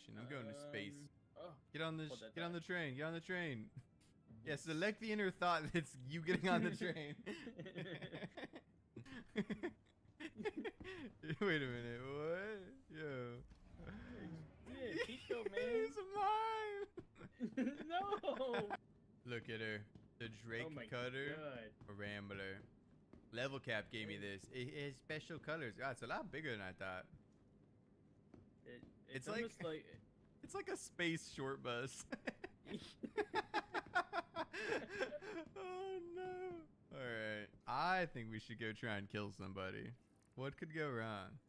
mission. I'm going to space. Oh, Get on the Get on the train. Get on the train. Yeah, select the inner thought that's you getting on the train. Wait a minute. What? Yo. Yeah, Chico, man. He's mine. No. Look at her. The Drake Oh my Cutter God. Rambler. Level Cap gave me this. It has special colors. God, it's a lot bigger than I thought. It's almost like it's like a space short bus. Oh no. Alright. I think we should go try and kill somebody. What could go wrong?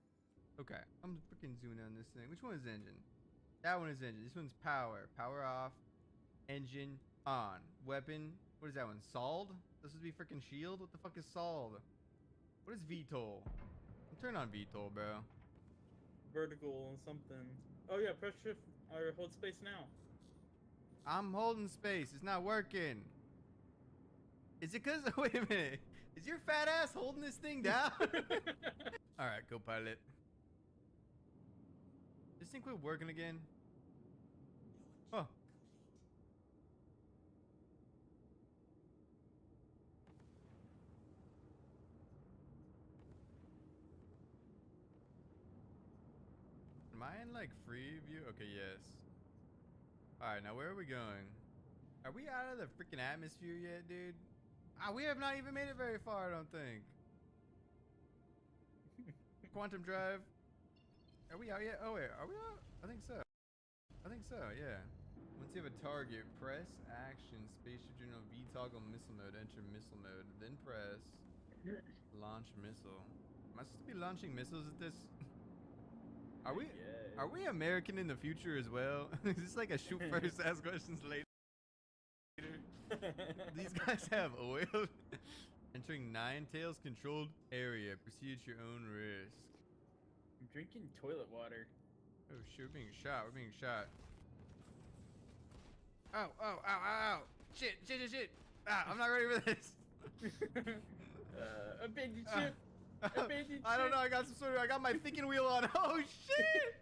Okay. I'm freaking zooming on this thing. Which one is engine? That one is engine. This one's power. Power off. Engine on. Weapon. What is that one? Solid? This would be freaking shield? What the fuck is solid? What is VTOL? Turn on VTOL, bro. vertical something. Oh yeah, press shift or hold space now. I'm holding space. It's not working. Is it because... Wait a minute. Is your fat ass holding this thing down? Alright, go pilot. This thing quit working again? Oh. Am I in like free view? Okay, yes. Alright, now where are we going? Are we out of the freaking atmosphere yet, dude? We have not even made it very far, I don't think. Quantum drive. Are we out yet? Oh wait, are we out? I think so. I think so, yeah. Once you have a target, press action, spaceship general V toggle missile mode, enter missile mode, then press launch missile. Am I supposed to be launching missiles at this? Are we American in the future as well? Is this like a shoot first, ask questions later? These guys have oil. Entering Nine Tails controlled area. Proceed at your own risk. I'm drinking toilet water. Oh shit, we're being shot. We're being shot. Oh, oh, ow, ow, ow. Shit, shit, shit, shit. Ah, I'm not ready for this. Abandoned ship. Abandoned ship. I don't know. I got my thinking wheel on. Oh shit.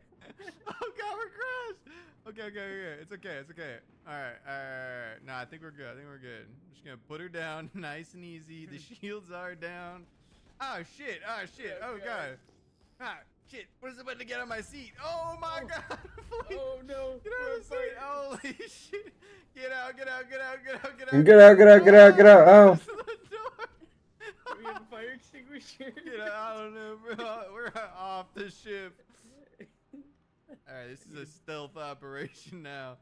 Oh god, we're crashed. Okay, okay, okay. It's okay. It's okay. All right, all right. No, I think we're good. I think we're good. I'm just gonna put her down, nice and easy. The shields are down. Oh shit. Oh shit. Oh god. Ah shit. What is it about to get on my seat? Oh my god. Oh no. Get out of the seat. Holy shit. Get out. Get out. Get out. Get out. Get out. Get out, get out, get out, get out. Oh. Do we have a fire extinguisher? Get out. I don't know, bro. We're off the ship. Alright, this is a stealth operation now.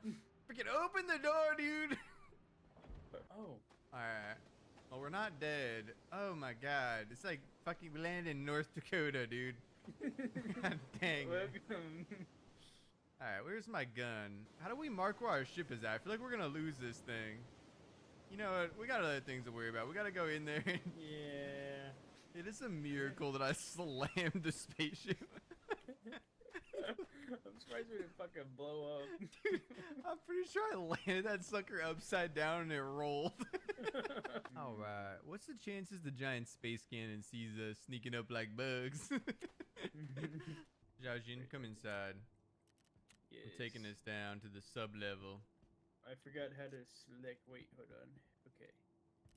Freaking open the door, dude! Oh. Alright. Well, we're not dead. Oh my god. It's like fucking we landed in North Dakota, dude. God dang it. Alright, where's my gun? How do we mark where our ship is at? I feel like we're gonna lose this thing. You know what? We got other things to worry about. We gotta go in there. Yeah. It is a miracle that I slammed the spaceship. I'm surprised we didn't fucking blow up. Dude, I'm pretty sure I landed that sucker upside down and it rolled. Alright, what's the chances the giant space cannon sees us sneaking up like bugs? Jiajin, come inside. Yes. We're taking this down to the sub-level. I forgot how to select. Wait, hold on. Okay.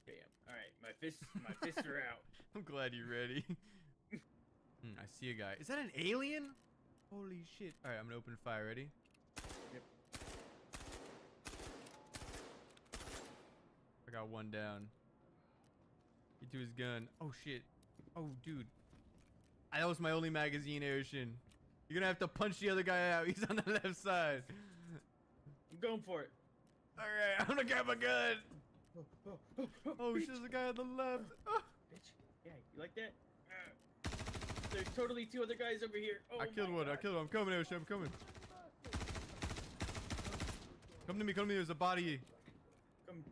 Bam. Alright, my fists are out. I'm glad you're ready. I see a guy. Is that an alien? Holy shit. Alright, I'm gonna open fire. Ready? Yep. I got one down. Get to his gun. Oh shit. Oh dude. That was my only magazine, Ocean. You're gonna have to punch the other guy out. He's on the left side. I'm going for it. Alright, I'm gonna grab a gun. Oh shit, there's a guy on the left. Oh. Bitch. Yeah, you like that? There's totally two other guys over here. Oh, I killed one. God. I killed one. I'm coming, Ocean. I'm coming. Come to me. Come to me. There's a body. Come.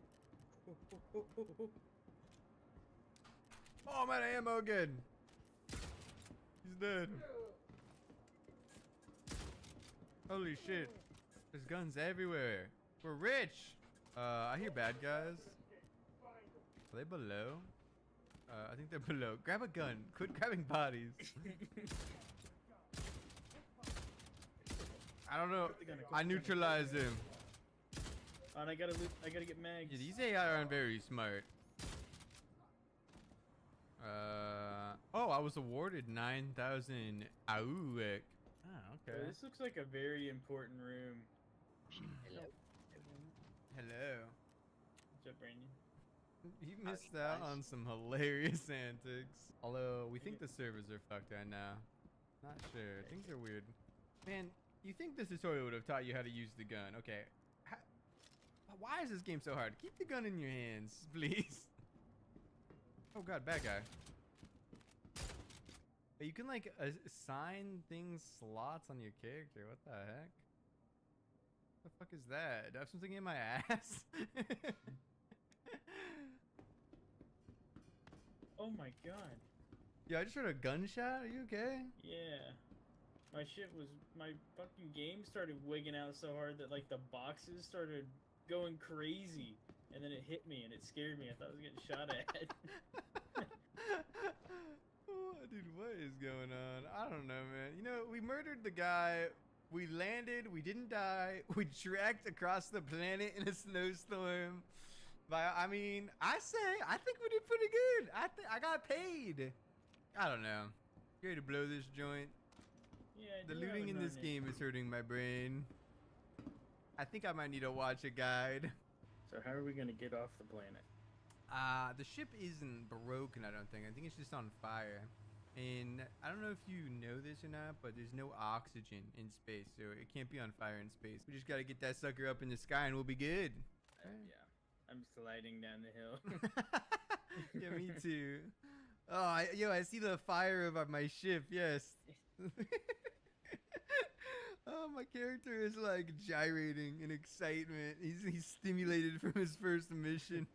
Oh, I'm out of ammo again. He's dead. Holy shit. There's guns everywhere. We're rich. I hear bad guys. Are they below? I think they're below. Grab a gun. Quit grabbing bodies. I don't know. Equip the gun, equip I the gun, neutralized him. Oh, and I gotta loot. I gotta get mags. Yeah, these AI aren't very smart. Oh, I was awarded 9,000 AUEC. Oh, So okay. this looks like a very important room. Hello. Hello. What's up, Brandon? You missed out on some hilarious antics. Although, we think Yeah. the servers are fucked right now. Not sure. Things are weird. Man, you think this tutorial would have taught you how to use the gun. Okay. Why is this game so hard? Keep the gun in your hands, please. Oh god, bad guy. You can like assign things, slots on your character. What the heck? What the fuck is that? Do I have something in my ass? Oh my god. Yeah, I just heard a gunshot. Are you okay? Yeah. My fucking game started wigging out so hard that like the boxes started going crazy, and then it hit me and it scared me. I thought I was getting shot at. Oh, dude, what is going on? I don't know, man. You know, we murdered the guy. We landed. We didn't die. We trekked across the planet in a snowstorm. But I mean, I think we did pretty good. I got paid. I don't know. You ready to blow this joint? Yeah, I The do have looting a in this non-issue. game is hurting my brain. I think I might need to watch a guide. So how are we gonna get off the planet? The ship isn't broken, I don't think. I think it's just on fire. And I don't know if you know this or not, but there's no oxygen in space, so it can't be on fire in space. We just gotta get that sucker up in the sky and we'll be good. Yeah, I'm sliding down the hill. Yeah, me too. Oh, I see the fire of my ship, yes. Oh, my character is like gyrating in excitement. He's stimulated from his first mission.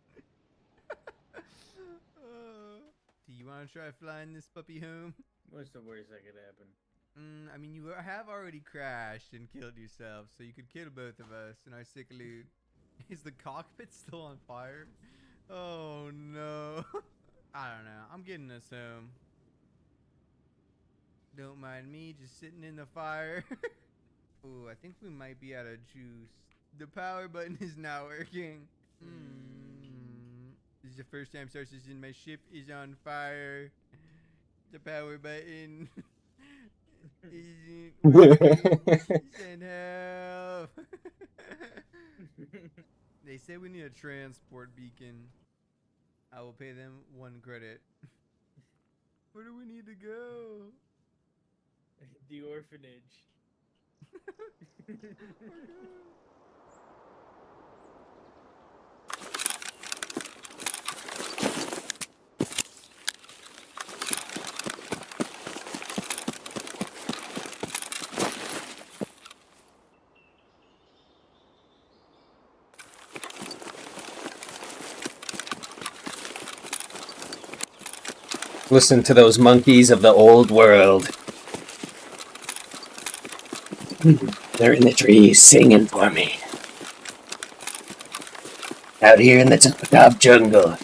Do you want to try flying this puppy home? What's the worst that could happen? I mean, you have already crashed and killed yourself, so you could kill both of us in our sick loot. Is the cockpit still on fire? Oh no. I don't know. I'm getting us home. Don't mind me just sitting in the fire. Ooh, I think we might be out of juice. The power button is not working. This is the first time Sarsis my ship is on fire. The power button isn't working. Send help. They say we need a transport beacon. I will pay them 1 credit. Where do we need to go? The orphanage. Listen to those monkeys of the old world. They're in the trees singing for me. Out here in the top jungle.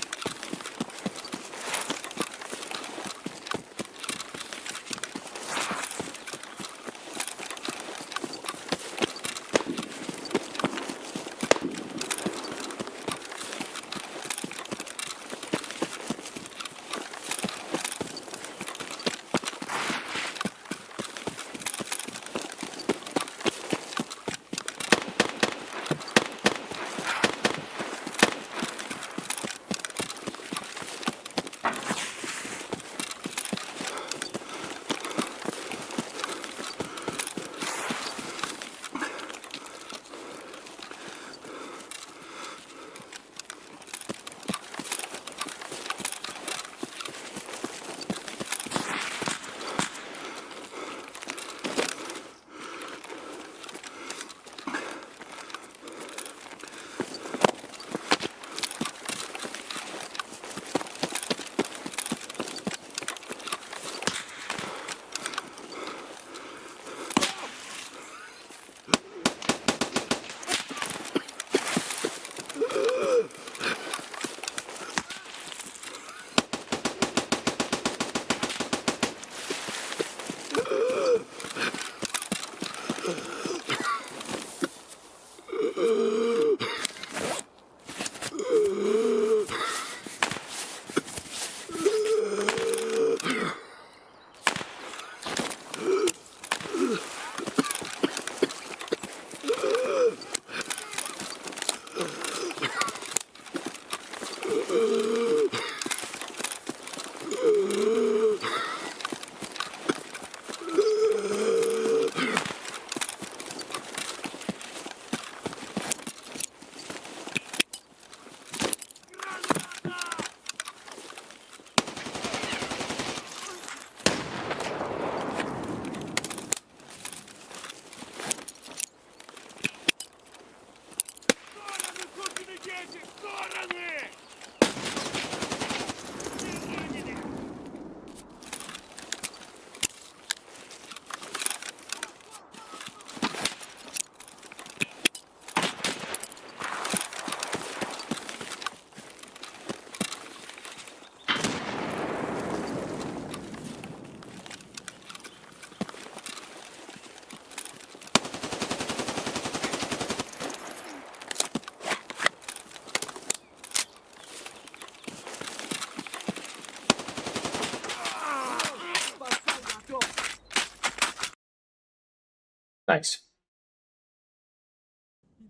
Nice.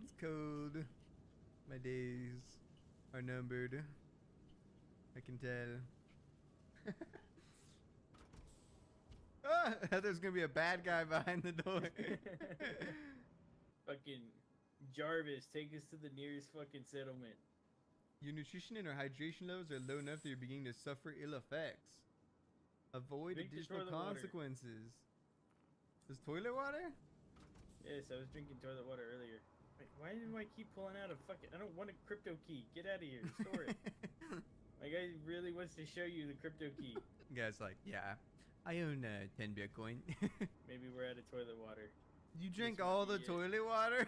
It's cold. My days are numbered. I can tell. Ah, there's gonna be a bad guy behind the door. Fucking Jarvis, take us to the nearest fucking settlement. Your nutrition and or hydration levels are low enough that you're beginning to suffer ill effects. Avoid Drink the additional toilet water. consequences. This toilet water? Yes, I was drinking toilet water earlier. Wait, why do I keep pulling out a fucking... I don't want a crypto key. Get out of here. Store it. My guy really wants to show you the crypto key. Guy's like, yeah, I own 10 Bitcoin. Maybe we're out of toilet water. You drink This all might the be it. toilet water?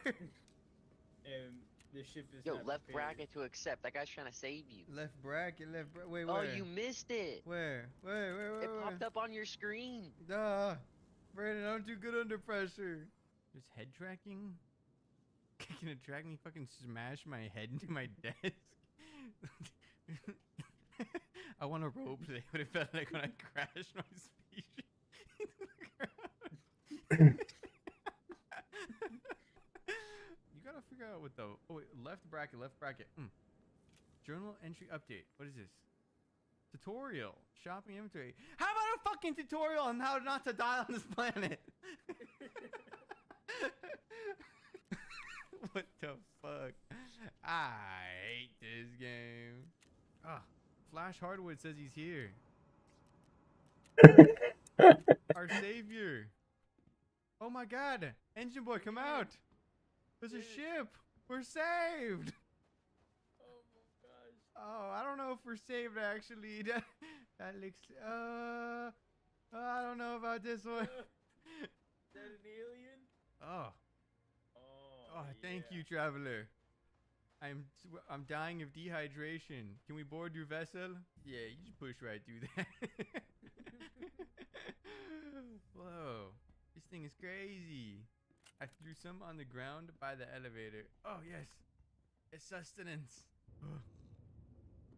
And the ship is Yo, not left prepared. bracket to accept. That guy's trying to save you. Left bracket. Wait, Oh, where? you missed it. Where? It popped up on your screen. Duh. Brandon, I'm too good under pressure. There's head tracking? Can it track me fucking smash my head into my desk? I want to roleplay what it felt like when I crashed my spaceship into the ground. You gotta figure out what the... Oh, wait, left bracket. Journal entry update. What is this? Tutorial. Shopping inventory. How about a fucking tutorial on how not to die on this planet? What the fuck? I hate this game. Ah, Flash Hardwood says he's here. Our savior. Oh my god. Engine boy, come out. There's a ship. We're saved. Oh my gosh. Oh, I don't know if we're saved actually. That looks. I don't know about this one. Is that an alien? Oh, Oh, thank yeah. you, traveler. I'm dying of dehydration. Can we board your vessel? Yeah, you just push right through that. Whoa, this thing is crazy. I threw some on the ground by the elevator. Oh yes, it's sustenance.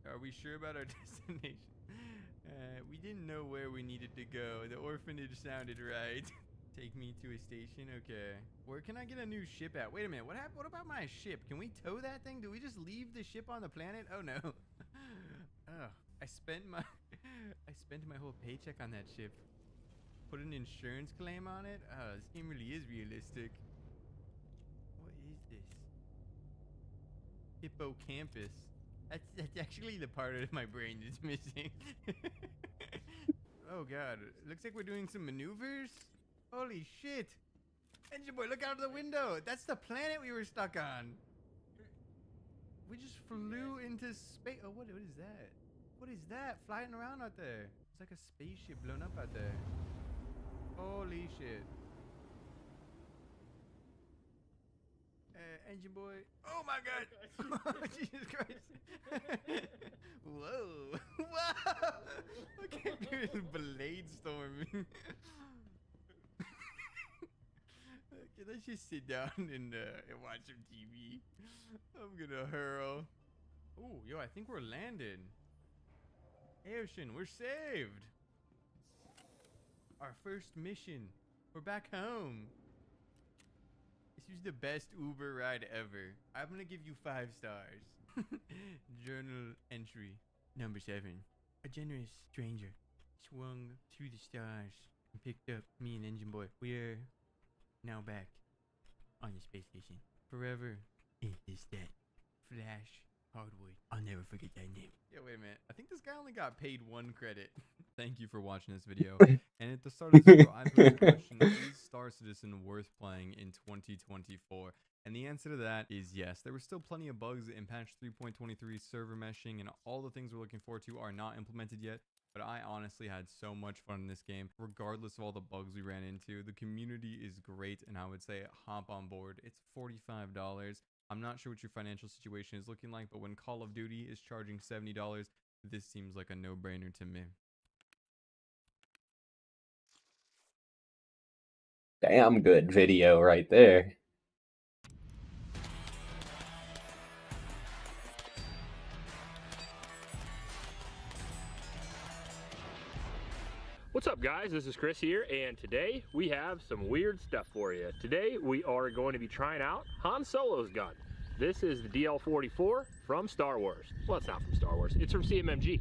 Are we sure about our destination? We didn't know where we needed to go. The orphanage sounded right. Take me to a station? Okay. Where can I get a new ship at? Wait a minute. What happened? What about my ship? Can we tow that thing? Do we just leave the ship on the planet? Oh no. Oh, I spent my whole paycheck on that ship. Put an insurance claim on it? Oh, this game really is realistic. What is this? Hippocampus. That's actually the part of my brain that's missing. Oh god. Looks like we're doing some maneuvers. Holy shit. Engine boy, look out of the window. That's the planet we were stuck on. We just flew into space. Oh, what is that? What is that flying around out there? It's like a spaceship blown up out there. Holy shit. Engine boy. Oh my god. Jesus Christ. Whoa. Whoa. Look at this blade storming. Okay, let's just sit down and watch some TV. I'm gonna hurl. Oh, yo, I think we're landed. Ocean, we're saved. Our first mission. We're back home. This was the best Uber ride ever. I'm gonna give you 5 stars. Journal entry number 7. A generous stranger swung to the stars and picked up me and Engine Boy. We're now back on the space station. Forever is that Flash Hardwood. I'll never forget that name. Yeah, wait a minute. I think this guy only got paid 1 credit. Thank you for watching this video. And at the start of this video, I posed a question: is Star Citizen worth playing in 2024? And the answer to that is yes. There were still plenty of bugs in patch 3.23, server meshing, and all the things we're looking forward to are not implemented yet. But I honestly had so much fun in this game, regardless of all the bugs we ran into. The community is great, and I would say hop on board. It's $45. I'm not sure what your financial situation is looking like, but when Call of Duty is charging $70, this seems like a no-brainer to me. Damn good video right there. What's What's up, guys? This is Chris here, and today we have some weird stuff for you. Today we are going to be trying out Han Solo's gun. This is the DL-44 from Star Wars. Well, it's not from Star Wars. It's from CMMG.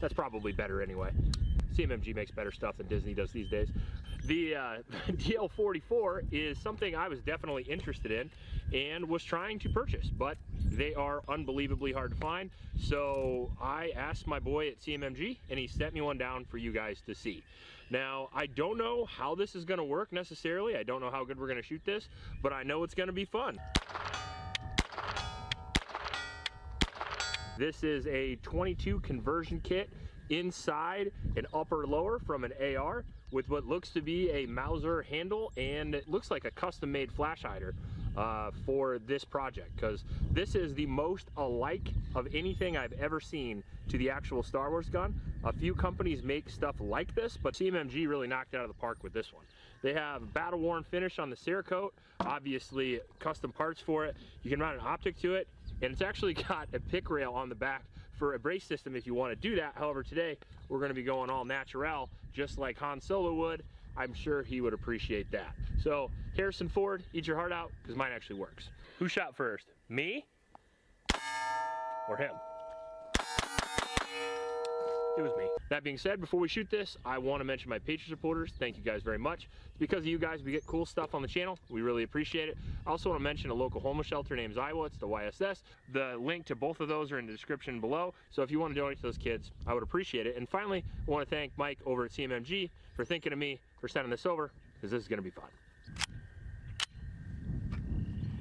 That's probably better anyway. CMMG makes better stuff than Disney does these days. The DL-44 is something I was definitely interested in and was trying to purchase, but they are unbelievably hard to find. So I asked my boy at CMMG, and he sent me one down for you guys to see. Now, I don't know how this is going to work necessarily. I don't know how good we're going to shoot this, but I know it's going to be fun. This is a 22 conversion kit inside an upper lower from an AR with what looks to be a Mauser handle, and it looks like a custom made flash hider for this project, because this is the most alike of anything I've ever seen to the actual Star Wars gun. A few companies make stuff like this, but CMMG really knocked it out of the park with this one. They have battle worn finish on the Cerakote, obviously custom parts for it. You can mount an optic to it, and it's actually got a pick rail on the back for a brace system if you want to do that. However, today we're going to be going all natural, just like Han Solo would. I'm sure he would appreciate that. So Harrison Ford, eat your heart out, because mine actually works. Who shot first, me or him? It was me. That being said, before we shoot this, I want to mention my Patreon supporters. Thank you guys very much. It's because of you guys we get cool stuff on the channel. We really appreciate it. I also want to mention a local homeless shelter named Iowa. It's the YSS. The link to both of those are in the description below. So if you want to donate to those kids, I would appreciate it. And finally, I want to thank Mike over at CMMG for thinking of me for sending this over, because this is going to be fun.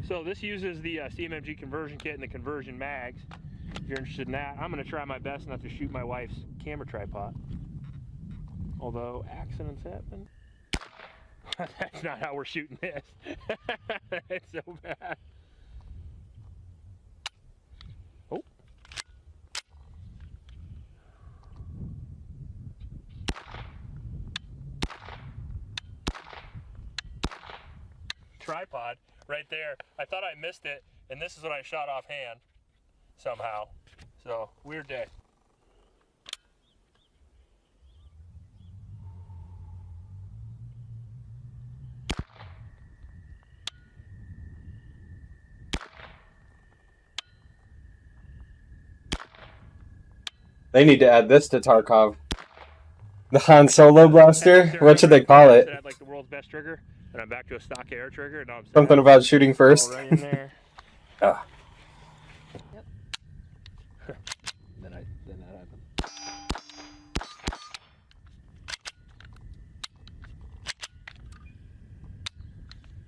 So this uses the CMMG conversion kit and the conversion mags. If you're interested in that, I'm going to try my best not to shoot my wife's camera tripod. Although accidents happen. That's not how we're shooting this. It's so bad. Oh. Tripod right there. I thought I missed it, and this is what I shot offhand. Somehow. So, weird day. They need to add this to Tarkov. The Han Solo blaster? What should they call it? I had like the world's best trigger, and I'm back to a stock air trigger, and now I'm Something about shooting first. right in there. Ah. Then that happened.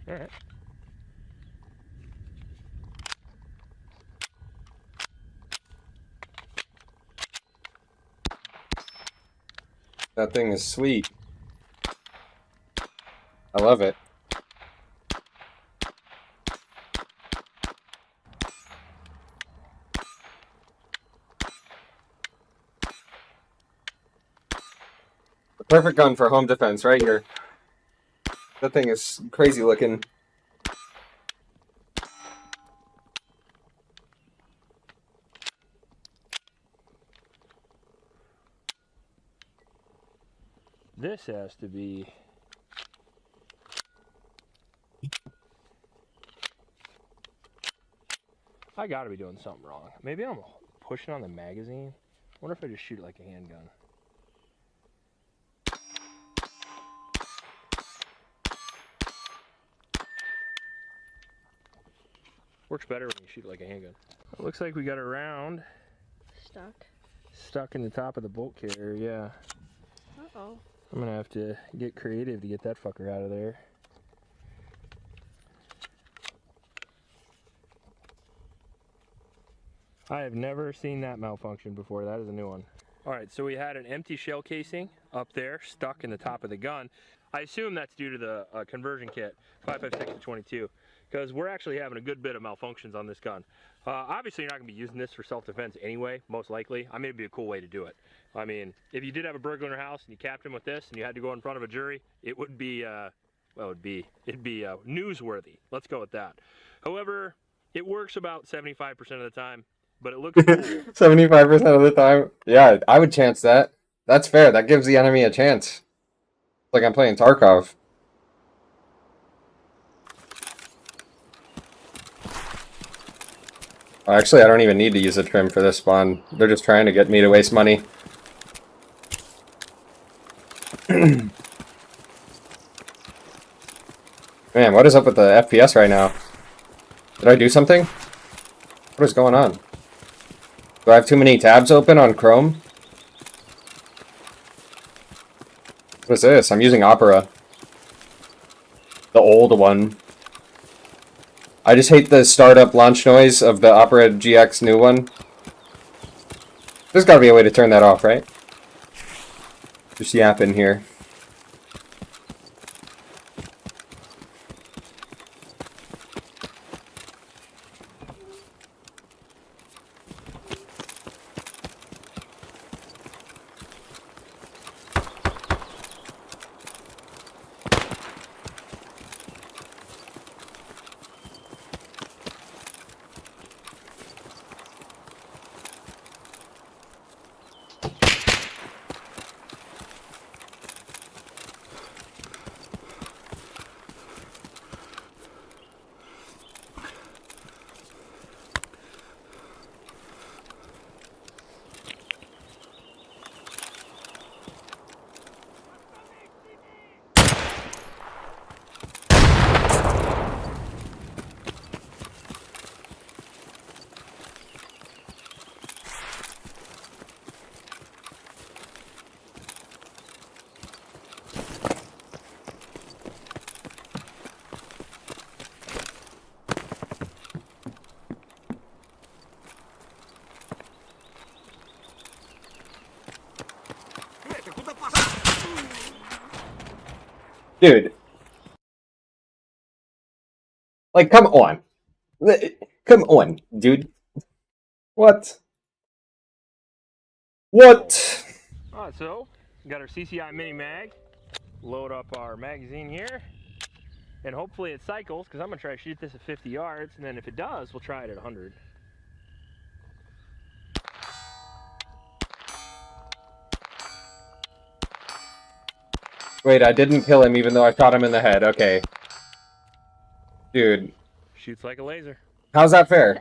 All right. That thing is sweet. I love it. The perfect gun for home defense right here. That thing is crazy looking. This has to be... I gotta be doing something wrong. Maybe I'm pushing on the magazine. I wonder if I just shoot it like a handgun. Works better when you shoot it like a handgun. It looks like we got a round stuck in the top of the bolt carrier, yeah. Uh-oh. I'm gonna have to get creative to get that fucker out of there. I have never seen that malfunction before. That is a new one. All right, so we had an empty shell casing up there stuck in the top of the gun. I assume that's due to the conversion kit, 5.56 to 22, because we're actually having a good bit of malfunctions on this gun. Obviously, you're not going to be using this for self-defense anyway, most likely. I mean, it'd be a cool way to do it. I mean, if you did have a burglar in your house and you capped him with this and you had to go in front of a jury, it would be, well, it'd be newsworthy. Let's go with that. However, it works about 75% of the time, but it looks cool. 75% of the time? Yeah, I would chance that. That's fair. That gives the enemy a chance. Like I'm playing Tarkov. Actually, I don't even need to use a trim for this spawn. They're just trying to get me to waste money. Man, what is up with the FPS right now? Did I do something? What is going on? Do I have too many tabs open on Chrome? What is this? I'm using Opera. The old one. I just hate the startup launch noise of the Opera GX new one. There's gotta be a way to turn that off, right? Just yap in here. Dude. Like, come on. Come on, dude. What? What? Alright, so we got our CCI mini mag. Load up our magazine here. And hopefully it cycles, because I'm going to try to shoot this at 50 yards. And then if it does, we'll try it at 100. Wait, I didn't kill him even though I shot him in the head. Okay. Dude. Shoots like a laser. How's that fair?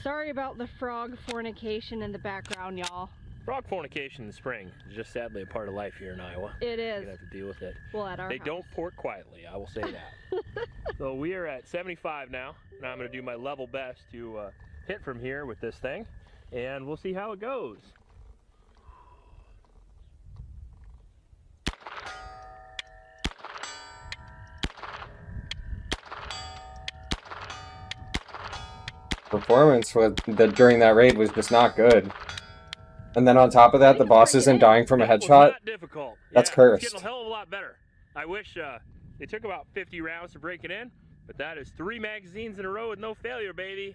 Sorry about the frog fornication in the background, y'all. Frog fornication in the spring is just sadly a part of life here in Iowa. It You're is. gonna have to deal with it. Well, at our They house. don't port quietly, I will say that. So we are at 75 now. Now I'm gonna do my level best to hit from here with this thing, and we'll see how it goes. Performance during that raid was just not good. And then on top of that, the boss isn't dying from a That was headshot. not difficult. That's Yeah, cursed. It's getting a hell of a lot better. I wish it took about 50 rounds to break it in, but that is 3 magazines in a row with no failure, baby.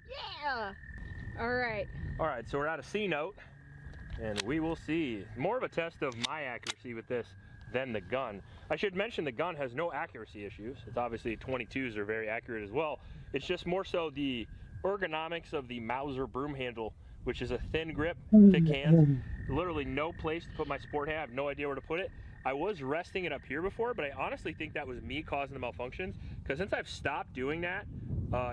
Yeah. All right. All right, so we're at a C note, and we will see. More of a test of my accuracy with this than the gun. I should mention the gun has no accuracy issues. It's obviously 22s are very accurate as well. It's just more so the ergonomics of the Mauser broom handle, which is a thin grip, thick hand. Literally no place to put my sport hand. I have no idea where to put it. I was resting it up here before, but I honestly think that was me causing the malfunctions, because since I've stopped doing that,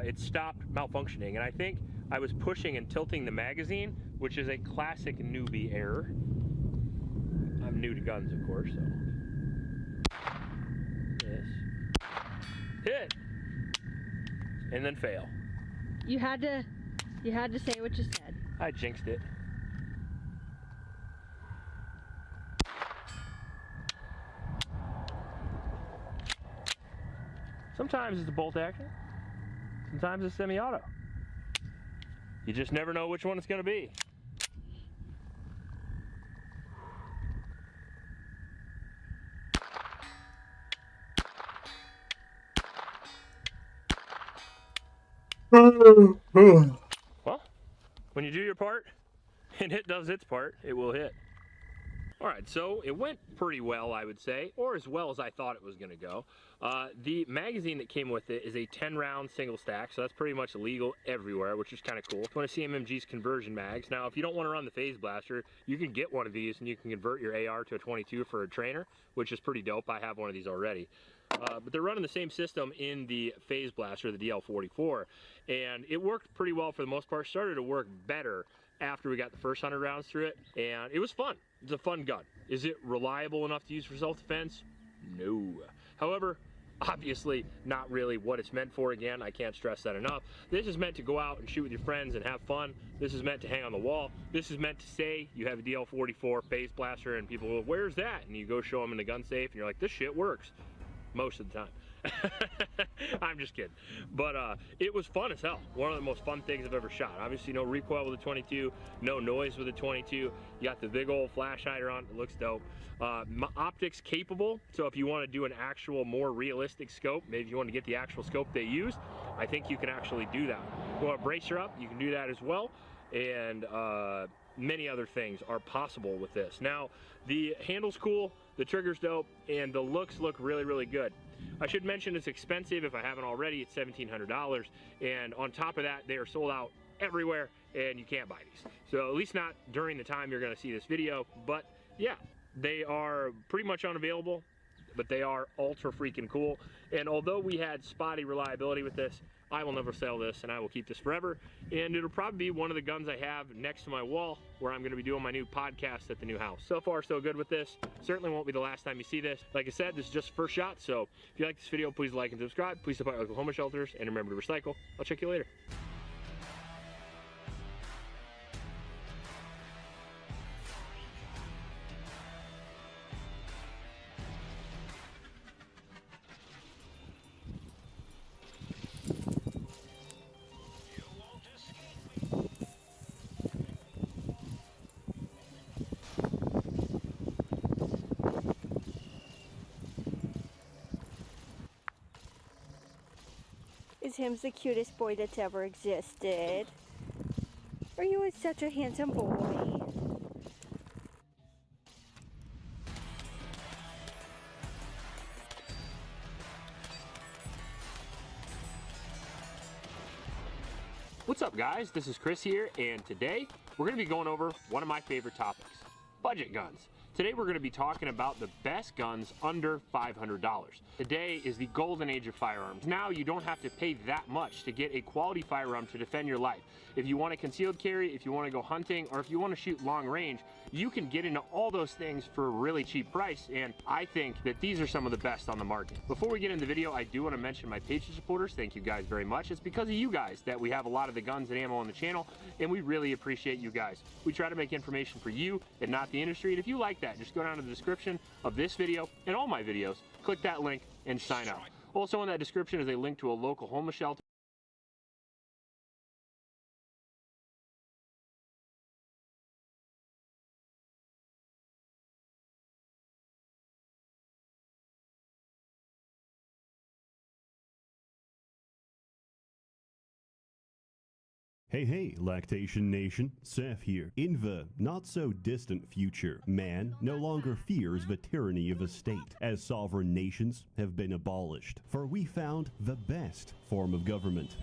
it stopped malfunctioning, and I think I was pushing and tilting the magazine, which is a classic newbie error. I'm new to guns, of course, so. Yes. Hit! And then fail. You had to say what you said. I jinxed it. Sometimes it's a bolt action. Sometimes it's semi-auto. You just never know which one it's going to be. Well, when you do your part and it does its part, it will hit. Alright, so it went pretty well, I would say, or as well as I thought it was going to go. The magazine that came with it is a 10-round single stack, so that's pretty much legal everywhere, which is kind of cool. It's one of CMMG's conversion mags. Now, if you don't want to run the Phase Blaster, you can get one of these and you can convert your AR to a 22 for a trainer, which is pretty dope. I have one of these already. But they're running the same system in the Phase Blaster, the DL44, and it worked pretty well for the most part. Started to work better after we got the first 100 rounds through it, and it was fun. It's a fun gun. Is it reliable enough to use for self-defense? No. However, obviously not really what it's meant for. Again, I can't stress that enough. This is meant to go out and shoot with your friends and have fun. This is meant to hang on the wall. This is meant to say you have a DL44 Phase Blaster and people go, where's that? And you go show them in the gun safe and you're like, this shit works. Most of the time. I'm just kidding. But it was fun as hell. One of the most fun things I've ever shot. Obviously no recoil with a 22, no noise with a 22. You got the big old flash hider on, it looks dope. Optics capable, so if you want to do an actual more realistic scope, maybe if you want to get the actual scope they use, I think you can actually do that. If you want to bracer up, you can do that as well. And many other things are possible with this. Now, the handle's cool, the trigger's dope, and the looks look really, really good. I should mention it's expensive. If I haven't already, it's $1,700, and on top of that, they are sold out everywhere, and you can't buy these. So at least not during the time you're going to see this video, but yeah, they are pretty much unavailable, but they are ultra freaking cool. And although we had spotty reliability with this, I will never sell this, and I will keep this forever. And it'll probably be one of the guns I have next to my wall where I'm going to be doing my new podcast at the new house. So far, so good with this. Certainly won't be the last time you see this. Like I said, this is just the first shot, so if you like this video, please like and subscribe. Please support local homeless shelters, and remember to recycle. I'll check you later. Is him the cutest boy that's ever existed? Or you are such a handsome boy? What's up, guys? This is Chris here, and today we're going to be going over one of my favorite topics, budget guns. Today we're going to be talking about the best guns under $500. Today is the golden age of firearms. Now you don't have to pay that much to get a quality firearm to defend your life. If you want a concealed carry, if you want to go hunting, or if you want to shoot long range, you can get into all those things for a really cheap price, and I think that these are some of the best on the market. Before we get into the video, I do want to mention my Patreon supporters. Thank you guys very much. It's because of you guys that we have a lot of the guns and ammo on the channel, and we really appreciate you guys. We try to make information for you and not the industry, and if you like that, just go down to the description of this video and all my videos, click that link, and sign up. Also in that description is a link to a local homeless shelter. Hey, Lactation Nation, Seth here. In the not-so-distant future, man no longer fears the tyranny of a state, as sovereign nations have been abolished. For we found the best form of government.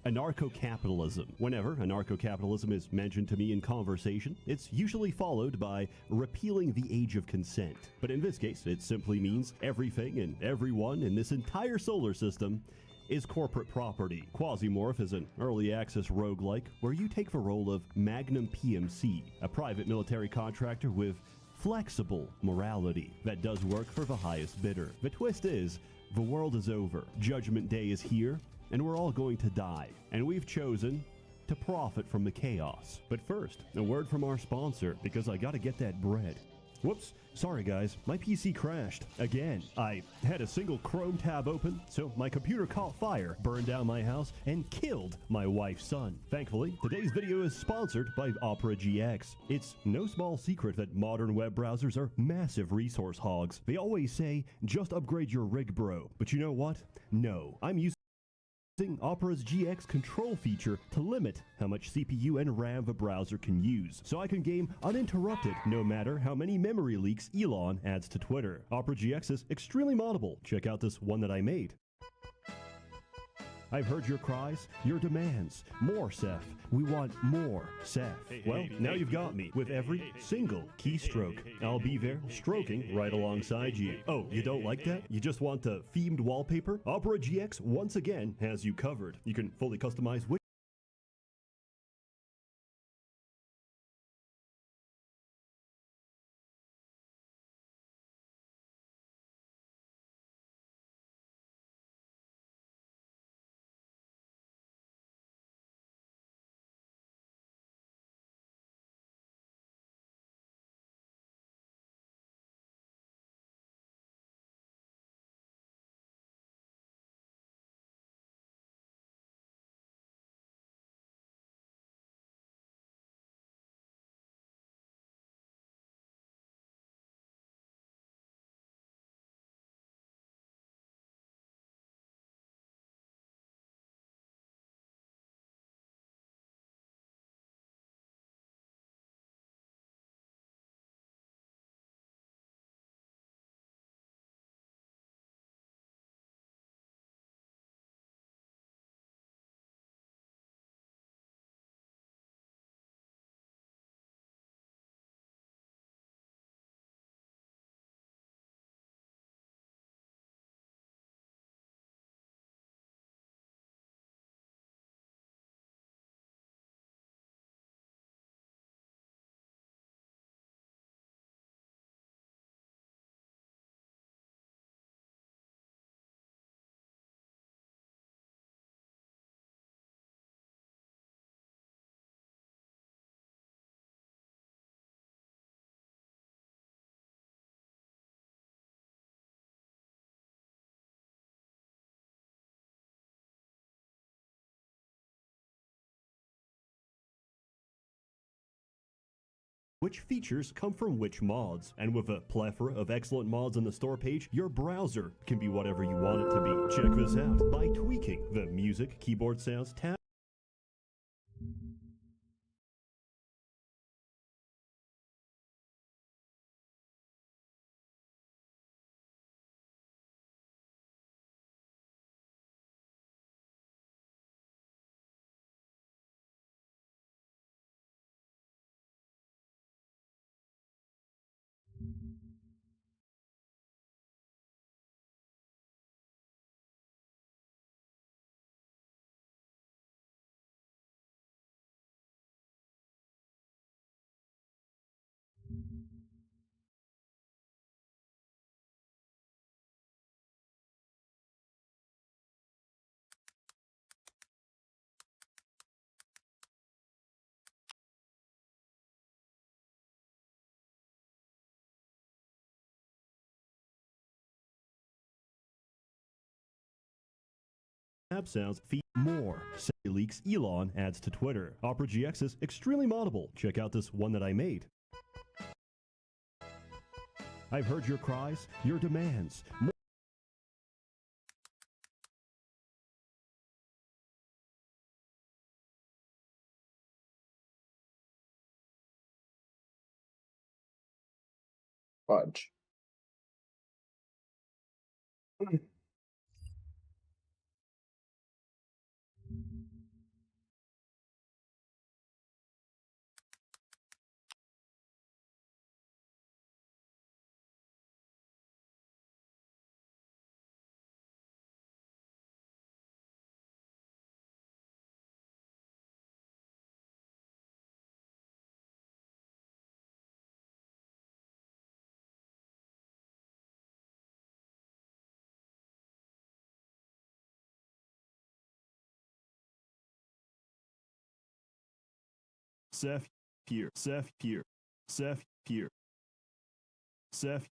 Anarcho-capitalism. Whenever anarcho-capitalism is mentioned to me in conversation, it's usually followed by repealing the age of consent. But in this case, it simply means everything and everyone in this entire solar system is corporate property. Quasimorph is an early access roguelike where you take the role of Magnum PMC, a private military contractor with flexible morality that does work for the highest bidder. The twist is, the world is over, Judgment Day is here, and we're all going to die. And we've chosen to profit from the chaos. But first, a word from our sponsor, because I gotta get that bread. Whoops, sorry guys, my PC crashed again. I had a single Chrome tab open, so my computer caught fire, burned down my house, and killed my wife's son. Thankfully, today's video is sponsored by Opera GX. It's no small secret that modern web browsers are massive resource hogs. They always say, just upgrade your rig, bro. But you know what? No, I'm using Opera's GX control feature to limit how much CPU and RAM the browser can use, so I can game uninterrupted no matter how many memory leaks Elon adds to Twitter. Opera GX is extremely moddable. Check out this one that I made. I've heard your cries, your demands. More, Seth. We want more, Seth. Well, now you've got me with every single keystroke. I'll be there, stroking right alongside you. Oh, you don't like that? You just want the themed wallpaper? Opera GX once again has you covered. You can fully customize which features come from which mods. And with a plethora of excellent mods on the store page, your browser can be whatever you want it to be. Check this out by tweaking the music, keyboard sounds tab. Tab sounds feed more. Leaks Elon adds to Twitter. Opera GX is extremely moddable. Check out this one that I made. I've heard your cries, your demands. Fudge. Seth here. Seth here. Seth here. Seth.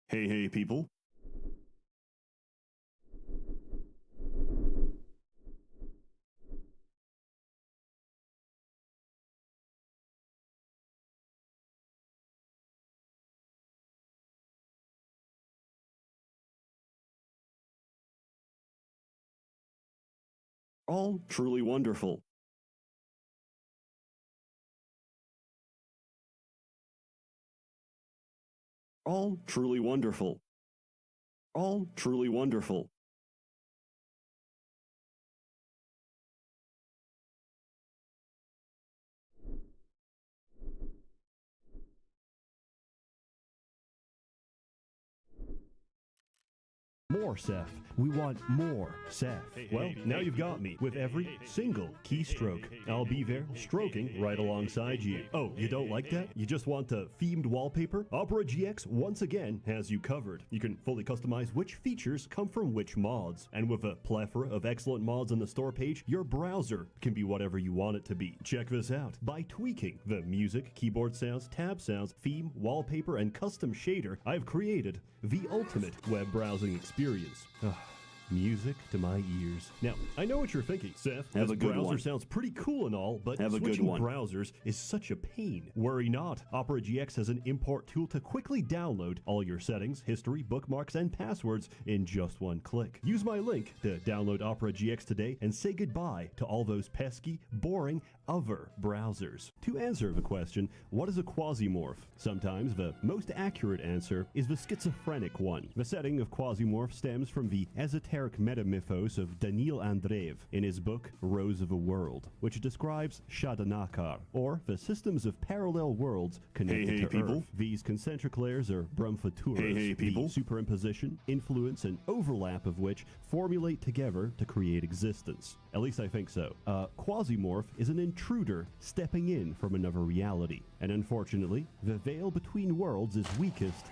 Hey people. All truly wonderful. All truly wonderful. All truly wonderful. More, Seth. We want more, Seth. Well, now you've got me with every single keystroke. I'll be there, stroking right alongside you. Oh, you don't like that? You just want a themed wallpaper? Opera GX once again has you covered. You can fully customize which features come from which mods. And with a plethora of excellent mods on the store page, your browser can be whatever you want it to be. Check this out. By tweaking the music, keyboard sounds, tab sounds, theme, wallpaper, and custom shader, I've created the ultimate web browsing experience. Music to my ears. Now, I know what you're thinking, Seth. This browser sounds pretty cool and all, but switching browsers is such a pain. Worry not. Opera GX has an import tool to quickly download all your settings, history, bookmarks, and passwords in just one click. Use my link to download Opera GX today and say goodbye to all those pesky, boring, other browsers. To answer the question, what is a quasimorph? Sometimes the most accurate answer is the schizophrenic one. The setting of quasimorph stems from the esoteric metamythos of Daniil Andreev in his book Rose of a World, which describes Shadanakar, or the systems of parallel worlds connected to Earth. These concentric layers are brumfaturas, the superimposition, influence, and overlap of which formulate together to create existence. At least I think so. Quasimorph is an intruder stepping in from another reality, and unfortunately, the veil between worlds is weakest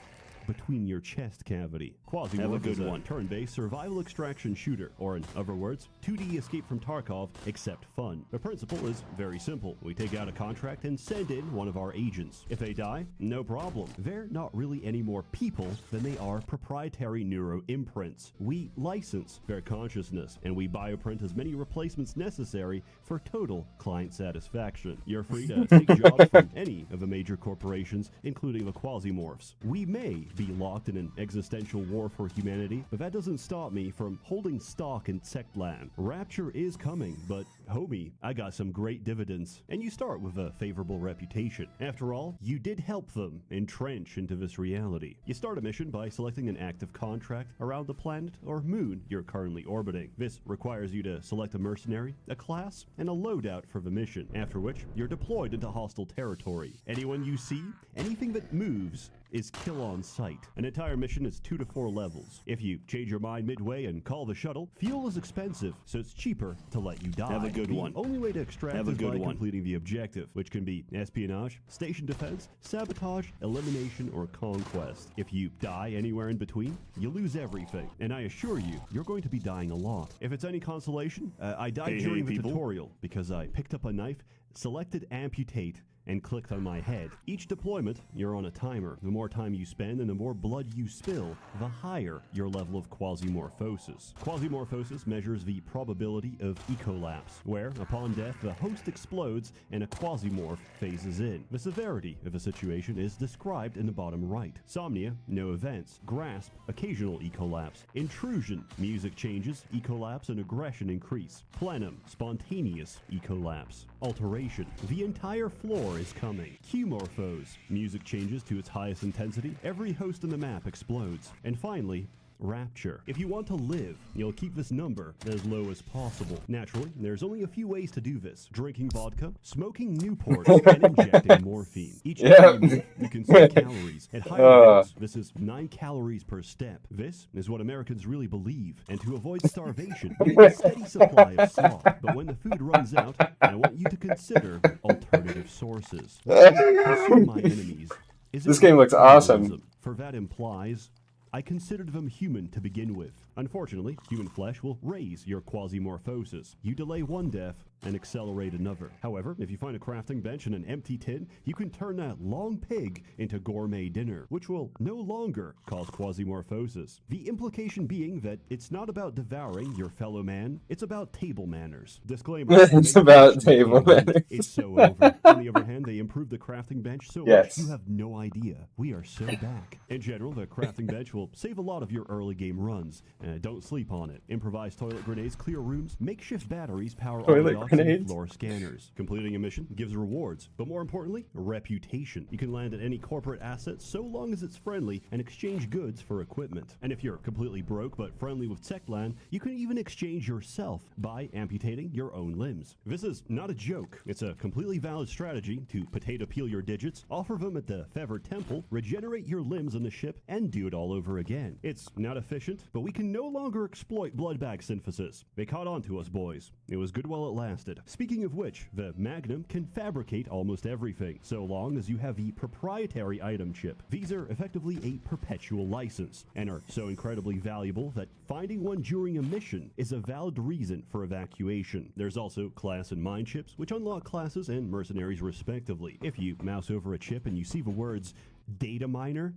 between your chest cavity. Quasimorph is a turn-based survival extraction shooter, or in other words, 2D Escape from Tarkov, except fun. The principle is very simple. We take out a contract and send in one of our agents. If they die, no problem. They're not really any more people than they are proprietary neuro imprints. We license their consciousness, and we bioprint as many replacements necessary for total client satisfaction. You're free to take jobs from any of the major corporations, including the Quasimorphs. We may be locked in an existential war for humanity, but that doesn't stop me from holding stock in Sectland. Rapture is coming, but homie, I got some great dividends. And you start with a favorable reputation. After all, you did help them entrench into this reality. You start a mission by selecting an active contract around the planet or moon you're currently orbiting. This requires you to select a mercenary, a class, and a loadout for the mission, after which you're deployed into hostile territory. Anyone you see, anything that moves, is kill on sight. An entire mission is 2 to 4 levels. If you change your mind midway and call the shuttle, fuel is expensive, so it's cheaper to let you die. The only way to extract is by completing the objective, which can be espionage, station defense, sabotage, elimination, or conquest. If you die anywhere in between, you lose everything, and I assure you, you're going to be dying a lot. If it's any consolation, I died during the tutorial because I picked up a knife, selected amputate, and clicked on my head. Each deployment, you're on a timer. The more time you spend and the more blood you spill, the higher your level of quasimorphosis. Quasimorphosis measures the probability of ecolapse, where, upon death, the host explodes and a quasimorph phases in. The severity of a situation is described in the bottom right. Somnia, no events. Grasp, occasional ecolapse. Intrusion, music changes, ecolapse and aggression increase. Plenum, spontaneous ecolapse. Alteration, the entire floor is coming. Qmorphose, music changes to its highest intensity, every host in the map explodes. And finally, Rapture. If you want to live, you'll keep this number as low as possible. Naturally, there's only a few ways to do this. Drinking vodka, smoking Newport, and injecting morphine. Each time you consume calories. At higher levels, this is 9 calories per step. This is what Americans really believe. And to avoid starvation, you need a steady supply of slop. But when the food runs out, I want you to consider alternative sources. Consume my enemies. This game looks awesome. For that implies I considered them human to begin with. Unfortunately, human flesh will raise your quasimorphosis. You delay one death and accelerate another. However, if you find a crafting bench and an empty tin, you can turn that long pig into gourmet dinner, which will no longer cause quasimorphosis. The implication being that it's not about devouring your fellow man, it's about table manners. Disclaimer. It's about table manners. It's so over. On the other hand, they improved the crafting bench so much you have no idea. We are so back. In general, the crafting bench will save a lot of your early game runs, Don't sleep on it. Improvised toilet grenades clear rooms. Makeshift batteries power Toilet autodocs grenades? and floor scanners. Completing a mission gives rewards, but more importantly, reputation. You can land at any corporate asset so long as it's friendly and exchange goods for equipment. And if you're completely broke but friendly with Techland, you can even exchange yourself by amputating your own limbs. This is not a joke. It's a completely valid strategy to potato peel your digits, offer them at the Fevered Temple, regenerate your limbs on the ship, and do it all over again. It's not efficient, but we can no longer exploit blood bag synthesis. They caught on to us, boys. It was good while it lasted. Speaking of which, the Magnum can fabricate almost everything, so long as you have the proprietary item chip. These are effectively a perpetual license, and are so incredibly valuable that finding one during a mission is a valid reason for evacuation. There's also class and mine chips, which unlock classes and mercenaries respectively. If you mouse over a chip and you see the words data miner,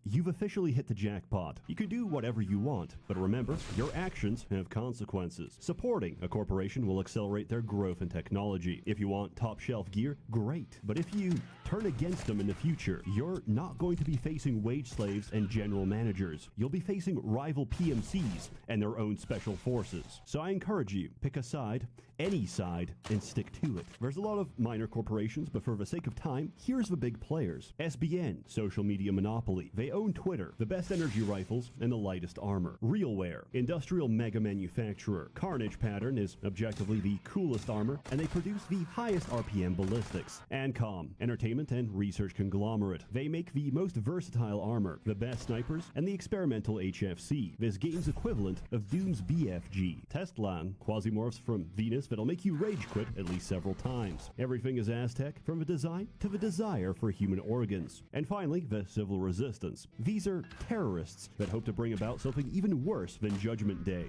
you've officially hit the jackpot. You can do whatever you want, but remember, your actions have consequences. Supporting a corporation will accelerate their growth and technology. If you want top-shelf gear, great. But if you turn against them in the future, you're not going to be facing wage slaves and general managers. You'll be facing rival PMCs and their own special forces. So I encourage you, pick a side, any side, and stick to it. There's a lot of minor corporations, but for the sake of time, here's the big players. SBN, social media monopoly. They own Twitter, the best energy rifles, and the lightest armor. RealWare, industrial mega manufacturer. Carnage Pattern is objectively the coolest armor, and they produce the highest RPM ballistics. Ancom, entertainment and research conglomerate. They make the most versatile armor, the best snipers, and the experimental HFC, this game's equivalent of Doom's BFG. Testlan, quasimorphs from Venus that'll make you rage quit at least several times. Everything is Aztec, from the design to the desire for human organs. And finally, the Civil Resistance. These are terrorists that hope to bring about something even worse than Judgment Day.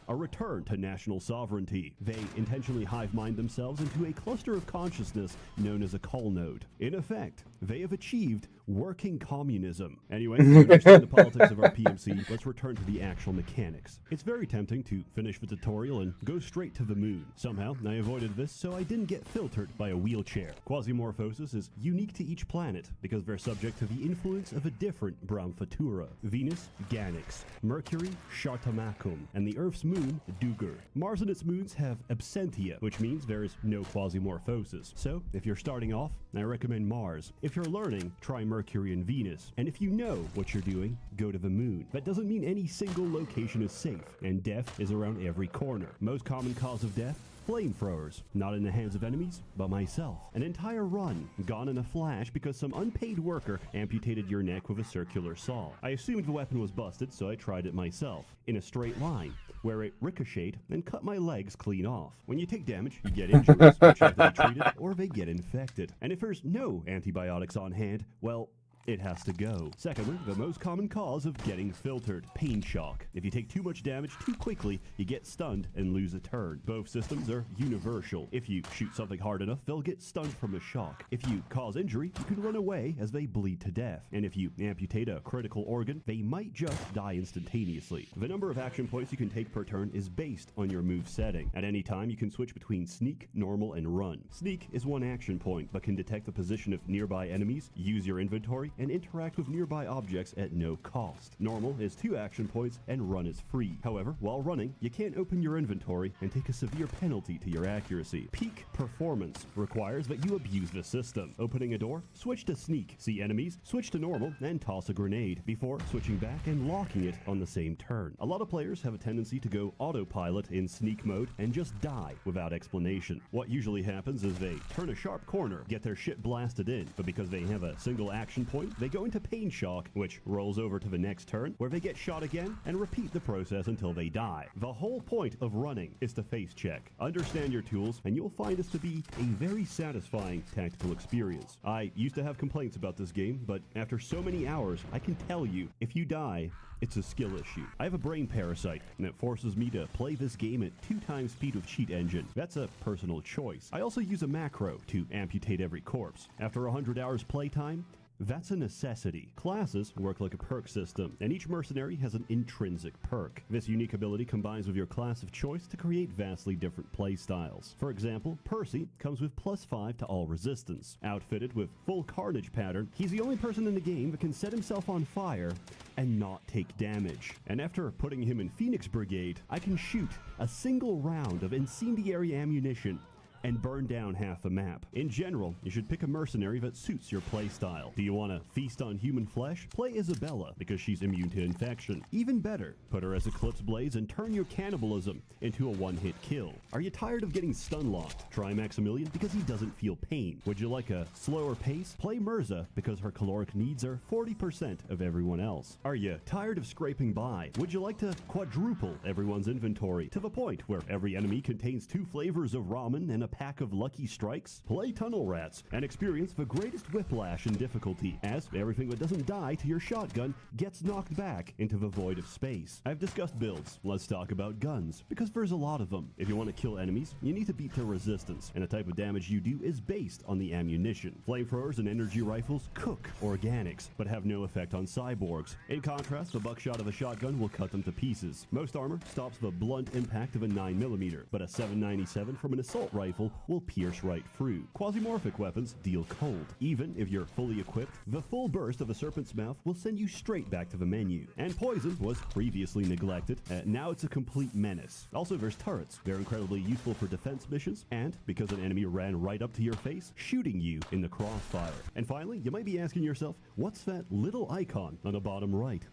A return to national sovereignty. They intentionally hive-mind themselves into a cluster of consciousness known as a call node. In effect, they have achieved working communism. Anyway, to understand the politics of our PMC, let's return to the actual mechanics. It's very tempting to finish the tutorial and go straight to the moon. Somehow, I avoided this so I didn't get filtered by a wheelchair. Quasimorphosis is unique to each planet because they're subject to the influence of a different Brahmfatura. Venus, Ganix. Mercury, Shartamacum. And the Earth's moon, Dugur. Mars and its moons have absentia, which means there is no quasimorphosis. So, if you're starting off, I recommend Mars. If you're learning, try Mercury and Venus. And if you know what you're doing, go to the moon. That doesn't mean any single location is safe, and death is around every corner. Most common cause of death? Flamethrowers, not in the hands of enemies, but myself. An entire run, gone in a flash because some unpaid worker amputated your neck with a circular saw. I assumed the weapon was busted, so I tried it myself, in a straight line, where it ricocheted and cut my legs clean off. When you take damage, you get injuries, which have to be treated, or they get infected. And if there's no antibiotics on hand, well, it has to go. Secondly, the most common cause of getting filtered, pain shock. If you take too much damage too quickly, you get stunned and lose a turn. Both systems are universal. If you shoot something hard enough, they'll get stunned from the shock. If you cause injury, you can run away as they bleed to death. And if you amputate a critical organ, they might just die instantaneously. The number of action points you can take per turn is based on your move setting. At any time, you can switch between sneak, normal, and run. Sneak is one action point, but can detect the position of nearby enemies, use your inventory, and interact with nearby objects at no cost. Normal is 2 action points, and run is free. However, while running, you can't open your inventory and take a severe penalty to your accuracy. Peak performance requires that you abuse the system. Opening a door, switch to sneak, see enemies, switch to normal, and toss a grenade, before switching back and locking it on the same turn. A lot of players have a tendency to go autopilot in sneak mode and just die without explanation. What usually happens is they turn a sharp corner, get their shit blasted in, but because they have a single action point, they go into pain shock, which rolls over to the next turn, where they get shot again, and repeat the process until they die. The whole point of running is to face check. Understand your tools, and you'll find this to be a very satisfying tactical experience. I used to have complaints about this game, but after so many hours, I can tell you, if you die, it's a skill issue. I have a brain parasite, and it forces me to play this game at 2 times speed with cheat engine. That's a personal choice. I also use a macro to amputate every corpse. After 100 hours playtime, that's a necessity. Classes work like a perk system, and each mercenary has an intrinsic perk. This unique ability combines with your class of choice to create vastly different playstyles. For example, Percy comes with +5 to all resistance. Outfitted with full Carnage Pattern, he's the only person in the game that can set himself on fire and not take damage. And after putting him in Phoenix Brigade, I can shoot a single round of incendiary ammunition and burn down half the map. In general, you should pick a mercenary that suits your playstyle. Do you want to feast on human flesh? Play Isabella, because she's immune to infection. Even better, put her as Eclipse Blaze and turn your cannibalism into a one-hit kill. Are you tired of getting stun-locked? Try Maximilian, because he doesn't feel pain. Would you like a slower pace? Play Mirza, because her caloric needs are 40% of everyone else. Are you tired of scraping by? Would you like to quadruple everyone's inventory to the point where every enemy contains 2 flavors of ramen and a pack of Lucky Strikes? Play Tunnel Rats and experience the greatest whiplash in difficulty, as everything that doesn't die to your shotgun gets knocked back into the void of space. I've discussed builds. Let's talk about guns, because there's a lot of them. If you want to kill enemies, you need to beat their resistance, and the type of damage you do is based on the ammunition. Flamethrowers and energy rifles cook organics, but have no effect on cyborgs. In contrast, the buckshot of a shotgun will cut them to pieces. Most armor stops the blunt impact of a 9mm, but a 7.97 from an assault rifle will pierce right through. Quasimorphic weapons deal cold. Even if you're fully equipped, the full burst of a serpent's mouth will send you straight back to the menu. And poison was previously neglected, now it's a complete menace. Also, there's turrets. They're incredibly useful for defense missions, and because an enemy ran right up to your face, shooting you in the crossfire. And finally, you might be asking yourself, what's that little icon on the bottom right?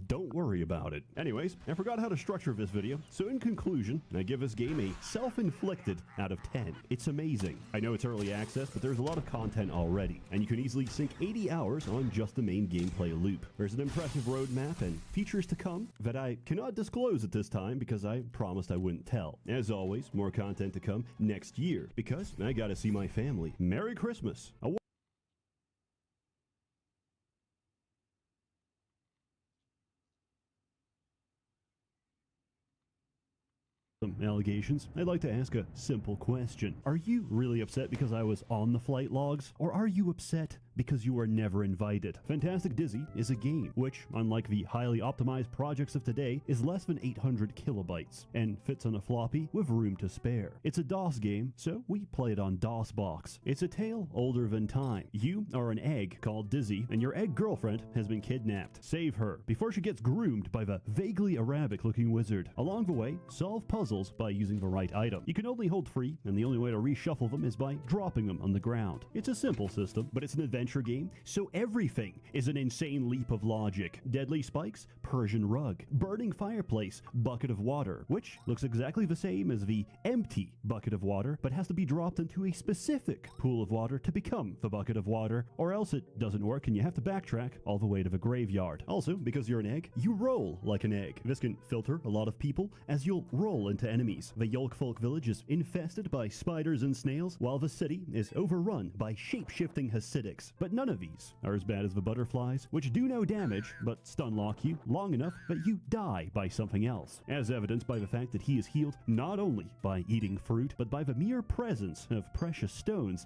Don't worry about it. Anyways, I forgot how to structure this video, so in conclusion, I give this game a self-inflicted out of 10. It's amazing. I know it's early access, but there's a lot of content already, and you can easily sink 80 hours on just the main gameplay loop. There's an impressive roadmap and features to come that I cannot disclose at this time because I promised I wouldn't tell. As always, more content to come next year, because I gotta see my family. Merry Christmas! Some allegations, I'd like to ask a simple question. Are you really upset because I was on the flight logs? Or are you upset because you were never invited? Fantastic Dizzy is a game which, unlike the highly optimized projects of today, is less than 800 kilobytes and fits on a floppy with room to spare. It's a DOS game, so we play it on DOSBox. It's a tale older than time. You are an egg called Dizzy, and your egg girlfriend has been kidnapped. Save her before she gets groomed by the vaguely Arabic-looking wizard. Along the way, solve puzzles by using the right item. You can only hold 3, and the only way to reshuffle them is by dropping them on the ground. It's a simple system, but it's an adventure game, so everything is an insane leap of logic. Deadly spikes, Persian rug, burning fireplace, bucket of water, which looks exactly the same as the empty bucket of water, but has to be dropped into a specific pool of water to become the bucket of water, or else it doesn't work and you have to backtrack all the way to the graveyard. Also, because you're an egg, you roll like an egg. This can filter a lot of people as you'll roll into enemies. The Yolkfolk village is infested by spiders and snails, while the city is overrun by shape-shifting Hasidics. But none of these are as bad as the butterflies, which do no damage, but stun lock you long enough that you die by something else, as evidenced by the fact that he is healed not only by eating fruit, but by the mere presence of precious stones.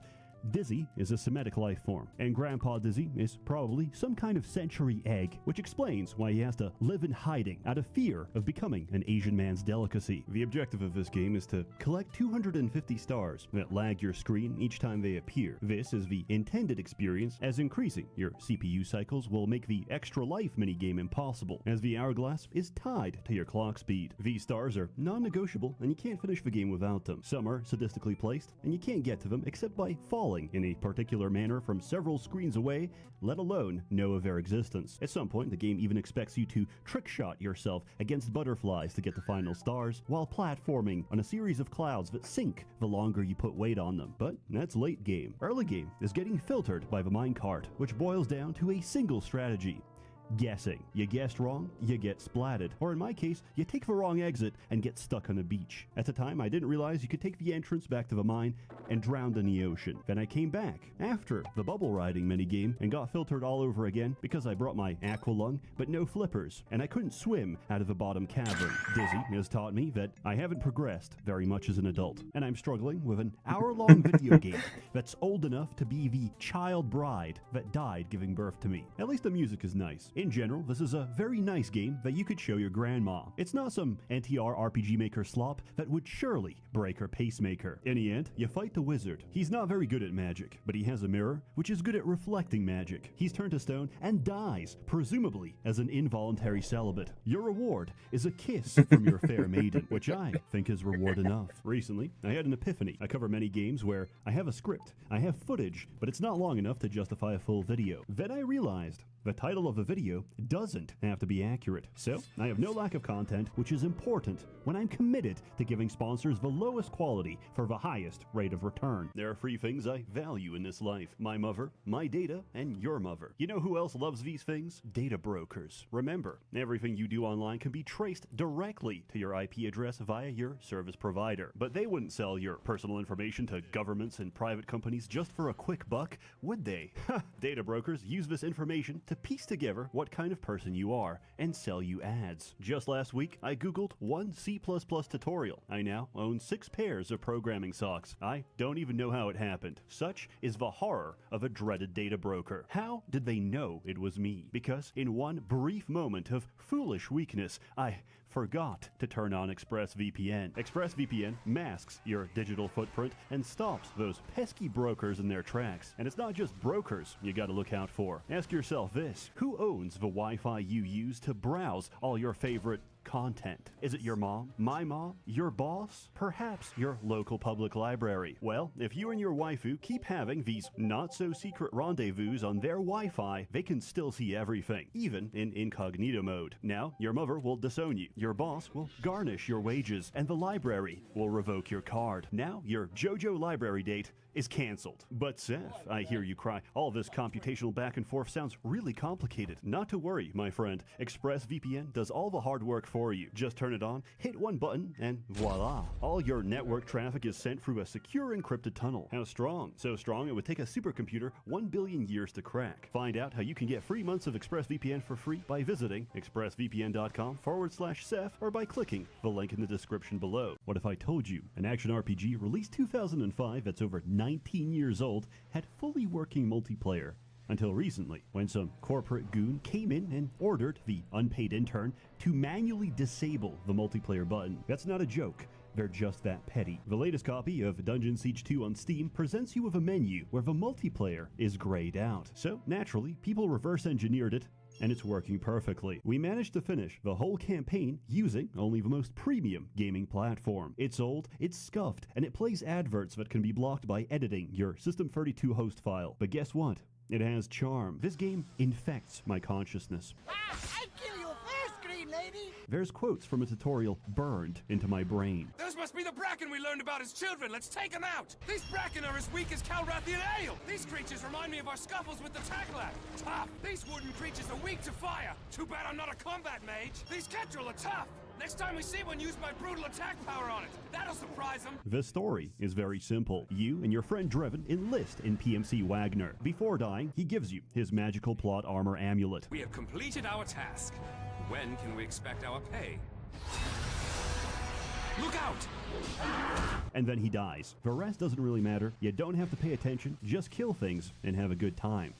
Dizzy is a Semitic life form, and Grandpa Dizzy is probably some kind of century egg, which explains why he has to live in hiding out of fear of becoming an Asian man's delicacy. The objective of this game is to collect 250 stars that lag your screen each time they appear. This is the intended experience, as increasing your CPU cycles will make the extra life minigame impossible, as the hourglass is tied to your clock speed. These stars are non-negotiable, and you can't finish the game without them. Some are sadistically placed, and you can't get to them except by falling in a particular manner from several screens away, let alone know of their existence. At some point, the game even expects you to trick-shot yourself against butterflies to get the final stars, while platforming on a series of clouds that sink the longer you put weight on them. But that's late game. Early game is getting filtered by the minecart, which boils down to a single strategy: guessing. You guessed wrong, you get splatted. Or in my case, you take the wrong exit and get stuck on a beach. At the time, I didn't realize you could take the entrance back to the mine and drown in the ocean. Then I came back after the bubble riding minigame and got filtered all over again because I brought my aqualung, but no flippers, and I couldn't swim out of the bottom cavern. Dizzy has taught me that I haven't progressed very much as an adult, and I'm struggling with an hour-long video game that's old enough to be the child bride that died giving birth to me. At least the music is nice. In general, this is a very nice game that you could show your grandma. It's not some NTR RPG Maker slop that would surely break her pacemaker. In the end, you fight the wizard. He's not very good at magic, but he has a mirror, which is good at reflecting magic. He's turned to stone and dies, presumably as an involuntary celibate. Your reward is a kiss from your fair maiden, which I think is reward enough. Recently, I had an epiphany. I cover many games where I have a script, I have footage, but it's not long enough to justify a full video. Then I realized the title of a video doesn't have to be accurate. So, I have no lack of content, which is important when I'm committed to giving sponsors the lowest quality for the highest rate of return. There are three things I value in this life: my mother, my data, and your mother. You know who else loves these things? Data brokers. Remember, everything you do online can be traced directly to your IP address via your service provider. But they wouldn't sell your personal information to governments and private companies just for a quick buck, would they? Data brokers use this information to piece together what kind of person you are and sell you ads. Just last week, I googled one C++ tutorial. I now own 6 pairs of programming socks. I don't even know how it happened. Such is the horror of a dreaded data broker. How did they know it was me? Because in one brief moment of foolish weakness, I forgot to turn on ExpressVPN. ExpressVPN masks your digital footprint and stops those pesky brokers in their tracks. And it's not just brokers you gotta look out for. Ask yourself this: who owns the Wi-Fi you use to browse all your favorite content? Is it your mom, my mom, your boss, perhaps your local public library? Well, if you and your waifu keep having these not-so-secret rendezvous on their Wi-Fi, they can still see everything, even in incognito mode. Now, your mother will disown you, your boss will garnish your wages, and the library will revoke your card. Now, your JoJo library date is canceled. But Seth, I hear you cry, all this computational back and forth sounds really complicated. Not to worry, my friend. ExpressVPN does all the hard work for you. Just turn it on, hit one button, and voila. All your network traffic is sent through a secure encrypted tunnel. How strong? So strong it would take a supercomputer 1 billion years to crack. Find out how you can get 3 months of ExpressVPN for free by visiting expressvpn.com/Seth or by clicking the link in the description below. What if I told you an action RPG released 2005 that's over 19 years old had fully working multiplayer? Until recently, when some corporate goon came in and ordered the unpaid intern to manually disable the multiplayer button. That's not a joke. They're just that petty. The latest copy of Dungeon Siege 2 on Steam presents you with a menu where the multiplayer is grayed out. So, naturally, people reverse engineered it, and it's working perfectly. We managed to finish the whole campaign using only the most premium gaming platform. It's old, it's scuffed, and it plays adverts that can be blocked by editing your System32 host file. But guess what? It has charm. This game infects my consciousness. I'd kill you first, green lady! There's quotes from a tutorial burned into my brain. Those must be the Bracken we learned about as children. Let's take them out. These Bracken are as weak as Calrathian ale. These creatures remind me of our scuffles with the Tackler. Tough. These wooden creatures are weak to fire. Too bad I'm not a combat mage. These Ketrel are tough. Next time we see one, use my brutal attack power on it. That'll surprise them. The story is very simple. You and your friend Drevin enlist in PMC Wagner. Before dying, he gives you his magical plot armor amulet. We have completed our task. When can we expect our pay? Look out! And then he dies. The rest doesn't really matter. You don't have to pay attention. Just kill things and have a good time.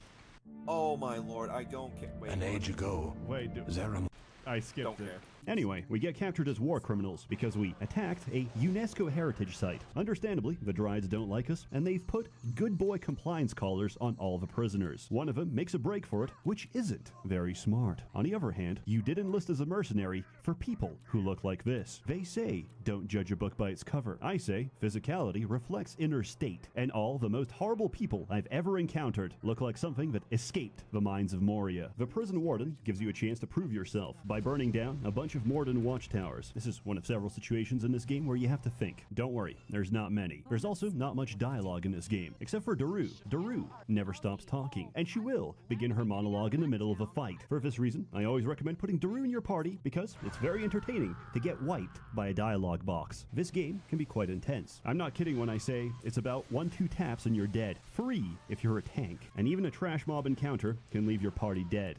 Oh my lord, I don't care. Wait, An age ago, Wait, Zeram. I skipped don't it. care. Anyway, we get captured as war criminals because we attacked a UNESCO heritage site. Understandably, the Dryades don't like us, and they've put good boy compliance collars on all the prisoners. One of them makes a break for it, which isn't very smart. On the other hand, you did enlist as a mercenary for people who look like this. They say, don't judge a book by its cover. I say, physicality reflects inner state, and all the most horrible people I've ever encountered look like something that escaped the minds of Moria. The prison warden gives you a chance to prove yourself by burning down a bunch of Morden watchtowers. This is one of several situations in this game where you have to think. Don't worry, there's not many. There's also not much dialogue in this game, except for Daru. Daru never stops talking, and she will begin her monologue in the middle of a fight. For this reason, I always recommend putting Daru in your party because it's very entertaining to get wiped by a dialogue box. This game can be quite intense. I'm not kidding when I say it's about 1-2 taps and you're dead. Free if you're a tank, and even a trash mob encounter can leave your party dead.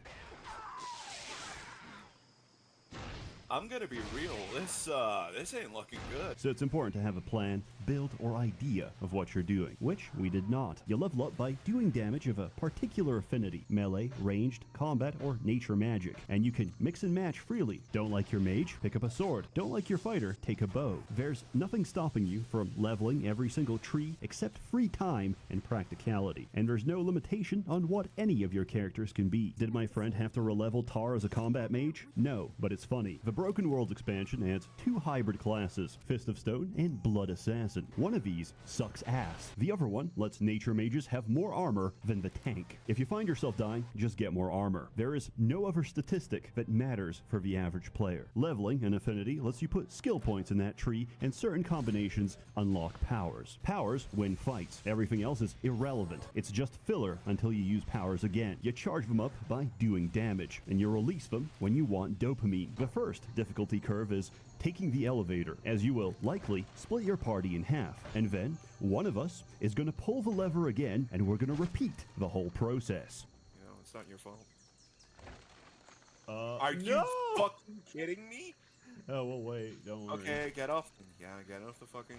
I'm gonna be real. This ain't looking good. So it's important to have a plan, build, or idea of what you're doing, which we did not. You level up by doing damage of a particular affinity, melee, ranged, combat, or nature magic, and you can mix and match freely. Don't like your mage? Pick up a sword. Don't like your fighter? Take a bow. There's nothing stopping you from leveling every single tree except free time and practicality, and there's no limitation on what any of your characters can be. Did my friend have to relevel Tar as a combat mage? No, but it's funny. The Broken Worlds expansion adds 2 hybrid classes, Fist of Stone and Blood Assassin. One of these sucks ass. The other one lets nature mages have more armor than the tank. If you find yourself dying, just get more armor. There is no other statistic that matters for the average player. Leveling an affinity lets you put skill points in that tree, and certain combinations unlock powers. Powers win fights. Everything else is irrelevant. It's just filler until you use powers again. You charge them up by doing damage, and you release them when you want dopamine. The first difficulty curve is taking the elevator, as you will likely split your party in half, and then one of us is going to pull the lever again, and we're going to repeat the whole process. You know, it's not your fault. Are you fucking kidding me? Oh, well, wait, don't worry. Okay, get off. Yeah, get off the fucking.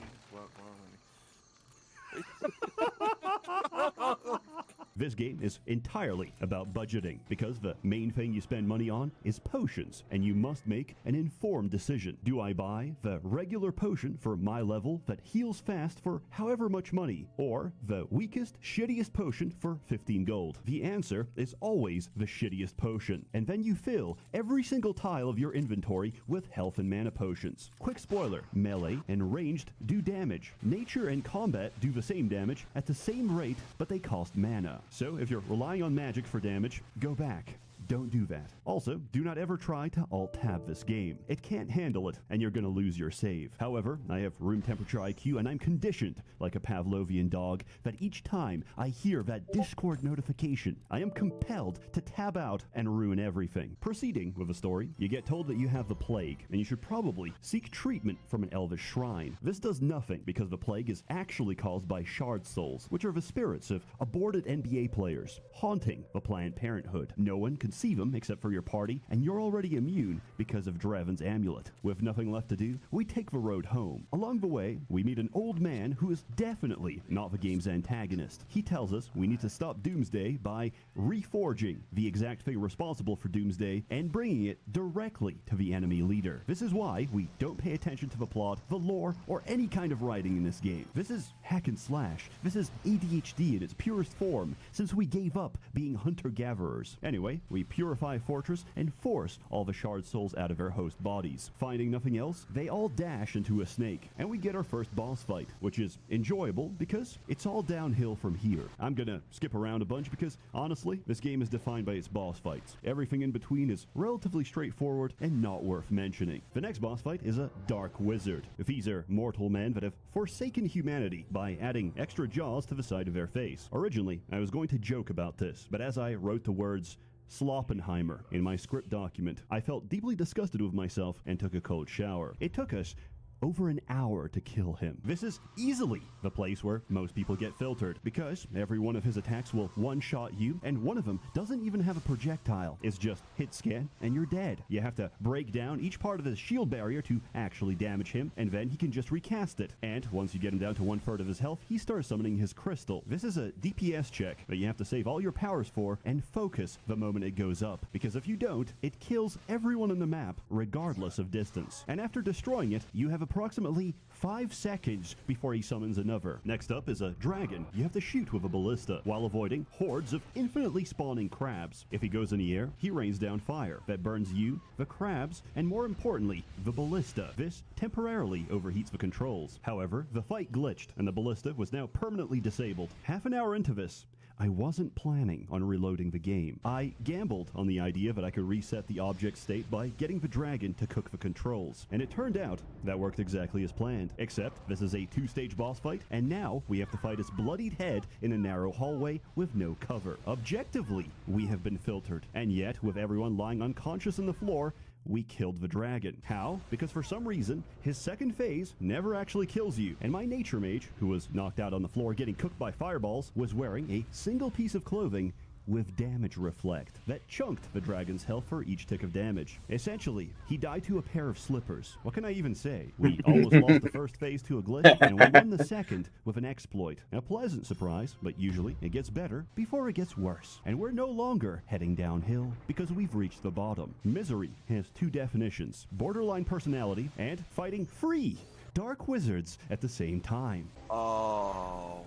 This game is entirely about budgeting, because the main thing you spend money on is potions, and you must make an informed decision. Do I buy the regular potion for my level that heals fast for however much money, or the weakest, shittiest potion for 15 gold? The answer is always the shittiest potion, and then you fill every single tile of your inventory with health and mana potions. Quick spoiler, melee and ranged do damage. Nature and combat do the same damage at the same rate, but they cost mana. So if you're relying on magic for damage, go back. Don't do that. Also, do not ever try to alt-tab this game. It can't handle it, and you're gonna lose your save. However, I have room temperature IQ, and I'm conditioned, like a Pavlovian dog, that each time I hear that Discord notification, I am compelled to tab out and ruin everything. Proceeding with the story, you get told that you have the plague, and you should probably seek treatment from an elvish shrine. This does nothing, because the plague is actually caused by shard souls, which are the spirits of aborted NBA players, haunting the Planned Parenthood. No one can see them except for your party, and you're already immune because of Draven's amulet. With nothing left to do, we take the road home. Along the way, we meet an old man who is definitely not the game's antagonist. He tells us we need to stop Doomsday by reforging the exact thing responsible for Doomsday and bringing it directly to the enemy leader. This is why we don't pay attention to the plot, the lore, or any kind of writing in this game. This is hack and slash. This is ADHD in its purest form, since we gave up being hunter-gatherers. Anyway, we purify Fortress and force all the shard souls out of their host bodies. Finding nothing else, they all dash into a snake, and we get our first boss fight, which is enjoyable because it's all downhill from here. I'm gonna skip around a bunch because, honestly, this game is defined by its boss fights. Everything in between is relatively straightforward and not worth mentioning. The next boss fight is a Dark Wizard. These are mortal men that have forsaken humanity by adding extra jaws to the side of their face. Originally, I was going to joke about this, but as I wrote the words Sloppenheimer in my script document, I felt deeply disgusted with myself and took a cold shower. It took us over an hour to kill him. This is easily the place where most people get filtered, because every one of his attacks will one-shot you, and one of them doesn't even have a projectile. It's just hit scan and you're dead. You have to break down each part of his shield barrier to actually damage him, and then he can just recast it. And once you get him down to 1/3 of his health, he starts summoning his crystal. This is a DPS check that you have to save all your powers for and focus the moment it goes up, because if you don't, it kills everyone on the map regardless of distance. And after destroying it, you have approximately 5 seconds before he summons another. Next up is a dragon. You have to shoot with a ballista while avoiding hordes of infinitely spawning crabs. If he goes in the air, he rains down fire that burns you, the crabs, and more importantly, the ballista. This temporarily overheats the controls. However, the fight glitched and the ballista was now permanently disabled. Half an hour into this, I wasn't planning on reloading the game. I gambled on the idea that I could reset the object state by getting the dragon to cook the controls, and it turned out that worked exactly as planned, except this is a 2-stage boss fight, and now we have to fight his bloodied head in a narrow hallway with no cover. Objectively, we have been filtered, and yet, with everyone lying unconscious on the floor, we killed the dragon. How? Because for some reason, his second phase never actually kills you, and my nature mage, who was knocked out on the floor getting cooked by fireballs, was wearing a single piece of clothing with damage reflect that chunked the dragon's health for each tick of damage. Essentially, he died to a pair of slippers. What can I even say? We almost lost the first phase to a glitch, and we won the second with an exploit. A pleasant surprise, but usually it gets better before it gets worse. And we're no longer heading downhill because we've reached the bottom. Misery has two definitions: borderline personality and fighting free dark wizards at the same time. Oh,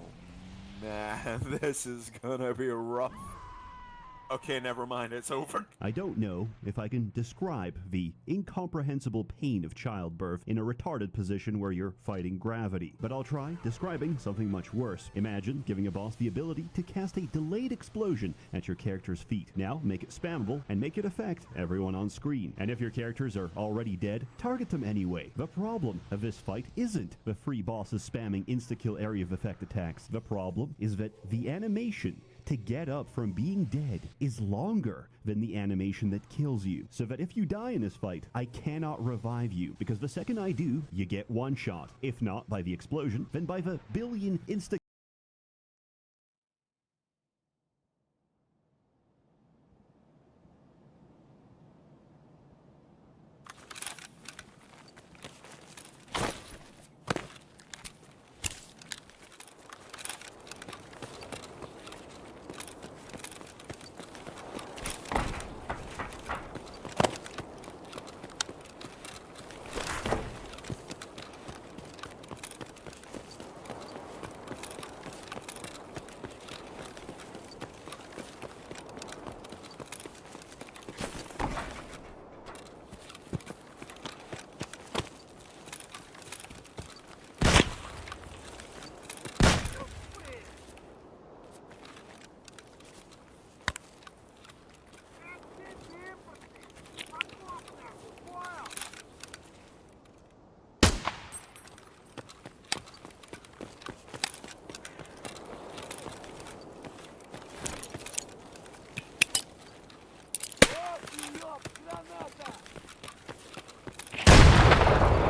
man, this is gonna be rough. Okay, never mind, it's over. I don't know if I can describe the incomprehensible pain of childbirth in a retarded position where you're fighting gravity, but I'll try describing something much worse. Imagine giving a boss the ability to cast a delayed explosion at your character's feet. Now make it spammable and make it affect everyone on screen. And if your characters are already dead, target them anyway. The problem of this fight isn't the free bosses spamming insta-kill area of effect attacks. The problem is that the animation to get up from being dead is longer than the animation that kills you. So that if you die in this fight, I cannot revive you, because the second I do, you get one shot. If not by the explosion, then by the billion insta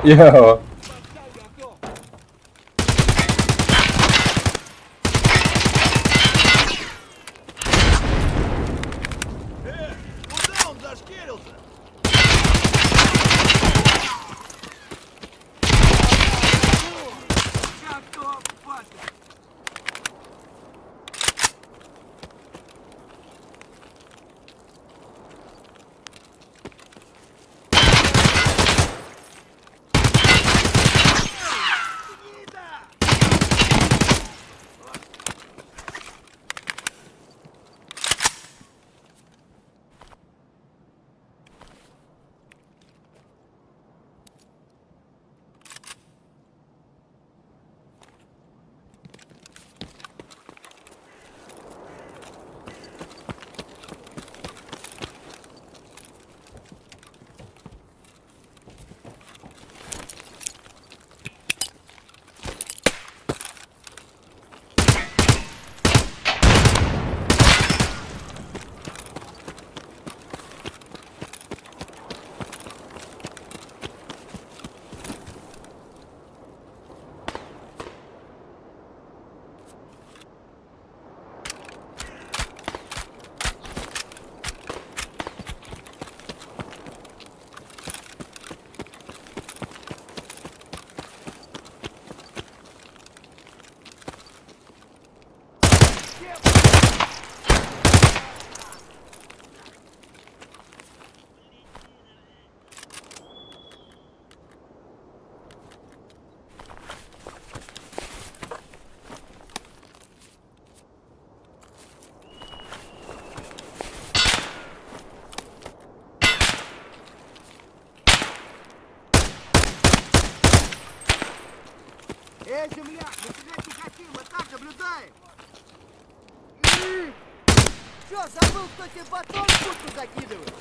Yo. Куда он зашкерился? Готов, батя! земляк, мы тебя не хотим, мы так наблюдаем. Чё, забыл, кто тебе батон в куртку закидывает?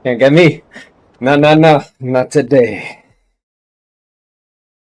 Can't get me. No, no, no. Not today.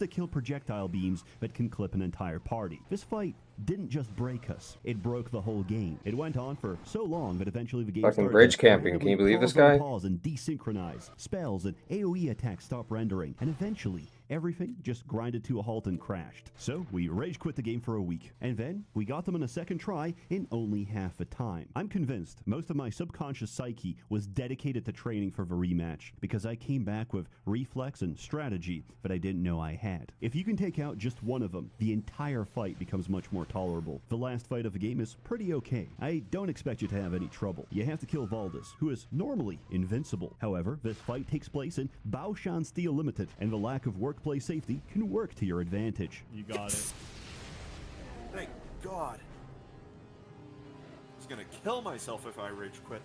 To kill projectile beams that can clip an entire party. This fight didn't just break us, it broke the whole game. It went on for so long that eventually the game Fucking started bridge to camping, can you believe this guy? pause and desynchronize. Spells and AoE attacks stopped rendering, and eventually everything just grinded to a halt and crashed. So we rage quit the game for a week, and then we got them on a second try in only half the time. I'm convinced most of my subconscious psyche was dedicated to training for the rematch, because I came back with reflex and strategy that I didn't know I had. If you can take out just one of them, the entire fight becomes much more tolerable. The last fight of the game is pretty okay. I don't expect you to have any trouble. You have to kill Valdez, who is normally invincible. However, this fight takes place in Baoshan Steel Limited, and the lack of workplace safety can work to your advantage. You got it. Thank God. I was gonna kill myself if I rage quit.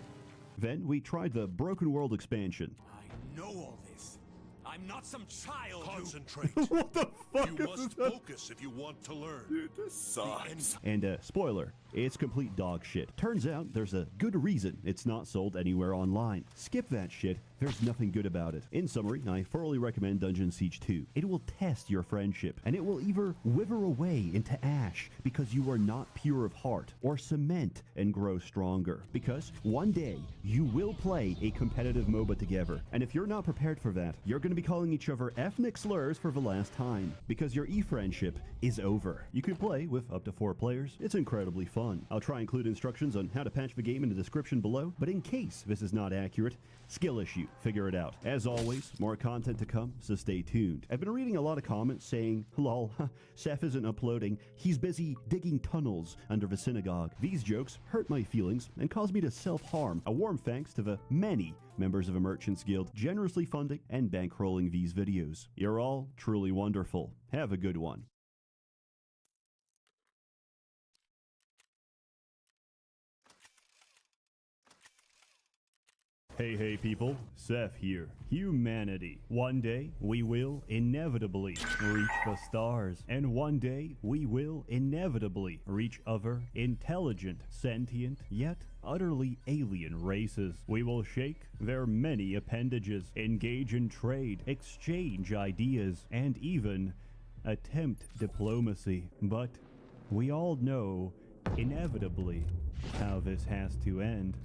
Then we tried the Broken World expansion. I know all this. I'm not some child. Concentrate. What the fuck You is must this? focus if you want to learn. Dude, this sucks. And spoiler, it's complete dog shit. Turns out there's a good reason it's not sold anywhere online. Skip that shit. There's nothing good about it. In summary, I thoroughly recommend Dungeon Siege 2. It will test your friendship, and it will either wither away into ash because you are not pure of heart, or cement and grow stronger. Because one day, you will play a competitive MOBA together, and if you're not prepared for that, you're going to be calling each other ethnic slurs for the last time, because your e-friendship is over. You can play with up to 4 players. It's incredibly fun. I'll try and include instructions on how to patch the game in the description below, but in case this is not accurate, skill issue. Figure it out. As always, more content to come, so stay tuned. I've been reading a lot of comments saying, lol, Seth isn't uploading. He's busy digging tunnels under the synagogue. These jokes hurt my feelings and caused me to self-harm. A warm thanks to the many members of a Merchants Guild generously funding and bankrolling these videos. You're all truly wonderful. Have a good one. Hey people, Seth here. Humanity. One day, we will inevitably reach the stars. And one day, we will inevitably reach other intelligent, sentient, yet utterly alien races. We will shake their many appendages, engage in trade, exchange ideas, and even attempt diplomacy. But we all know, inevitably, how this has to end.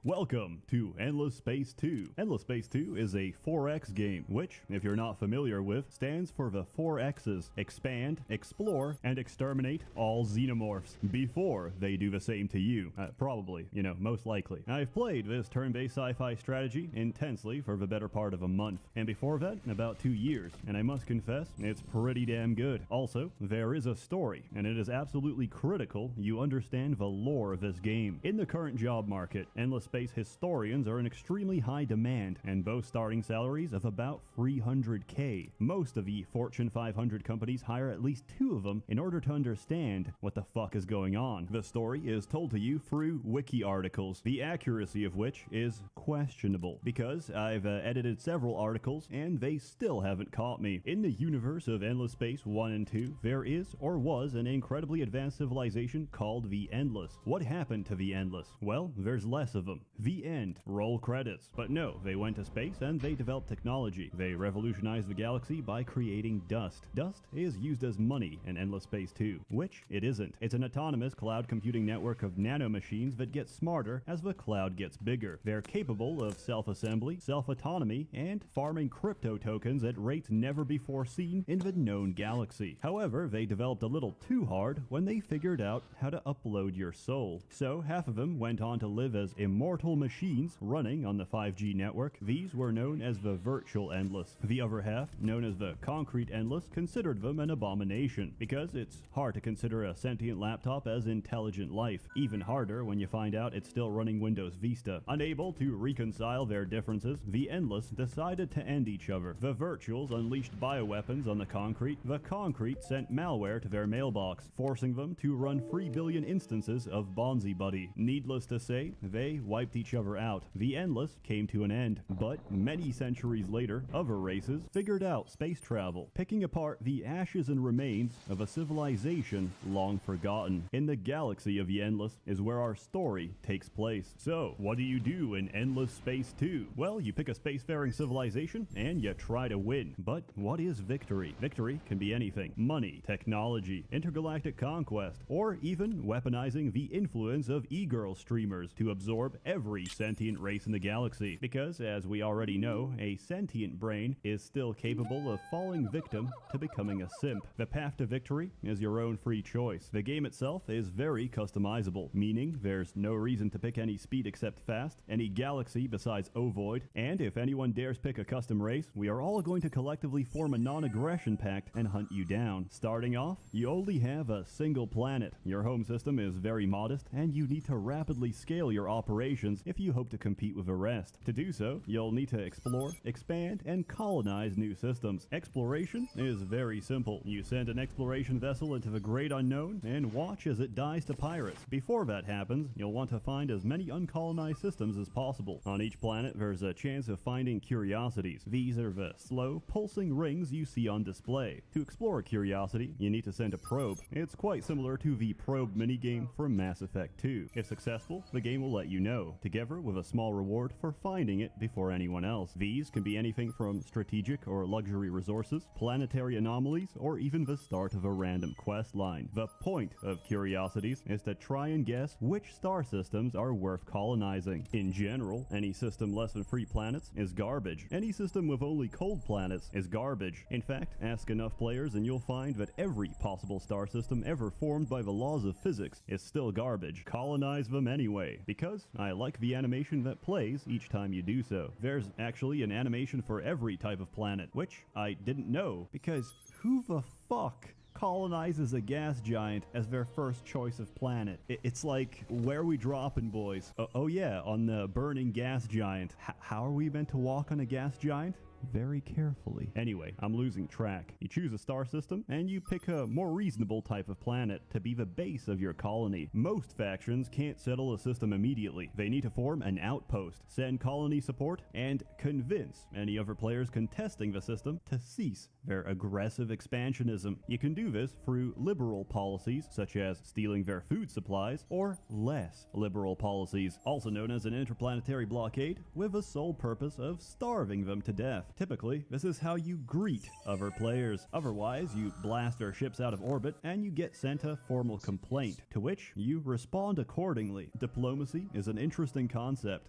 Welcome to Endless Space 2. Endless Space 2 is a 4X game, which, if you're not familiar with, stands for the 4 X's: expand, explore, and exterminate all xenomorphs before they do the same to you. Probably, most likely. I've played this turn-based sci-fi strategy intensely for the better part of a month, and before that, about 2 years, and I must confess, it's pretty damn good. Also, there is a story, and it is absolutely critical you understand the lore of this game. In the current job market, Endless Space historians are in extremely high demand and boast starting salaries of about $300K. Most of the Fortune 500 companies hire at least 2 of them in order to understand what the fuck is going on. The story is told to you through wiki articles, the accuracy of which is questionable, because I've edited several articles and they still haven't caught me. In the universe of Endless Space 1 and 2, there is or was an incredibly advanced civilization called the Endless. What happened to the Endless? Well, there's less of them. The end. Roll credits. But no, they went to space and they developed technology. They revolutionized the galaxy by creating dust. Dust is used as money in Endless Space 2, which it isn't. It's an autonomous cloud computing network of nanomachines that get smarter as the cloud gets bigger. They're capable of self-assembly, self-autonomy, and farming crypto tokens at rates never before seen in the known galaxy. However, they developed a little too hard when they figured out how to upload your soul. So half of them went on to live as immortal machines running on the 5G network. These were known as the virtual Endless. The other half, known as the concrete Endless, considered them an abomination, because it's hard to consider a sentient laptop as intelligent life. Even harder when you find out it's still running Windows Vista. Unable to reconcile their differences, the Endless decided to end each other. The virtuals unleashed bioweapons on the concrete. The concrete sent malware to their mailbox, forcing them to run 3 billion instances of Bonzi Buddy. Needless to say, they wiped wiped each other out. The Endless came to an end, but many centuries later, other races figured out space travel, picking apart the ashes and remains of a civilization long forgotten. In the galaxy of the Endless is where our story takes place. So, what do you do in Endless Space 2? Well, you pick a spacefaring civilization and you try to win. But what is victory? Victory can be anything. Money, technology, intergalactic conquest, or even weaponizing the influence of e-girl streamers to absorb every sentient race in the galaxy. Because, as we already know, a sentient brain is still capable of falling victim to becoming a simp. The path to victory is your own free choice. The game itself is very customizable, meaning there's no reason to pick any speed except fast, any galaxy besides ovoid, and if anyone dares pick a custom race, we are all going to collectively form a non-aggression pact and hunt you down. Starting off, you only have a single planet. Your home system is very modest, and you need to rapidly scale your operations if you hope to compete with the rest. To do so, you'll need to explore, expand, and colonize new systems. Exploration is very simple. You send an exploration vessel into the great unknown and watch as it dies to pirates. Before that happens, you'll want to find as many uncolonized systems as possible. On each planet, there's a chance of finding curiosities. These are the slow, pulsing rings you see on display. To explore a curiosity, you need to send a probe. It's quite similar to the probe minigame from Mass Effect 2. If successful, the game will let you know, together with a small reward for finding it before anyone else. These can be anything from strategic or luxury resources, planetary anomalies, or even the start of a random quest line. The point of curiosities is to try and guess which star systems are worth colonizing. In general, any system less than 3 planets is garbage. Any system with only cold planets is garbage. In fact, ask enough players and you'll find that every possible star system ever formed by the laws of physics is still garbage. Colonize them anyway, because I like the animation that plays each time you do so. There's actually an animation for every type of planet, which I didn't know, because who the fuck colonizes a gas giant as their first choice of planet? It's like, where are we dropping, boys? Oh yeah, on the burning gas giant. How are we meant to walk on a gas giant? Very carefully. Anyway, I'm losing track. You choose a star system, and you pick a more reasonable type of planet to be the base of your colony. Most factions can't settle a system immediately. They need to form an outpost, send colony support, and convince any other players contesting the system to cease their aggressive expansionism. You can do this through liberal policies, such as stealing their food supplies, or less liberal policies, also known as an interplanetary blockade, with the sole purpose of starving them to death. Typically, this is how you greet other players. Otherwise, you blast their ships out of orbit and you get sent a formal complaint, to which you respond accordingly. Diplomacy is an interesting concept.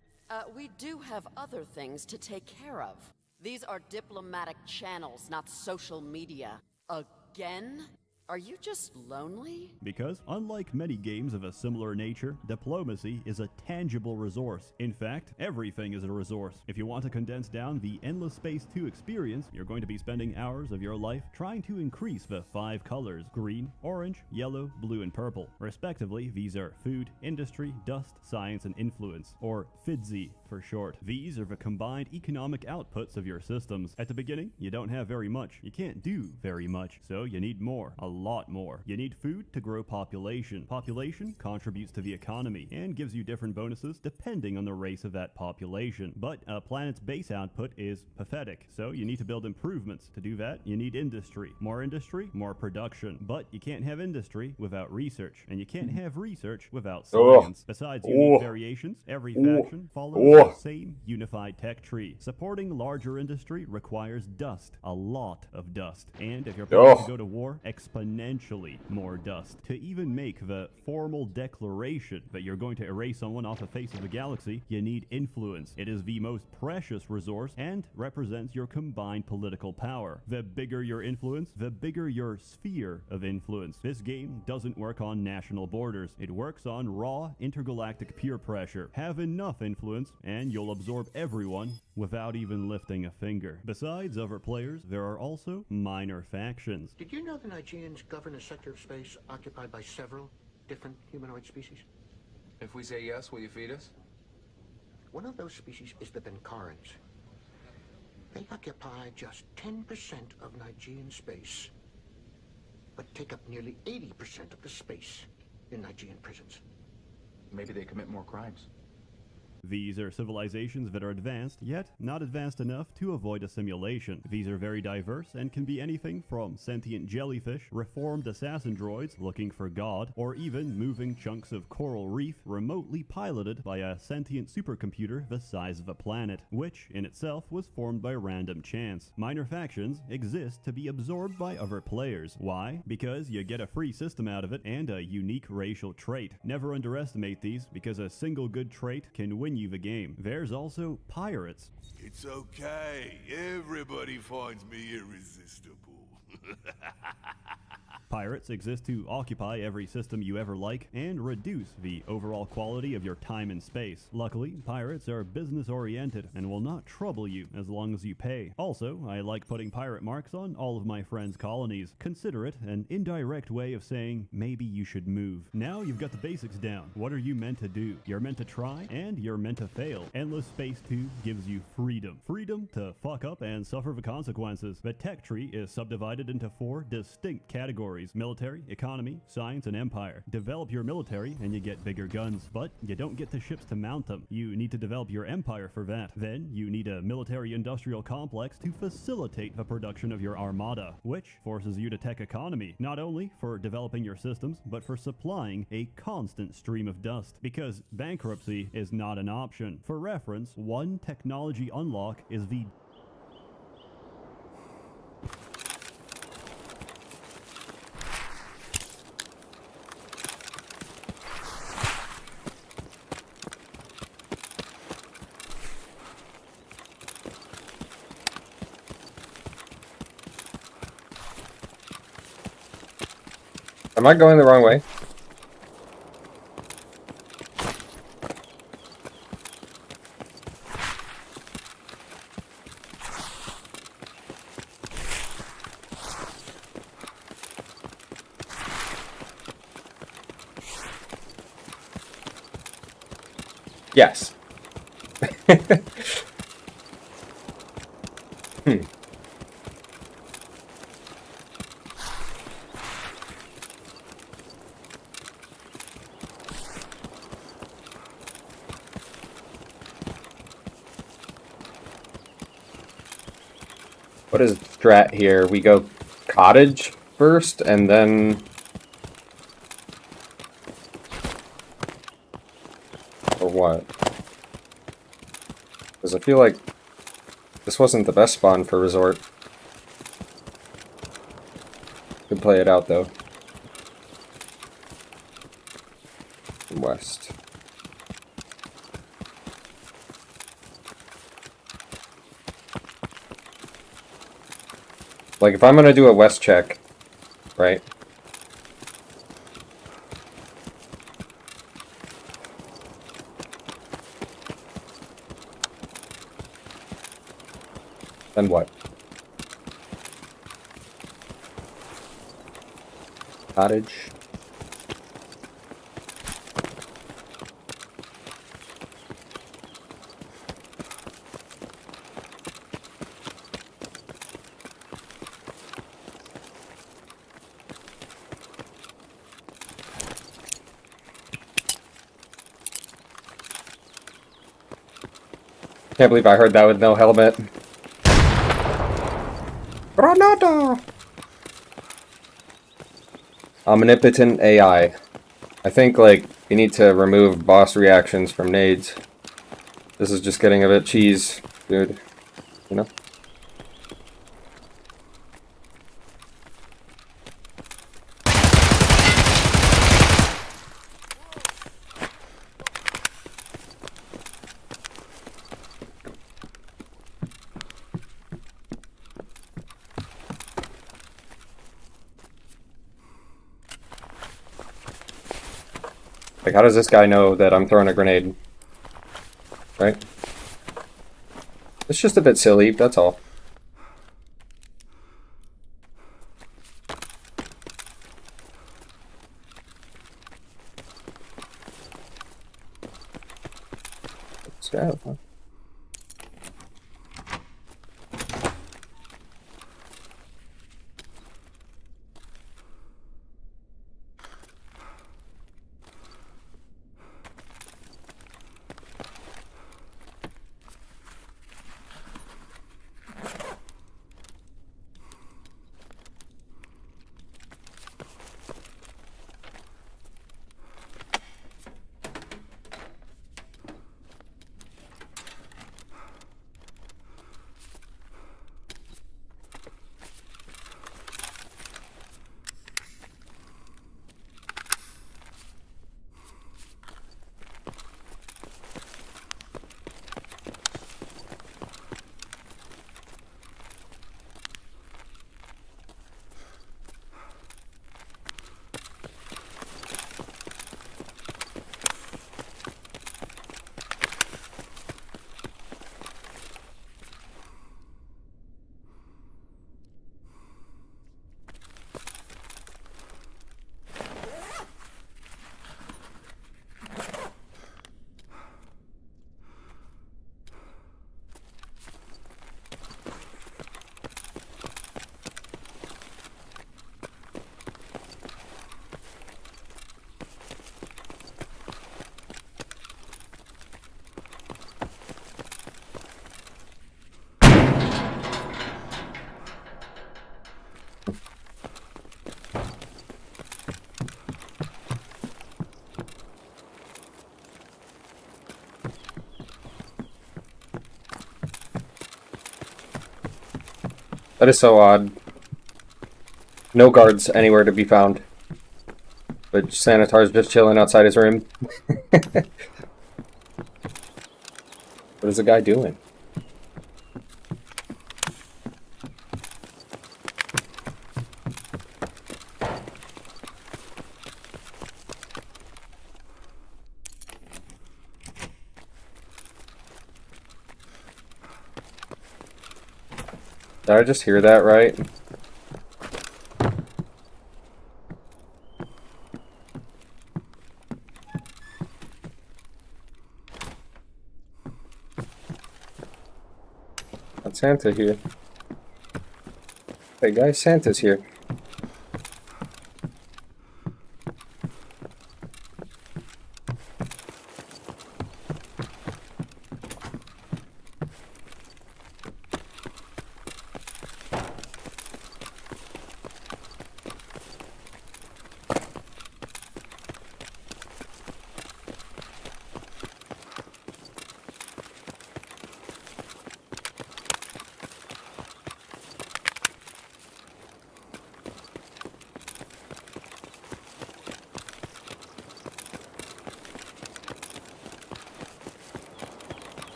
We do have other things to take care of. These are diplomatic channels, not social media. Again? Are you just lonely? Because, unlike many games of a similar nature, diplomacy is a tangible resource. In fact, everything is a resource. If you want to condense down the Endless Space 2 experience, you're going to be spending hours of your life trying to increase the 5 colors: green, orange, yellow, blue, and purple. Respectively, these are food, industry, dust, science, and influence, or FIDSI for short. These are the combined economic outputs of your systems. At the beginning, you don't have very much. You can't do very much, so you need more. A lot more. You need food to grow population. Population contributes to the economy and gives you different bonuses depending on the race of that population. But a planet's base output is pathetic, so you need to build improvements. To do that, you need industry. More production. But you can't have industry without research, and you can't have research without science. Besides unique variations, every faction follows the same unified tech tree. Supporting larger industry requires dust, a lot of dust. And if you're planning to go to war, exponentially more dust. To even make the formal declaration that you're going to erase someone off the face of the galaxy, you need influence. It is the most precious resource and represents your combined political power. The bigger your influence, the bigger your sphere of influence. This game doesn't work on national borders. It works on raw intergalactic peer pressure. Have enough influence and you'll absorb everyone without even lifting a finger. Besides other players, there are also minor factions. Did you know the Nigerians govern a sector of space occupied by several different humanoid species? If we say yes, will you feed us? One of those species is the Benkarans. They occupy just 10% of Nigerian space, but take up nearly 80% of the space in Nigerian prisons. Maybe they commit more crimes. These are civilizations that are advanced, yet not advanced enough to avoid a simulation. These are very diverse and can be anything from sentient jellyfish, reformed assassin droids looking for God, or even moving chunks of coral reef remotely piloted by a sentient supercomputer the size of a planet, which in itself was formed by random chance. Minor factions exist to be absorbed by other players. Why? Because you get a free system out of it and a unique racial trait. Never underestimate these, because a single good trait can win you the game. There's also pirates. It's okay. Everybody finds me irresistible. Pirates exist to occupy every system you ever like and reduce the overall quality of your time and space. Luckily, pirates are business-oriented and will not trouble you as long as you pay. Also, I like putting pirate marks on all of my friends' colonies. Consider it an indirect way of saying, maybe you should move. Now you've got the basics down. What are you meant to do? You're meant to try, and you're meant to fail. Endless Space 2 gives you freedom. Freedom to fuck up and suffer the consequences. The tech tree is subdivided into 4 distinct categories: military, economy, science, and empire. Develop your military and you get bigger guns, but you don't get the ships to mount them. You need to develop your empire for that. Then you need a military-industrial complex to facilitate the production of your armada, which forces you to tech economy, not only for developing your systems, but for supplying a constant stream of dust, because bankruptcy is not an option. For reference, one technology unlock is the Am I going the wrong way? Yes. What is strat here? We go cottage first, and then... Or what? Because I feel like this wasn't the best spawn for resort. Could play it out, though. West. Like, if I'm gonna do a west check, right? Then what? Cottage. Can't believe I heard that with no helmet. Granada! Omnipotent AI. I think, like, you need to remove boss reactions from nades. This is just getting a bit cheese, dude. You know? Like, how does this guy know that I'm throwing a grenade? Right? It's just a bit silly, that's all. Scav, huh? That is so odd. No guards anywhere to be found. But Sanitar's just chilling outside his room. What is the guy doing? Did I just hear that right? Got Santa here. Hey guys, Santa's here.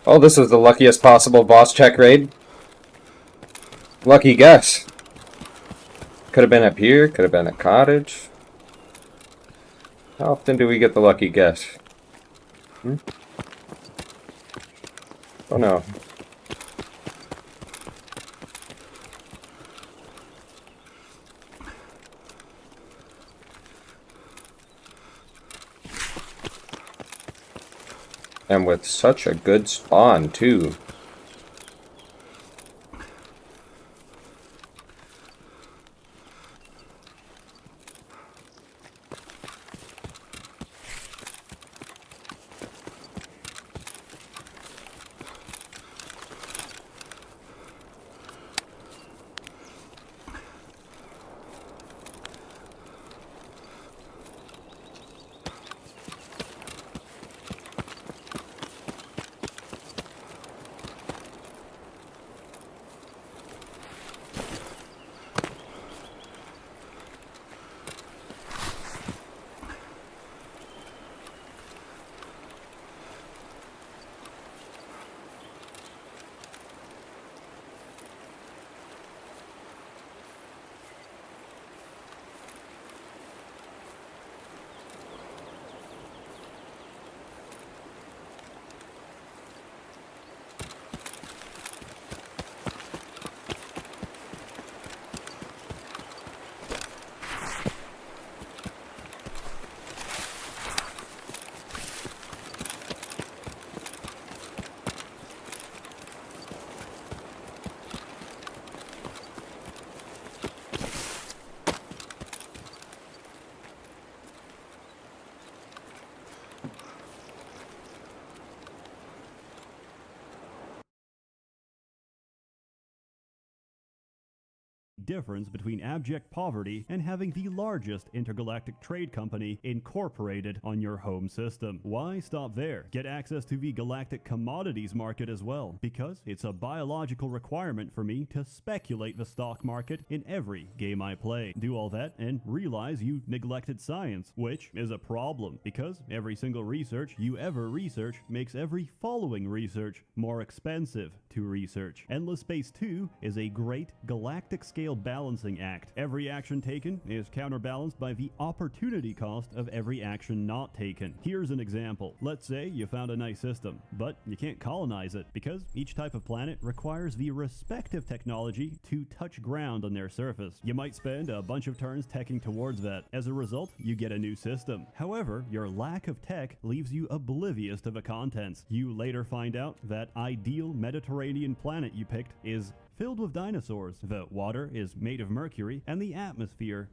Oh, this is the luckiest possible boss check raid. Lucky guess. Could have been up here, could have been a cottage. How often do we get the lucky guess? Oh no. And with such a good spawn, too. Difference between abject poverty and having the largest intergalactic trade company incorporated on your home system. Why stop there? Get access to the galactic commodities market as well, because it's a biological requirement for me to speculate the stock market in every game I play. Do all that and realize you neglected science, which is a problem, because every single research you ever research makes every following research more expensive to research. Endless Space 2 is a great galactic scale real balancing act. Every action taken is counterbalanced by the opportunity cost of every action not taken. Here's an example. Let's say you found a nice system, but you can't colonize it because each type of planet requires the respective technology to touch ground on their surface. You might spend a bunch of turns teching towards that. As a result, you get a new system. However, your lack of tech leaves you oblivious to the contents. You later find out that ideal Mediterranean planet you picked is filled with dinosaurs. The water is made of mercury, and the atmosphere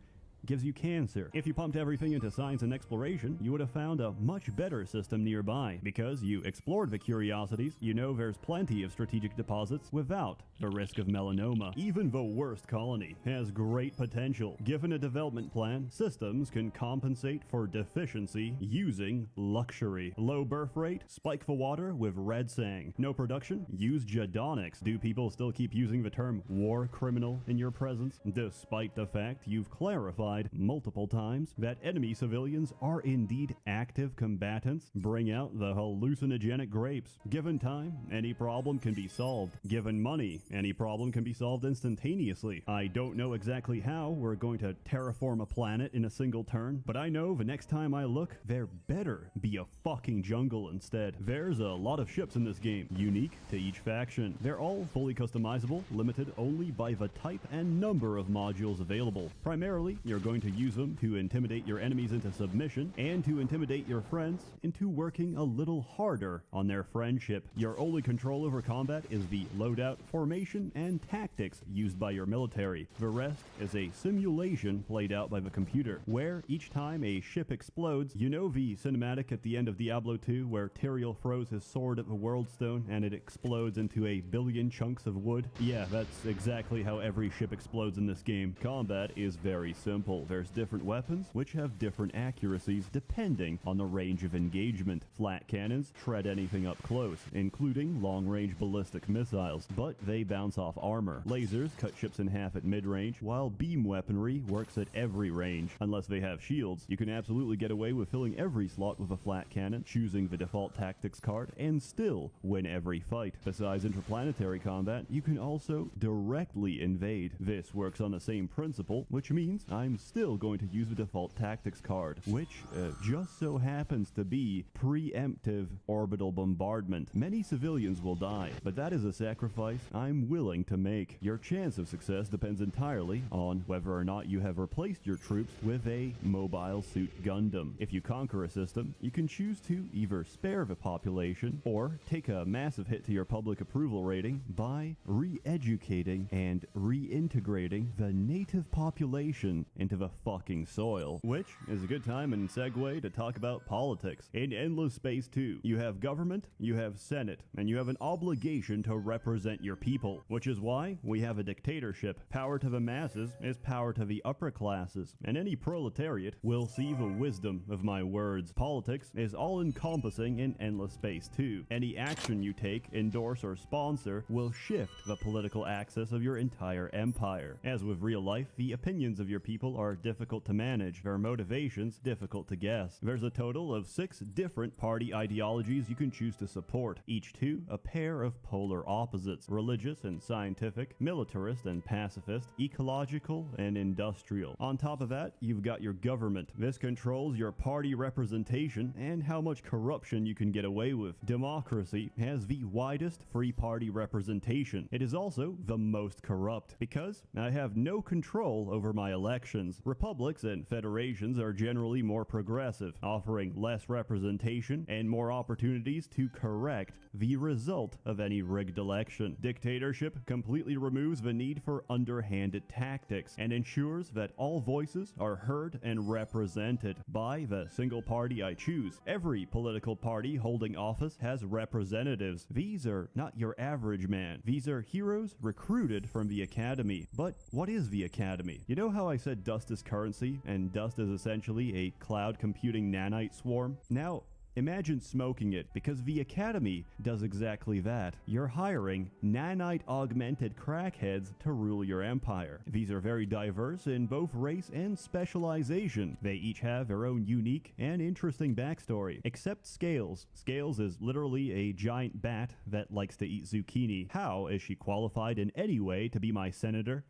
gives you cancer. If you pumped everything into science and exploration, you would have found a much better system nearby. Because you explored the curiosities, you know there's plenty of strategic deposits without the risk of melanoma. Even the worst colony has great potential. Given a development plan, systems can compensate for deficiency using luxury. Low birth rate? Spike the water with red sang. No production? Use Jadonics. Do people still keep using the term war criminal in your presence? Despite the fact you've clarified multiple times that enemy civilians are indeed active combatants, bring out the hallucinogenic grapes. Given time, any problem can be solved. Given money, any problem can be solved instantaneously. I don't know exactly how we're going to terraform a planet in a single turn, but I know the next time I look, there better be a fucking jungle instead. There's a lot of ships in this game, unique to each faction. They're all fully customizable, limited only by the type and number of modules available. Primarily, you're going to use them to intimidate your enemies into submission and to intimidate your friends into working a little harder on their friendship. Your only control over combat is the loadout, formation, and tactics used by your military. The rest is a simulation played out by the computer, where each time a ship explodes, you know the cinematic at the end of Diablo 2 where Tyrael throws his sword at the World Stone and it explodes into a billion chunks of wood? Yeah, that's exactly how every ship explodes in this game. Combat is very simple. There's different weapons which have different accuracies depending on the range of engagement. Flat cannons shred anything up close, including long-range ballistic missiles, but they bounce off armor. Lasers cut ships in half at mid-range, while beam weaponry works at every range. Unless they have shields, you can absolutely get away with filling every slot with a flat cannon, choosing the default tactics card, and still win every fight. Besides interplanetary combat, you can also directly invade. This works on the same principle, which means I'm still going to use the default tactics card, which just so happens to be preemptive orbital bombardment. Many civilians will die, but that is a sacrifice I'm willing to make. Your chance of success depends entirely on whether or not you have replaced your troops with a mobile suit Gundam. If you conquer a system, you can choose to either spare the population or take a massive hit to your public approval rating by re-educating and reintegrating the native population into the fucking soil. Which is a good time and segue to talk about politics. In Endless Space 2, you have government, you have Senate, and you have an obligation to represent your people, which is why we have a dictatorship. Power to the masses is power to the upper classes, and any proletariat will see the wisdom of my words. Politics is all-encompassing in Endless Space 2. Any action you take, endorse, or sponsor will shift the political axis of your entire empire. As with real life, the opinions of your people are difficult to manage, their motivations difficult to guess. There's a total of 6 different party ideologies you can choose to support, each two a pair of polar opposites: religious and scientific, militarist and pacifist, ecological and industrial. On top of that, you've got your government. This controls your party representation and how much corruption you can get away with. Democracy has the widest free party representation. It is also the most corrupt, because I have no control over my elections. Republics and federations are generally more progressive, offering less representation and more opportunities to correct the result of any rigged election. Dictatorship completely removes the need for underhanded tactics and ensures that all voices are heard and represented by the single party I choose. Every political party holding office has representatives. These are not your average man. These are heroes recruited from the academy. But what is the academy? You know how I said dust is currency and dust is essentially a cloud computing nanite swarm? Now, Imagine smoking it, because the Academy does exactly that. You're hiring nanite-augmented crackheads to rule your empire. These are very diverse in both race and specialization. They each have their own unique and interesting backstory, except Scales. Scales is literally a giant bat that likes to eat zucchini. How is she qualified in any way to be my senator?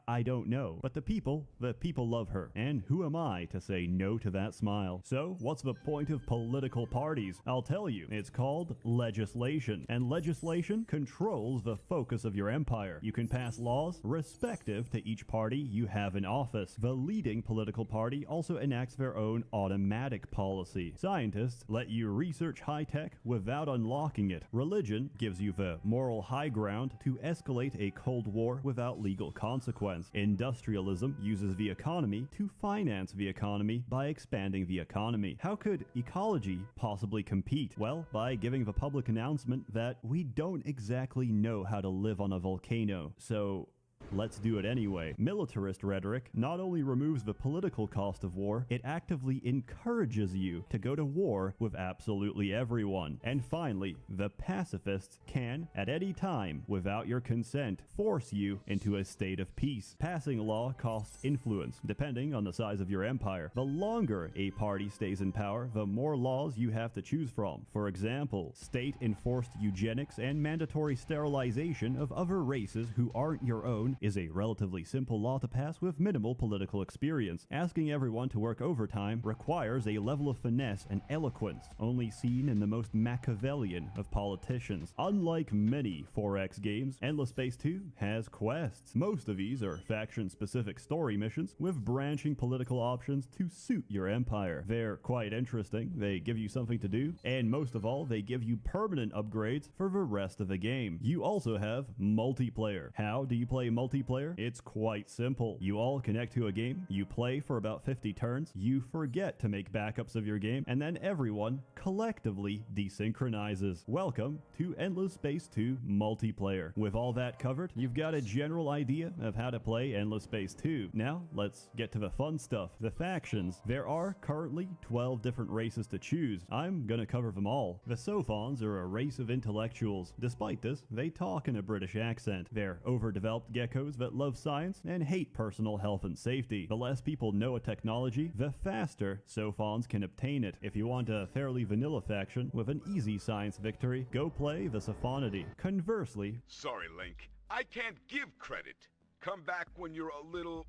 I don't know, but the people love her, and who am I to say no to that smile? So, what's the point of political parties? I'll tell you, it's called legislation, and legislation controls the focus of your empire. You can pass laws respective to each party you have in office. The leading political party also enacts their own automatic policy. Scientists let you research high-tech without unlocking it. Religion gives you the moral high ground to escalate a Cold War without legal consequence. Industrialism uses the economy to finance the economy by expanding the economy. How could ecology possibly compete? Well, by giving the public announcement that we don't exactly know how to live on a volcano, so let's do it anyway. Militarist rhetoric not only removes the political cost of war, it actively encourages you to go to war with absolutely everyone. And finally, the pacifists can, at any time, without your consent, force you into a state of peace. Passing law costs influence, depending on the size of your empire. The longer a party stays in power, the more laws you have to choose from. For example, state-enforced eugenics and mandatory sterilization of other races who aren't your own is a relatively simple law to pass with minimal political experience. Asking everyone to work overtime requires a level of finesse and eloquence only seen in the most Machiavellian of politicians. Unlike many 4X games, Endless Space 2 has quests. Most of these are faction-specific story missions with branching political options to suit your empire. They're quite interesting, they give you something to do, and most of all, they give you permanent upgrades for the rest of the game. You also have multiplayer. How do you play multiplayer? It's quite simple. You all connect to a game, you play for about 50 turns, you forget to make backups of your game, and then everyone collectively desynchronizes. Welcome to Endless Space 2 multiplayer. With all that covered, you've got a general idea of how to play Endless Space 2. Now, let's get to the fun stuff. The factions. There are currently 12 different races to choose. I'm gonna cover them all. The Sophons are a race of intellectuals. Despite this, they talk in a British accent. They're overdeveloped geckos that love science and hate personal health and safety. The less people know a technology, the faster Sophons can obtain it. If you want a fairly vanilla faction with an easy science victory, go play the Sophonity. Conversely, Sorry, Link. I can't give credit. Come back when you're a little,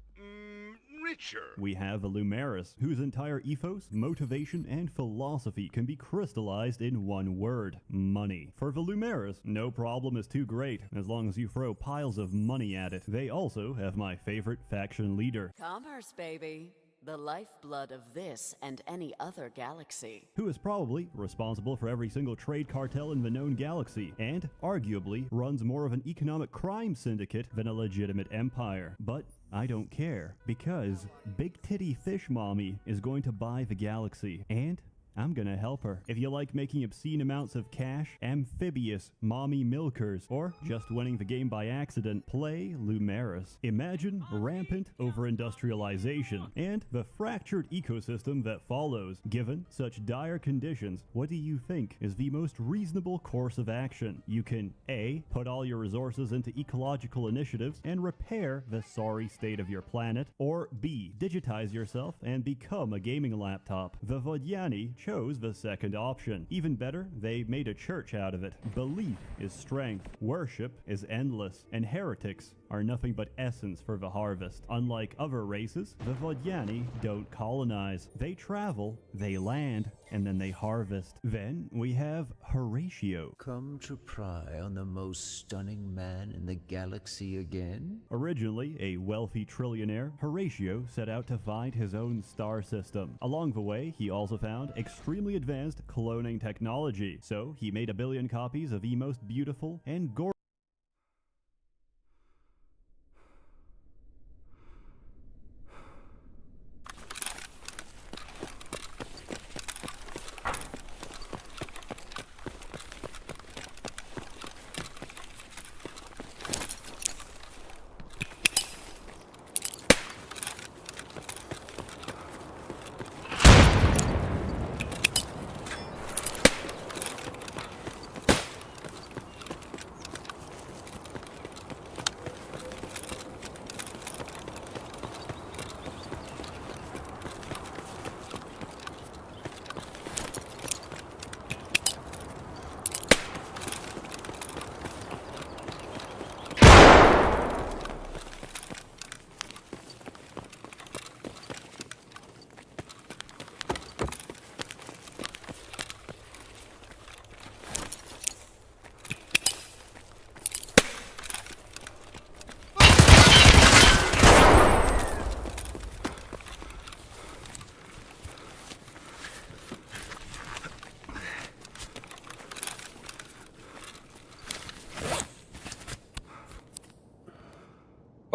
richer. we have the Lumeris, whose entire ethos, motivation, and philosophy can be crystallized in one word: money. For the Lumeris, no problem is too great, as long as you throw piles of money at it. They also have my favorite faction leader, Commerce, baby. The lifeblood of this and any other galaxy. who is probably responsible for every single trade cartel in the known galaxy, and arguably runs more of an economic crime syndicate than a legitimate empire. But I don't care, because Big Titty Fish Mommy is going to buy the galaxy, and I'm gonna help her. If you like making obscene amounts of cash, amphibious mommy milkers, or just winning the game by accident, play Lumeris. Imagine rampant over-industrialization and the fractured ecosystem that follows. Given such dire conditions, what do you think is the most reasonable course of action? You can A. Put all your resources into ecological initiatives and repair the sorry state of your planet, or B. Digitize yourself and become a gaming laptop. The Vodiani chose the second option. Even better, they made a church out of it. Belief is strength, worship is endless, and heretics are nothing but essence for the harvest. Unlike other races, the Vodiani don't colonize. They travel, they land, and then they harvest. Then we have Horatio. Come to pry on the most stunning man in the galaxy again? Originally a wealthy trillionaire, Horatio set out to find his own star system. Along the way, he also found extremely advanced cloning technology, so he made 1 billion copies of the most beautiful and gorgeous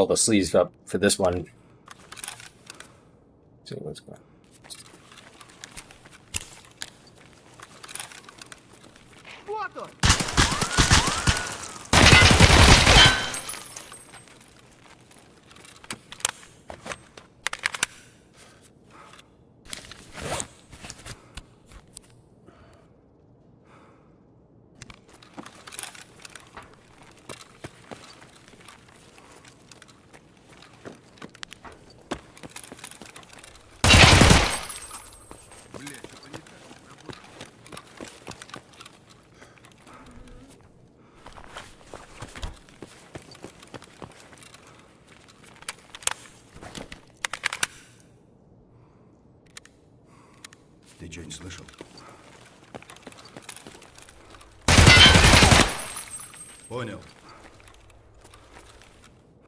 Pull the sleeves up for this one. See what's going on. Вот он! Ты что, не слышал? Понял.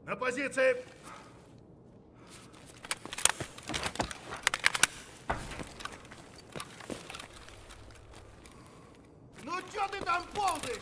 На позиции! Ну чё ты там ползаешь?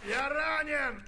Я ранен!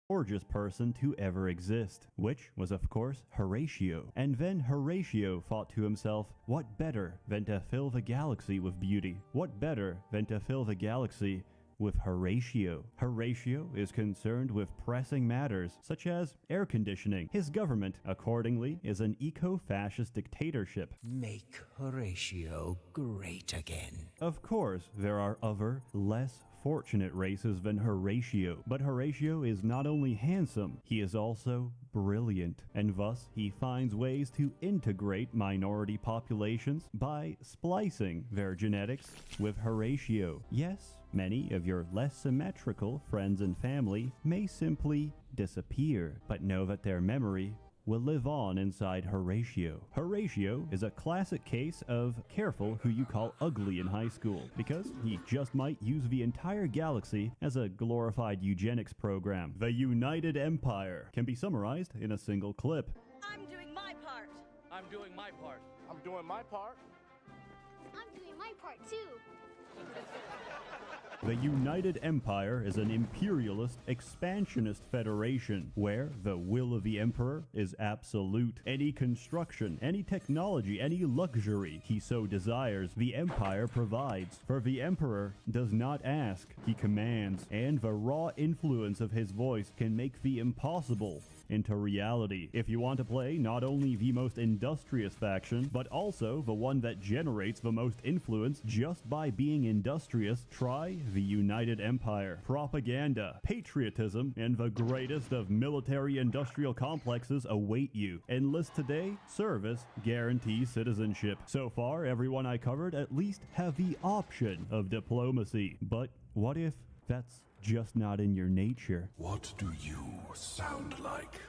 Gorgeous person to ever exist, which was of course Horatio. And then Horatio thought to himself, what better than to fill the galaxy with beauty? What better than to fill the galaxy with Horatio? Horatio is concerned with pressing matters such as air conditioning. His government, accordingly, is an eco-fascist dictatorship. Make Horatio great again. Of course, there are other, less fortunate races than Horatio, but Horatio is not only handsome, he is also brilliant, and thus he finds ways to integrate minority populations by splicing their genetics with Horatio. Yes, Many of your less symmetrical friends and family may simply disappear, but know that their memory will live on inside Horatio. Horatio is a classic case of careful who you call ugly in high school, because he just might use the entire galaxy as a glorified eugenics program. The United Empire can be summarized in a single clip. I'm doing my part. I'm doing my part. I'm doing my part. I'm doing my part too. The United Empire is an imperialist, expansionist federation where the will of the emperor is absolute. Any construction, any technology, any luxury he so desires, the empire provides. For the emperor does not ask, he commands, and the raw influence of his voice can make the impossible into reality. If you want to play not only the most industrious faction, but also the one that generates the most influence just by being industrious, try the United Empire. Propaganda, patriotism, and the greatest of military-industrial complexes await you. Enlist today, service guarantees citizenship. So far, everyone I covered at least have the option of diplomacy. But what if that's just not in your nature? What do you sound like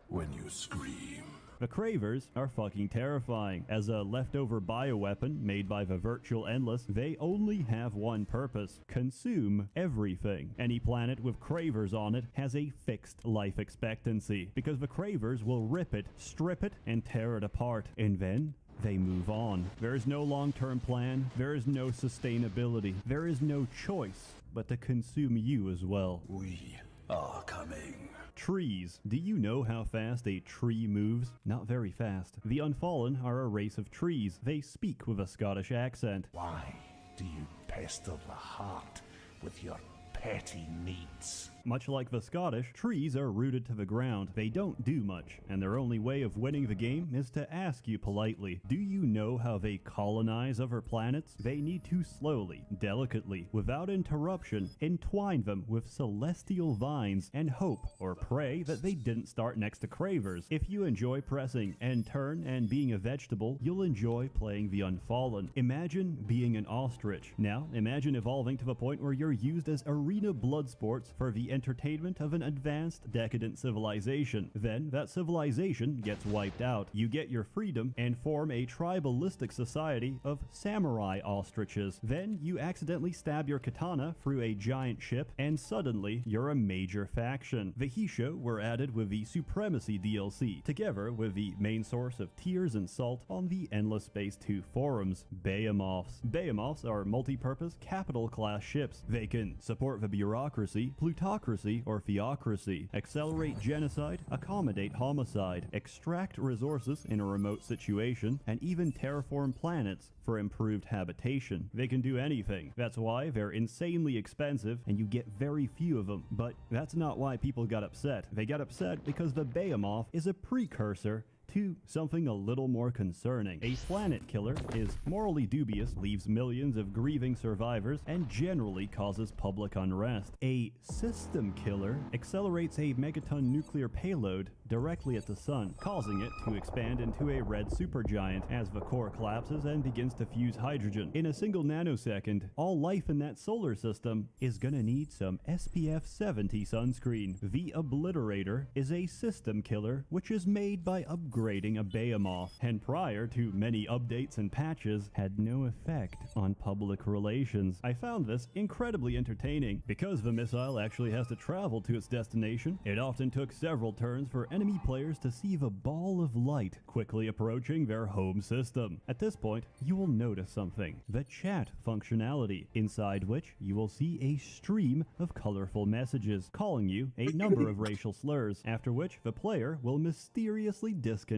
when you scream? The Cravers are fucking terrifying. As a leftover bioweapon made by the Virtual Endless, they only have one purpose: consume everything. Any planet with Cravers on it has a fixed life expectancy, because the Cravers will rip it, strip it, and tear it apart. And then they move on. There is no long-term plan, there is no sustainability, there is no choice but to consume you as well. We are coming. Trees. Do you know how fast a tree moves? Not very fast. The Unfallen are a race of trees. They speak with a Scottish accent. Why do you pester the heart with your petty needs? Much like the Scottish, trees are rooted to the ground. They don't do much, and their only way of winning the game is to ask you politely, do you know how they colonize other planets? They need to slowly, delicately, without interruption, entwine them with celestial vines and hope or pray that they didn't start next to Cravers. If you enjoy pressing and turn and being a vegetable, you'll enjoy playing the Unfallen. Imagine being an ostrich. Now, imagine evolving to the point where you're used as arena blood sports for the entertainment of an advanced, decadent civilization. Then, that civilization gets wiped out. You get your freedom and form a tribalistic society of samurai ostriches. Then, you accidentally stab your katana through a giant ship, and suddenly, you're a major faction. The Hisho were added with the Supremacy DLC, together with the main source of tears and salt on the Endless Space 2 forums, Behemoths. Behemoths are multi-purpose capital-class ships. They can support the bureaucracy, plutocracy, or theocracy, accelerate genocide, accommodate homicide, extract resources in a remote situation, and even terraform planets for improved habitation. They can do anything. That's why they're insanely expensive and you get very few of them. But that's not why people got upset. They got upset because the Behemoth is a precursor to something a little more concerning. A planet killer is morally dubious, leaves millions of grieving survivors, and generally causes public unrest. A system killer accelerates a megaton nuclear payload directly at the sun, causing it to expand into a red supergiant as the core collapses and begins to fuse hydrogen. In a single nanosecond, all life in that solar system is gonna need some SPF 70 sunscreen. The Obliterator is a system killer which is made by upgrading a Behemoth, and prior to many updates and patches, had no effect on public relations. I found this incredibly entertaining. Because the missile actually has to travel to its destination, it often took several turns for enemy players to see the ball of light quickly approaching their home system. At this point, you will notice something: the chat functionality, inside which you will see a stream of colorful messages calling you a number of racial slurs, after which the player will mysteriously disconnect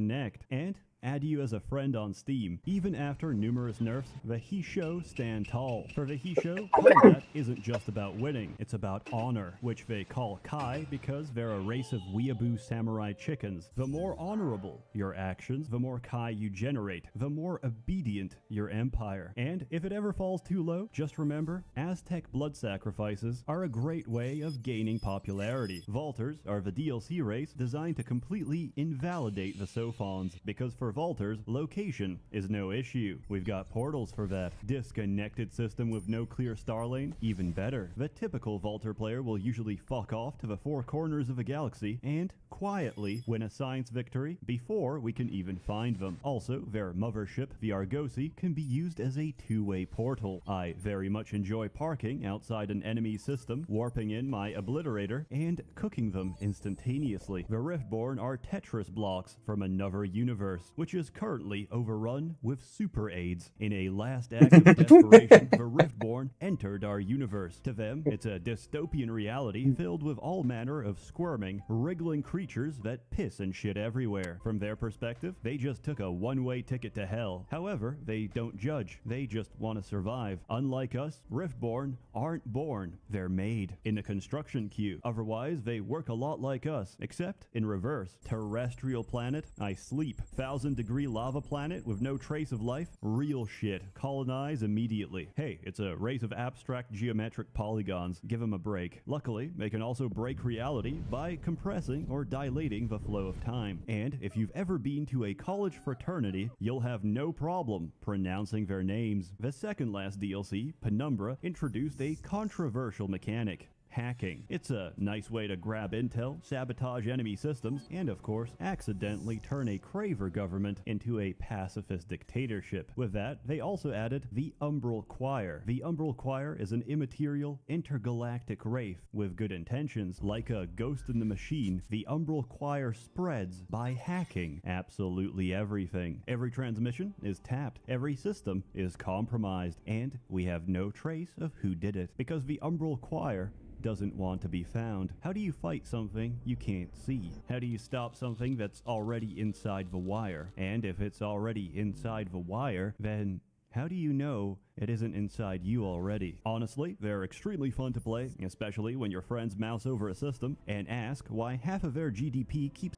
and add you as a friend on Steam. Even after numerous nerfs, the Hisho stand tall. For the Hisho, combat isn't just about winning, it's about honor, which they call Kai because they're a race of weeaboo samurai chickens. The more honorable your actions, the more Kai you generate, the more obedient your empire. And if it ever falls too low, just remember, Aztec blood sacrifices are a great way of gaining popularity. Vaulters are the DLC race designed to completely invalidate the Sophons, because for vaulters, location is no issue. We've got portals for that. Disconnected system with no clear star lane? Even better. The typical vaulter player will usually fuck off to the four corners of a galaxy and quietly win a science victory before we can even find them. Also, their mothership, the Argosy, can be used as a two-way portal. I very much enjoy parking outside an enemy system, warping in my obliterator, and cooking them instantaneously. The Riftborn are Tetris blocks from another universe, which is currently overrun with super AIDS. In a last act of desperation, the Riftborn entered our universe. To them, it's a dystopian reality filled with all manner of squirming, wriggling creatures that piss and shit everywhere. From their perspective, they just took a one-way ticket to hell. However, they don't judge. They just want to survive. Unlike us, Riftborn aren't born. They're made in the construction queue. Otherwise, they work a lot like us, except in reverse. Terrestrial planet, I sleep. 1,000-degree lava planet with no trace of life? Real shit. Colonize immediately. Hey, it's a race of abstract geometric polygons. Give them a break. Luckily, they can also break reality by compressing or dilating the flow of time. And if you've ever been to a college fraternity, you'll have no problem pronouncing their names. The second last DLC, Penumbra, introduced a controversial mechanic: hacking. It's a nice way to grab intel, sabotage enemy systems, and of course, accidentally turn a craver government into a pacifist dictatorship. With that, they also added the Umbral Choir. The Umbral Choir is an immaterial, intergalactic wraith with good intentions. Like a ghost in the machine, the Umbral Choir spreads by hacking absolutely everything. Every transmission is tapped, every system is compromised, and we have no trace of who did it, because the Umbral Choir doesn't want to be found. How do you fight something you can't see? How do you stop something that's already inside the wire? And if it's already inside the wire, then how do you know it isn't inside you already? Honestly, they're extremely fun to play, especially when your friends mouse over a system and ask why half of their GDP keeps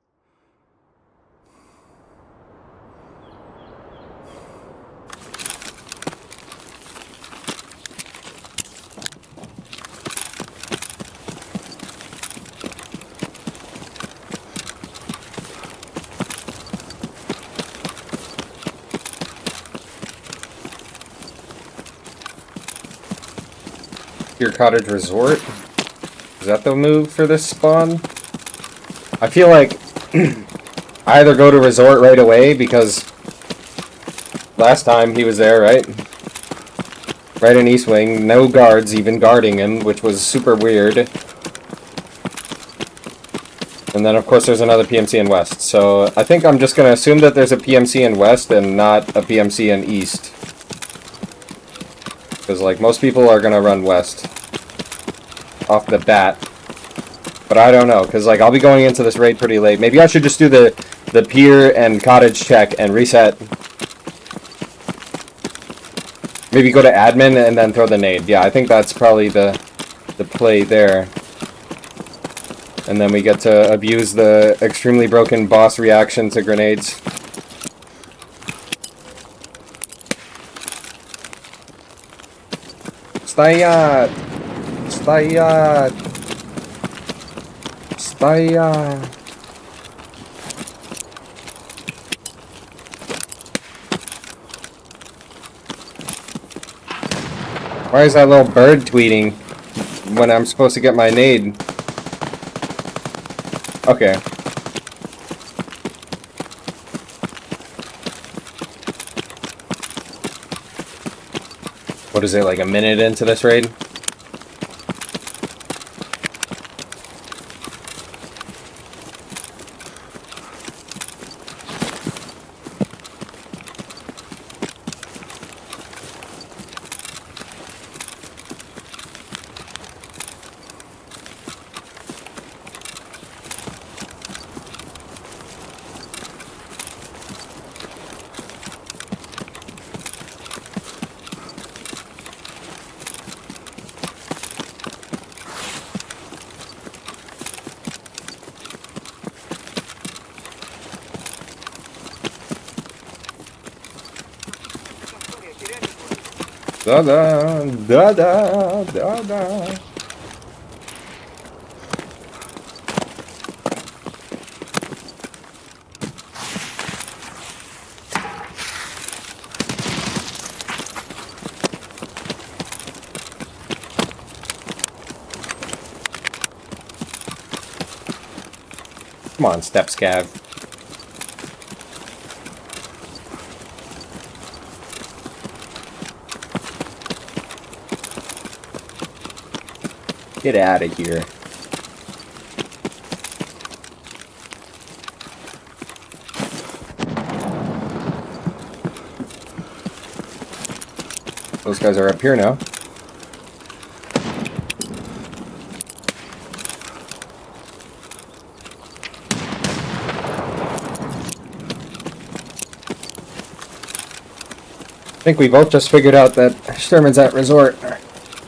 Your cottage resort? Is that the move for this spawn? I feel like I either go to resort right away because last time he was there, right? Right in East Wing, no guards even guarding him, which was super weird. And then of course there's another PMC in West. So I think I'm just going to assume that there's a PMC in West and not a PMC in East. Because, like, most people are going to run West off the bat. But I don't know, because, like, I'll be going into this raid pretty late. Maybe I should just do the pier and cottage check and reset. Maybe go to admin and then throw the nade. Yeah, I think that's probably the play there. And then we get to abuse the extremely broken boss reaction to grenades. Стоят! Стоят! Стоят! Why is that little bird tweeting when I'm supposed to get my nade? Okay. What is it, like a minute into this raid? Да-да, да-да, да-да. Come on, Step Scav. Get out of here. Those guys are up here now. I think we both just figured out that Sturman's at Resort.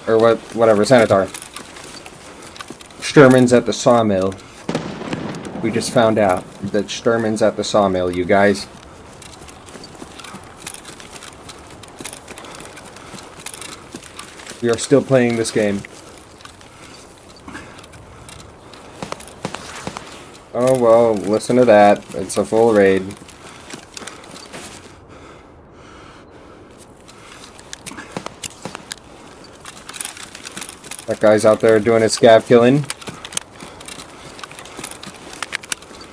Or whatever, Sanitar. Sturman's at the sawmill. We just found out that Sturman's at the sawmill, you guys. We are still playing this game. Oh well, listen to that. It's a full raid. That guy's out there doing his scav killing.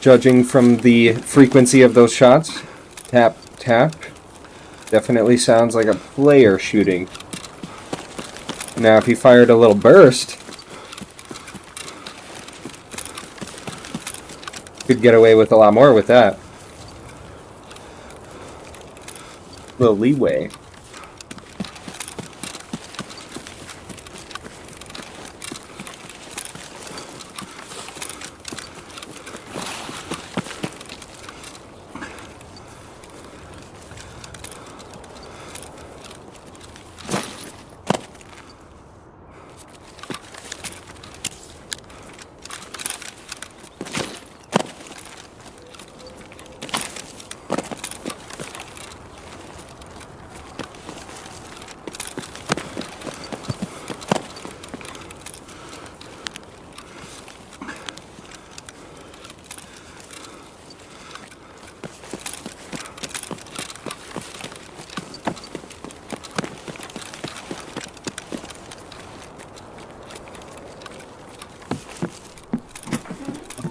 Judging from the frequency of those shots. Tap, tap. Definitely sounds like a player shooting. Now, if he fired a little burst, could get away with a lot more with that. A little leeway.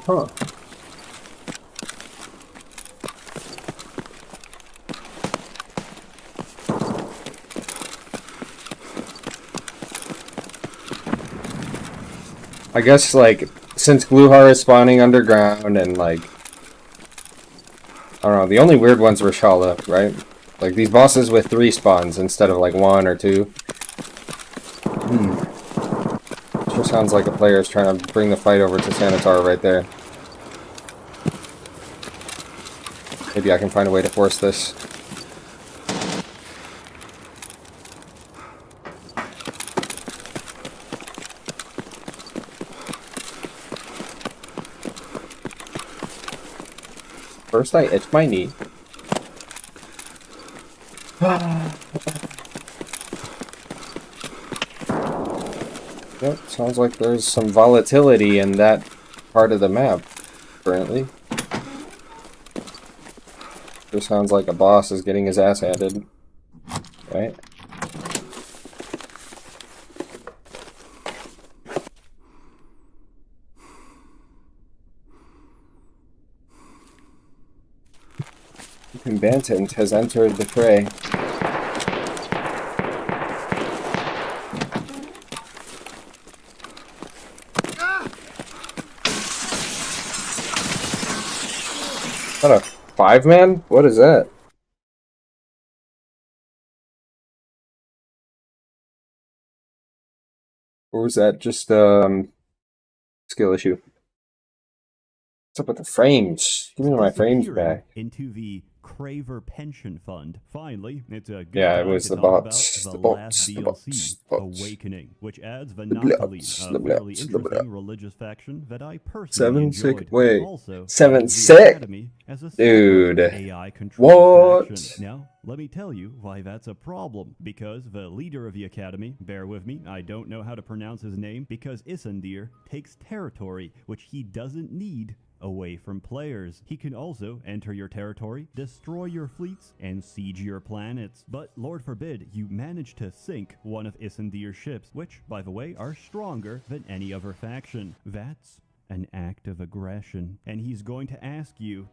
Huh. I guess, like, since Gluhar is spawning underground and, like, I don't know, the only weird ones were Shala, right? Like, these bosses with 3 spawns instead of, like, 1 or 2. Sure sounds like a player is trying to bring the fight over to Sanitar right there. Maybe I can find a way to force this. First I itch my knee. Yep, sounds like there's some volatility in that part of the map currently. Sure sounds like a boss is getting his ass handed. Right? Combatant has entered the fray. Is that a 5-man? What is that? Or was that just skill issue? What's up with the frames? Give me my frames back. Into the Craver Pension Fund. Finally, it's a good Yeah, it time was to the talk bots. about The the bots. last The DLC, bots. The bots. Awakening, which adds The Vanataline, bots. a The fairly bots. The interesting bots. religious faction that I personally 7-6. enjoyed. Wait. Also, 7-6. the Academy as a Dude. AI-controlled What? faction. Now, let me tell you why that's a problem. Because the leader of the Academy, bear with me, I don't know how to pronounce his name, because Isandir takes territory, which he doesn't need away from players. He can also enter your territory, destroy your fleets, and siege your planets. But Lord forbid you manage to sink one of Isandir's ships, which, by the way, are stronger than any other faction. That's an act of aggression, and he's going to ask you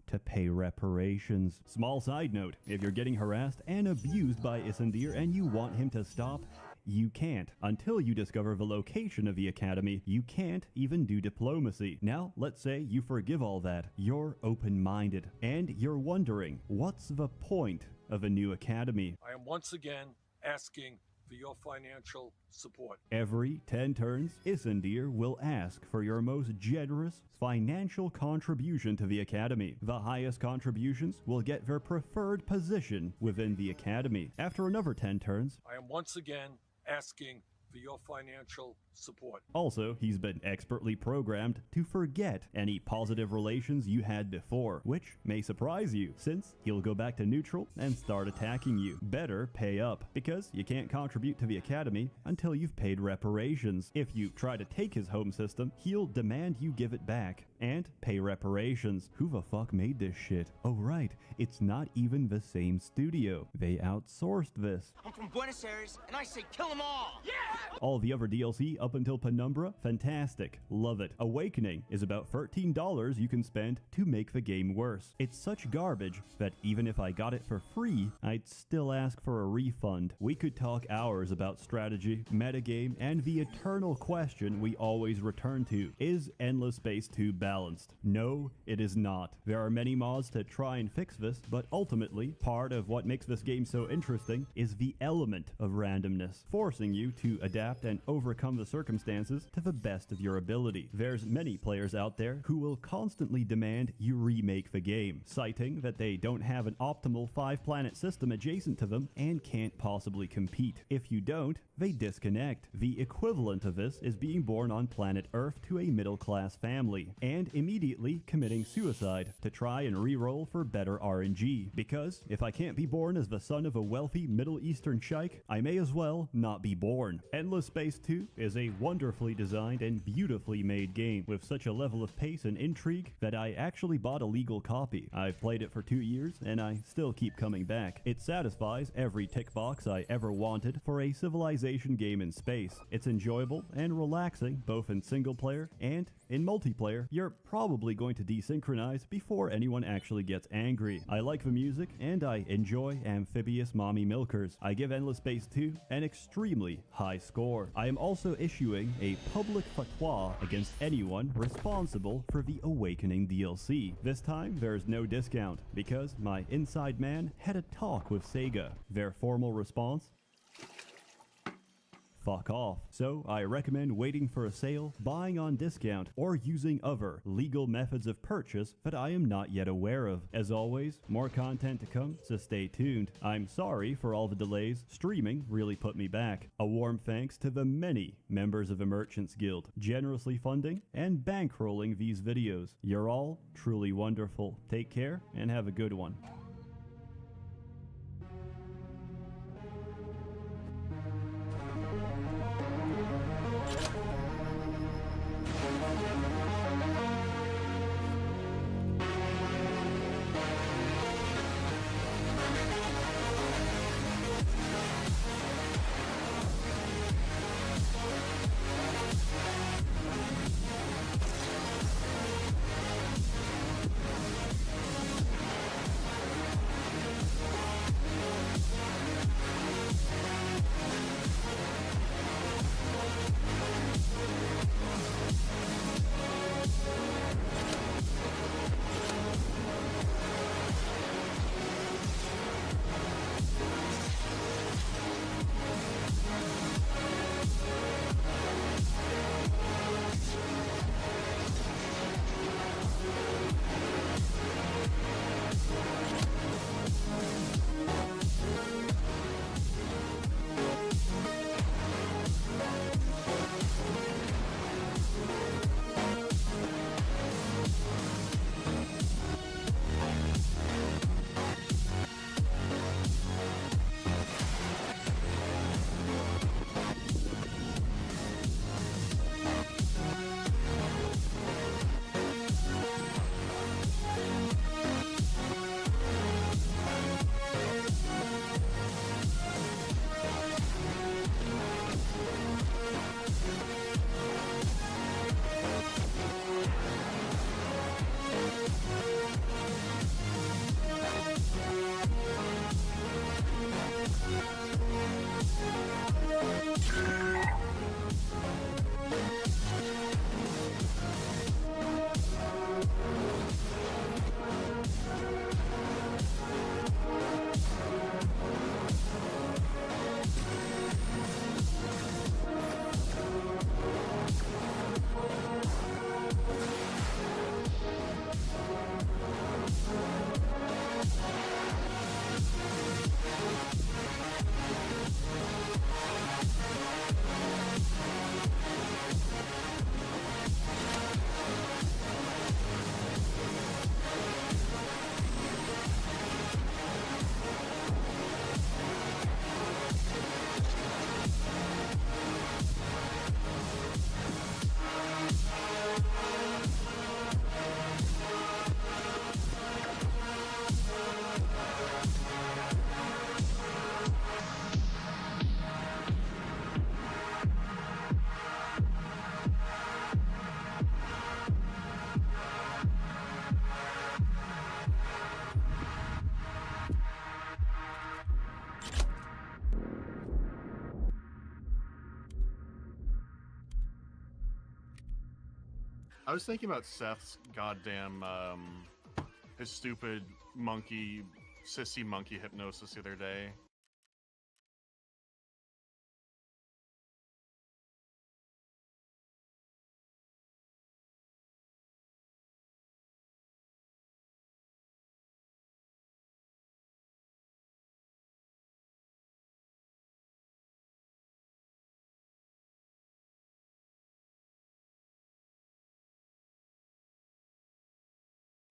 to pay reparations. Small side note, if you're getting harassed and abused by Isendir and you want him to stop, you can't. Until you discover the location of the academy, you can't even do diplomacy. Now, let's say you forgive all that. You're open-minded, and you're wondering, what's the point of a new academy? I am once again asking for your financial support. Every 10 turns, Isendir will ask for your most generous financial contribution to the academy. The highest contributions will get their preferred position within the academy. After another 10 turns, I am once again asking for your financial support. also, he's been expertly programmed to forget any positive relations you had before, which may surprise you, since he'll go back to neutral and start attacking you. Better pay up, because you can't contribute to the academy until you've paid reparations. If you try to take his home system, he'll demand you give it back and pay reparations. Who the fuck made this shit? Oh right, it's not even the same studio. They outsourced this. I'm from Buenos Aires, and I say kill them all! Yeah! All the other DLC up until Penumbra, fantastic. Love it. Awakening is about $13 you can spend to make the game worse. It's such garbage that even if I got it for free, I'd still ask for a refund. We could talk hours about strategy, metagame, and the eternal question we always return to. Is Endless Space 2 balanced? No, it is not. There are many mods to try and fix this, but ultimately, part of what makes this game so interesting is the element of randomness, forcing you to adapt and overcome the circumstances to the best of your ability. There's many players out there who will constantly demand you remake the game, citing that they don't have an optimal 5-planet system adjacent to them and can't possibly compete. If you don't, they disconnect. The equivalent of this is being born on planet Earth to a middle-class family, and immediately committing suicide to try and re-roll for better RNG, because if I can't be born as the son of a wealthy Middle Eastern sheikh, I may as well not be born. Endless Space 2 is a wonderfully designed and beautifully made game with such a level of pace and intrigue that I actually bought a legal copy. I've played it for 2 years and I still keep coming back. It satisfies every tick box I ever wanted for a civilization game in space. It's enjoyable and relaxing both in single player and in multiplayer. You're probably going to desynchronize before anyone actually gets angry. I like the music and I enjoy amphibious mommy milkers. I give Endless Space 2 an extremely high score. I am also issuing a public fatwa against anyone responsible for the Awakening DLC. This time there's no discount because my inside man had a talk with Sega. Their formal response: fuck off. So I recommend waiting for a sale, buying on discount, or using other legal methods of purchase that I am not yet aware of. As always, more content to come, so stay tuned. I'm sorry for all the delays. Streaming really put me back. A warm thanks to the many members of the Merchants Guild, generously funding and bankrolling these videos. You're all truly wonderful. Take care and have a good one. I was thinking about Seth's goddamn, his stupid sissy monkey hypnosis the other day.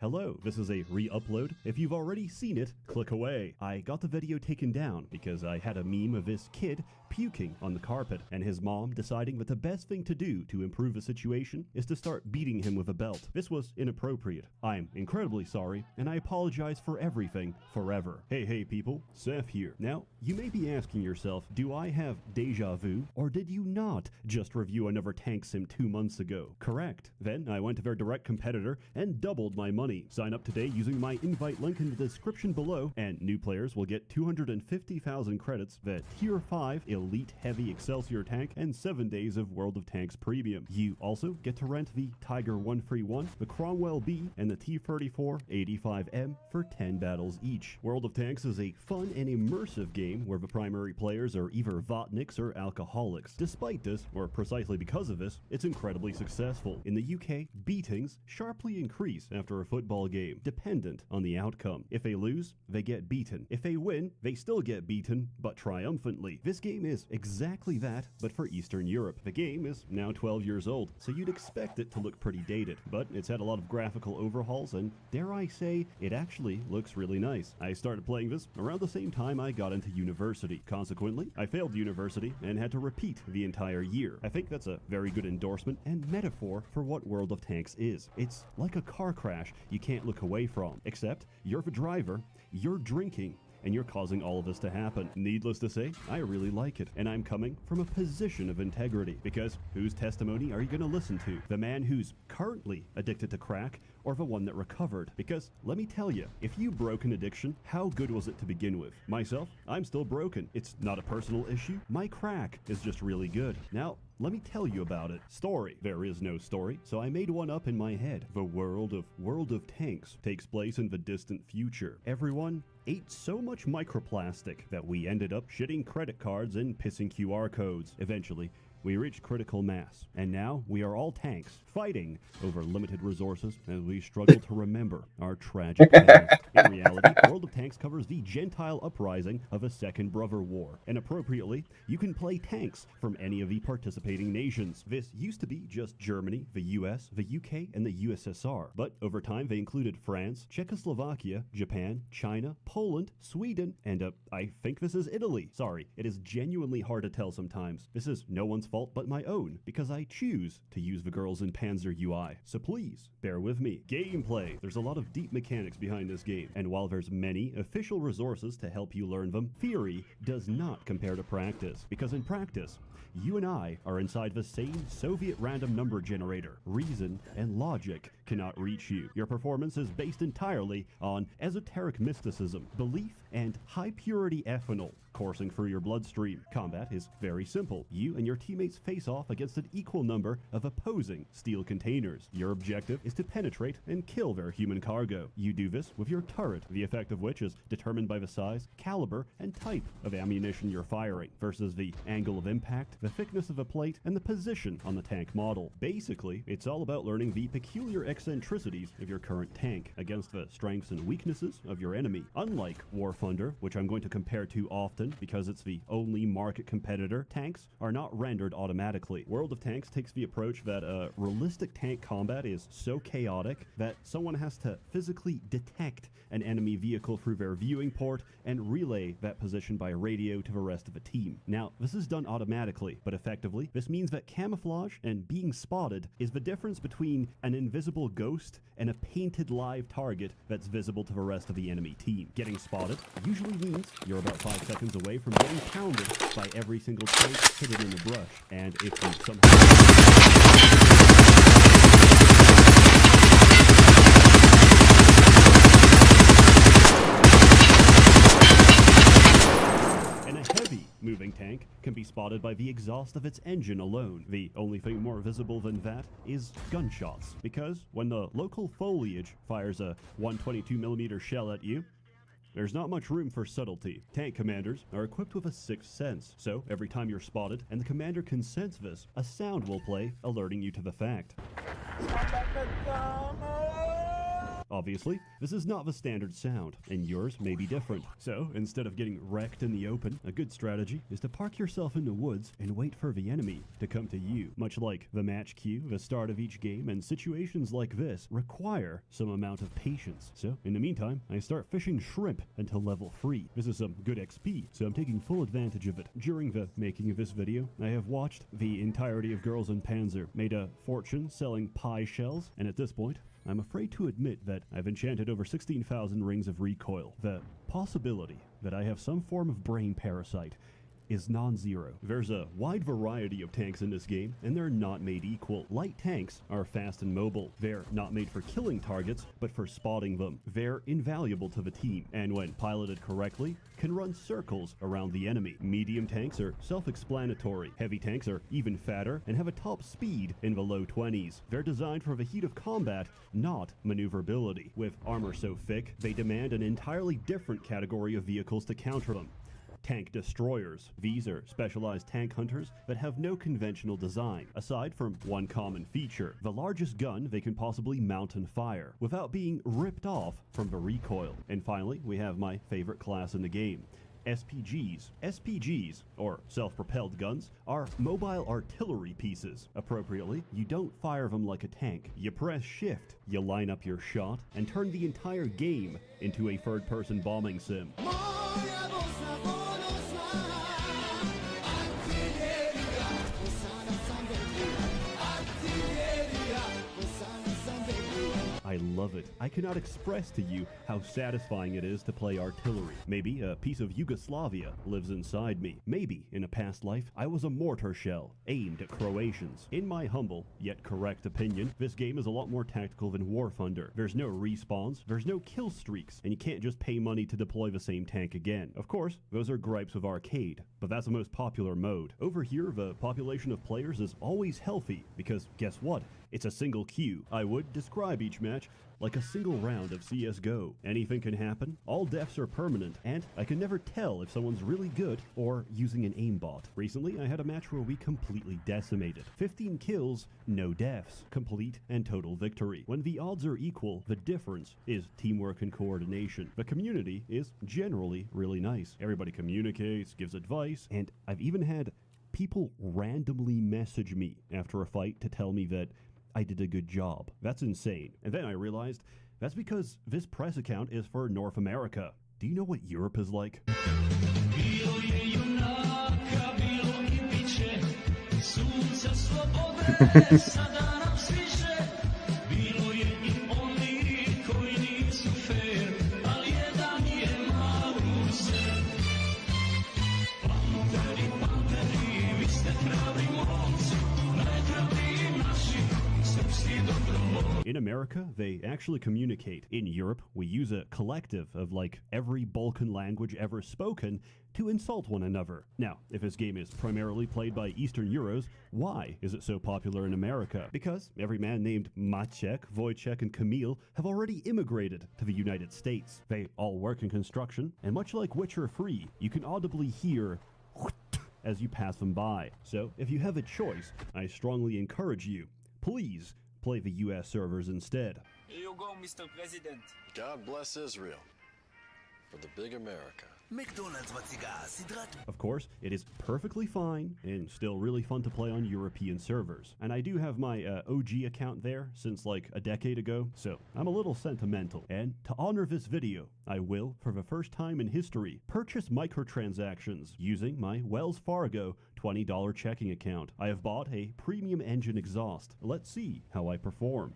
Hello, this is a re-upload. If you've already seen it, click away. I got the video taken down because I had a meme of this kid puking on the carpet and his mom deciding that the best thing to do to improve the situation is to start beating him with a belt. This was inappropriate. I'm incredibly sorry, and I apologize for everything forever. Hey people, Seth here. Now, you may be asking yourself, do I have deja vu, or did you not just review another tank sim 2 months ago? Correct. Then I went to their direct competitor and doubled my money. Sign up today using my invite link in the description below, and new players will get 250,000 credits, the Tier 5 Elite Heavy Excelsior tank, and 7 days of World of Tanks Premium. You also get to rent the Tiger 131, the Cromwell B, and the T-34 85M for 10 battles each. World of Tanks is a fun and immersive game where the primary players are either Vatniks or alcoholics. Despite this, or precisely because of this, it's incredibly successful. In the UK, beatings sharply increase after a football game, dependent on the outcome. If they lose, they get beaten. If they win, they still get beaten, but triumphantly. This game is exactly that, but for Eastern Europe. The game is now 12 years old, so you'd expect it to look pretty dated, but it's had a lot of graphical overhauls, and dare I say, it actually looks really nice. I started playing this around the same time I got into university. Consequently, I failed university and had to repeat the entire year. I think that's a very good endorsement and metaphor for what World of Tanks is. It's like a car crash you can't look away from, except you're the driver, you're drinking, and you're causing all of this to happen. Needless to say, I really like it, and I'm coming from a position of integrity, because whose testimony are you going to listen to? The man who's currently addicted to crack, or the one that recovered? Because let me tell you, if you broke an addiction, how good was it to begin with? Myself, I'm still broken. It's not a personal issue. My crack is just really good. Now, let me tell you about it. Story. There is no story, so I made one up in my head. The World of Tanks takes place in the distant future. Everyone ate so much microplastic that we ended up shitting credit cards and pissing QR codes. Eventually, we reached critical mass, and now we are all tanks, fighting over limited resources as we struggle to remember our tragic past. In reality, World of Tanks covers the Gentile uprising of a Second Brother War, and appropriately, you can play tanks from any of the participating nations. This used to be just Germany, the US, the UK, and the USSR, but over time they included France, Czechoslovakia, Japan, China, Poland, Sweden, and I think this is Italy. Sorry, it is genuinely hard to tell sometimes. This is no one's fault but my own, because I choose to use the girls in Panzer UI. So please, bear with me. Gameplay. There's a lot of deep mechanics behind this game, and while there's many official resources to help you learn them, theory does not compare to practice, because in practice, you and I are inside the same Soviet random number generator. Reason and logic cannot reach you. Your performance is based entirely on esoteric mysticism, belief, and high-purity ethanol coursing through your bloodstream. Combat is very simple. You and your teammates face off against an equal number of opposing steel containers. Your objective is to penetrate and kill their human cargo. You do this with your turret, the effect of which is determined by the size, caliber, and type of ammunition you're firing, versus the angle of impact, the thickness of a plate, and the position on the tank model. Basically, it's all about learning the peculiar eccentricities of your current tank against the strengths and weaknesses of your enemy. Unlike War Thunder, which I'm going to compare to often because it's the only market competitor, tanks are not rendered automatically. World of Tanks takes the approach that realistic tank combat is so chaotic that someone has to physically detect an enemy vehicle through their viewing port and relay that position by radio to the rest of the team. Now, this is done automatically, but effectively, this means that camouflage and being spotted is the difference between an invisible ghost and a painted live target that's visible to the rest of the enemy team. Getting spotted usually means you're about 5 seconds away from getting pounded by every single tank hidden in the brush, and if you moving tank can be spotted by the exhaust of its engine alone. The only thing more visible than that is gunshots, because when the local foliage fires a 122mm shell at you, there's not much room for subtlety. Tank commanders are equipped with a sixth sense, so every time you're spotted and the commander can sense this, a sound will play alerting you to the fact. Obviously, this is not the standard sound, and yours may be different. So, instead of getting wrecked in the open, a good strategy is to park yourself in the woods and wait for the enemy to come to you. Much like the match queue, the start of each game, and situations like this require some amount of patience. So, in the meantime, I start fishing shrimp until level 3. This is some good XP, so I'm taking full advantage of it. During the making of this video, I have watched the entirety of Girls in Panzer, made a fortune selling pie shells, and at this point, I'm afraid to admit that I've enchanted over 16,000 rings of recoil. The possibility that I have some form of brain parasite is non-zero. There's a wide variety of tanks in this game, and they're not made equal. Light tanks are fast and mobile. They're not made for killing targets, but for spotting them. They're invaluable to the team, and when piloted correctly, can run circles around the enemy. Medium tanks are self-explanatory. Heavy tanks are even fatter and have a top speed in the low 20s. They're designed for the heat of combat, not maneuverability. With armor so thick, they demand an entirely different category of vehicles to counter them. Tank destroyers. These are specialized tank hunters that have no conventional design, aside from one common feature: the largest gun they can possibly mount and fire, without being ripped off from the recoil. And finally, we have my favorite class in the game: SPGs. SPGs, or self-propelled guns, are mobile artillery pieces. Appropriately, you don't fire them like a tank. You press shift, you line up your shot, and turn the entire game into a third-person bombing sim. I love it. I cannot express to you how satisfying it is to play artillery. Maybe a piece of Yugoslavia lives inside me. Maybe, in a past life, I was a mortar shell aimed at Croatians. In my humble, yet correct opinion, this game is a lot more tactical than War Thunder. There's no respawns, there's no kill streaks, and you can't just pay money to deploy the same tank again. Of course, those are gripes of arcade, but that's the most popular mode. Over here, the population of players is always healthy, because guess what? It's a single queue. I would describe each match like a single round of CSGO. Anything can happen, all deaths are permanent, and I can never tell if someone's really good or using an aimbot. Recently, I had a match where we completely decimated. 15 kills, no deaths. Complete and total victory. When the odds are equal, the difference is teamwork and coordination. The community is generally really nice. Everybody communicates, gives advice, and I've even had people randomly message me after a fight to tell me that I did a good job. That's insane. And then I realized that's because this press account is for North America. Do you know what Europe is like? In America, they actually communicate. In Europe, we use a collective of like every Balkan language ever spoken to insult one another. Now, if this game is primarily played by Eastern Euros, why is it so popular in America? Because every man named Maciek, Wojciech, and Kamil have already immigrated to the United States. They all work in construction, and much like Witcher 3, you can audibly hear as you pass them by. So, if you have a choice, I strongly encourage you, please play the US servers instead. Here you go, Mr. President. God bless Israel for the big America. Of course, it is perfectly fine and still really fun to play on European servers. And I do have my OG account there since like a decade ago, so I'm a little sentimental. And to honor this video, I will, for the first time in history, purchase microtransactions using my Wells Fargo $20 checking account. I have bought a premium engine exhaust. Let's see how I perform.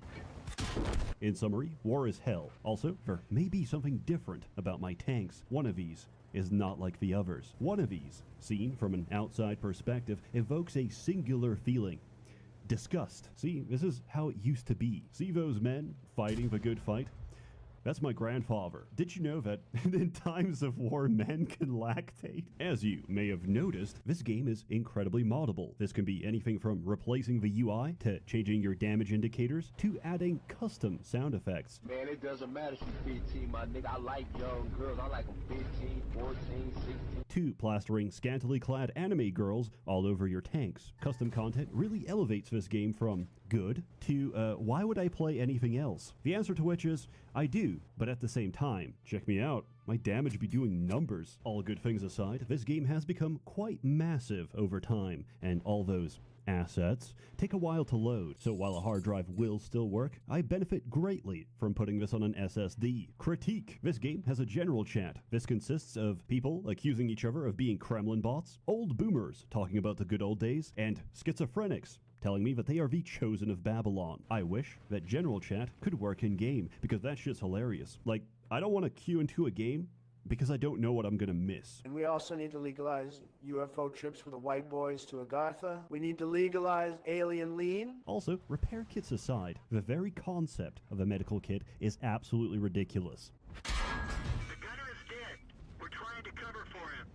In summary, war is hell. Also, there may be something different about my tanks. One of these is not like the others. One of these, seen from an outside perspective, evokes a singular feeling: disgust. See, this is how it used to be. See those men fighting the good fight? That's my grandfather. Did you know that in times of war, men can lactate? As you may have noticed, this game is incredibly moddable. This can be anything from replacing the UI to changing your damage indicators to adding custom sound effects. Man, it doesn't matter if you 15, my nigga. I like young girls. I like them 15, 14, 16. To plastering scantily clad anime girls all over your tanks. Custom content really elevates this game from good to why would I play anything else? The answer to which is I do, but at the same time, check me out, my damage be doing numbers. All good things aside, this game has become quite massive over time, and all those assets take a while to load, so while a hard drive will still work, I benefit greatly from putting this on an SSD. Critique. This game has a general chat. This consists of people accusing each other of being Kremlin bots, old boomers talking about the good old days, and schizophrenics telling me that they are the chosen of Babylon. I wish that general chat could work in game, because that shit's hilarious. Like, I don't want to queue into a game because I don't know what I'm gonna miss. And we also need to legalize UFO trips for the white boys to Agartha. We need to legalize alien lean. Also, repair kits aside, the very concept of a medical kit is absolutely ridiculous. The gunner is dead. We're trying to cover for him.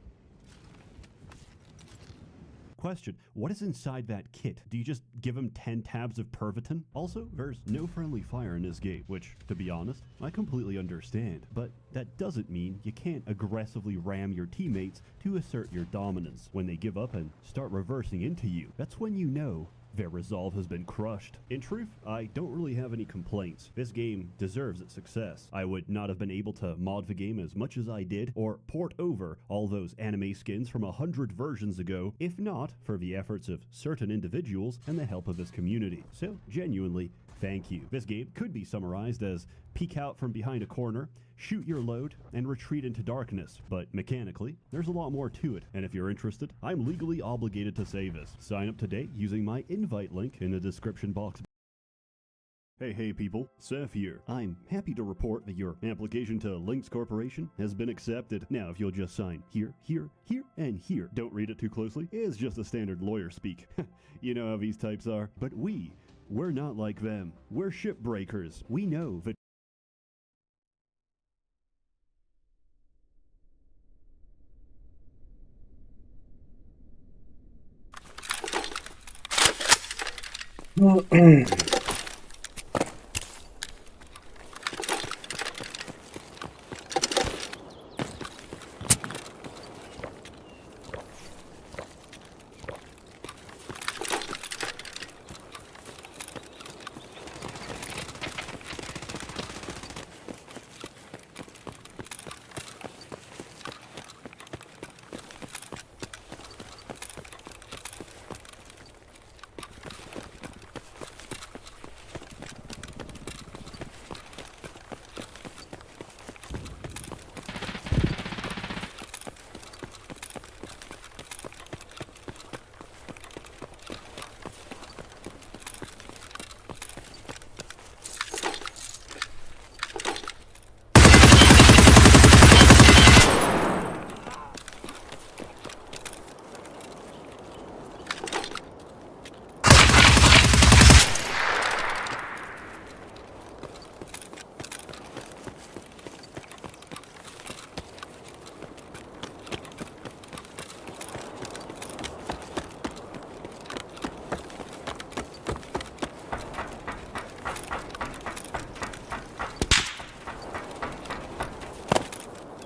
Question, what is inside that kit? Do you just give him 10 tabs of Pervitin? Also, there's no friendly fire in this game, which, to be honest, I completely understand. But that doesn't mean you can't aggressively ram your teammates to assert your dominance. When they give up and start reversing into you, that's when you know their resolve has been crushed. In truth, I don't really have any complaints. This game deserves its success. I would not have been able to mod the game as much as I did, or port over all those anime skins from 100 versions ago, if not for the efforts of certain individuals and the help of this community. So, genuinely, thank you. This game could be summarized as peek out from behind a corner, shoot your load, and retreat into darkness. But mechanically, there's a lot more to it, and if you're interested, I'm legally obligated to say this. Sign up today using my invite link in the description box. Hey people, Seth here. I'm happy to report that your application to Lynx Corporation has been accepted. Now, if you'll just sign here, here, here, and here. Don't read it too closely. It's just a standard lawyer speak. You know how these types are. But we're not like them. We're shipbreakers. We know that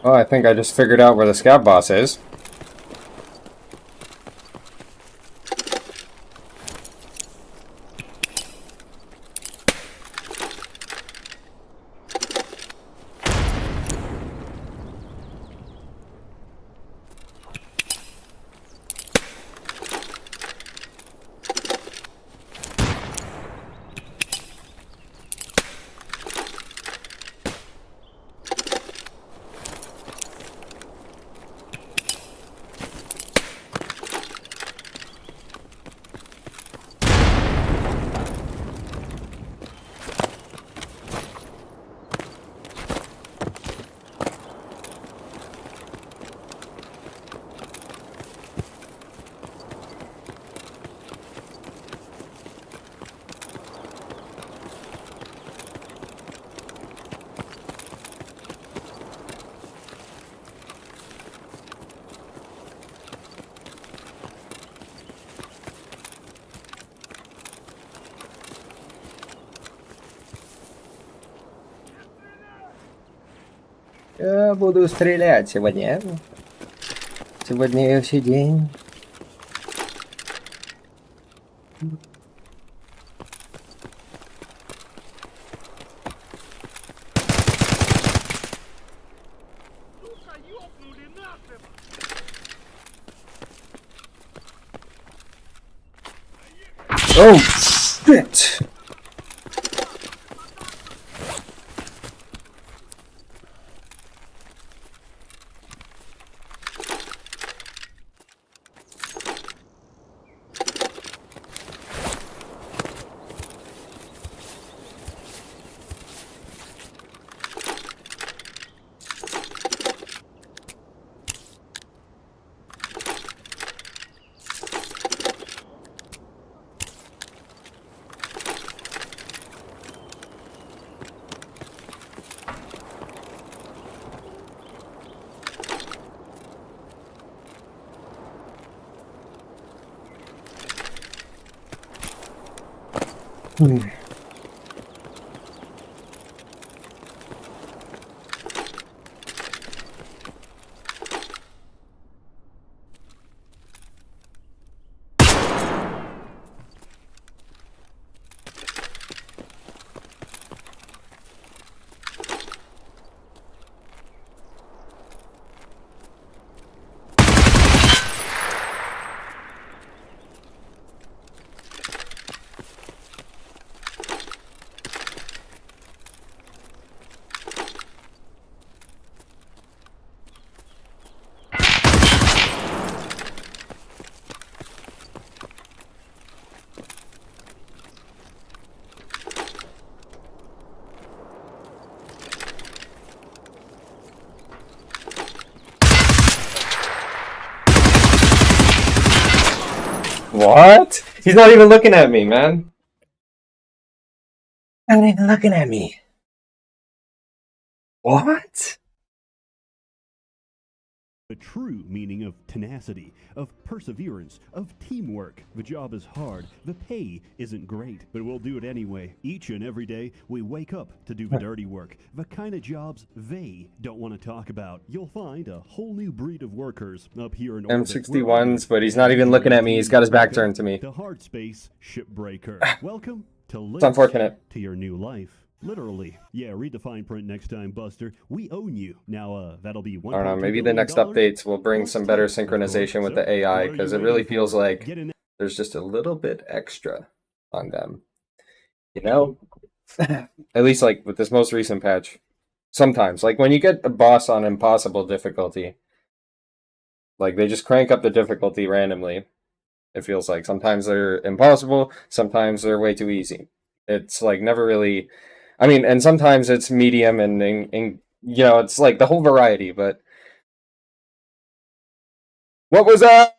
Oh, I think I just figured out where the scout boss is. Я буду стрелять сегодня. Сегодня все день. Oh shit! What? He's not even looking at me, man. Not even looking at me. What? The true meaning of tenacity, of perseverance, of teamwork. The job is hard, the pay isn't great, but we'll do it anyway. Each and every day, we wake up to do the dirty work, the kind of jobs they don't want to talk about. You'll find a whole new breed of workers up here in orbit. M61s, but he's not even looking at me. He's got his back turned to me. The hard space shipbreaker. Welcome to It's unfortunate. to your new life. Literally. Yeah, read the fine print next time, Buster. We own you. Now, that'll be one. I don't know, maybe the next updates will bring some better synchronization with the AI, because it really feels like there's just a little bit extra on them. You know? At least, like, with this most recent patch. Sometimes. Like, when you get a boss on impossible difficulty, like, they just crank up the difficulty randomly. It feels like. Sometimes they're impossible, sometimes they're way too easy. It's, like, never really... I mean, and sometimes it's medium and you know, it's like the whole variety, but... What was that?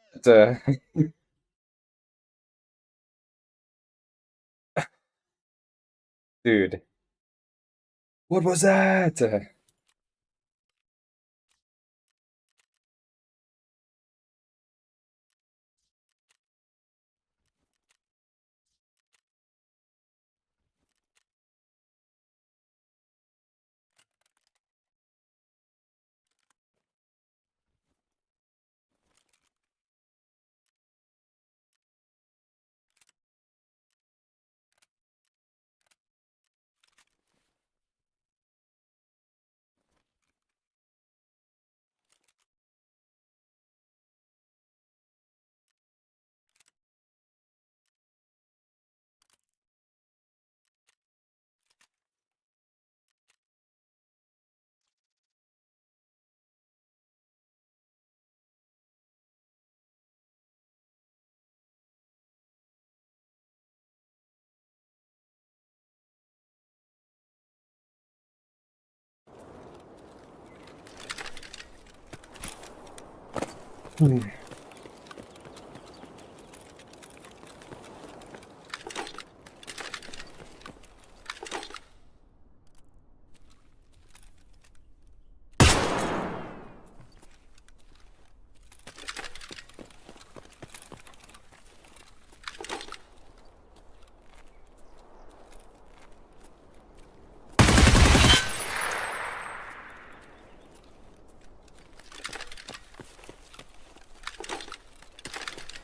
Dude. What was that?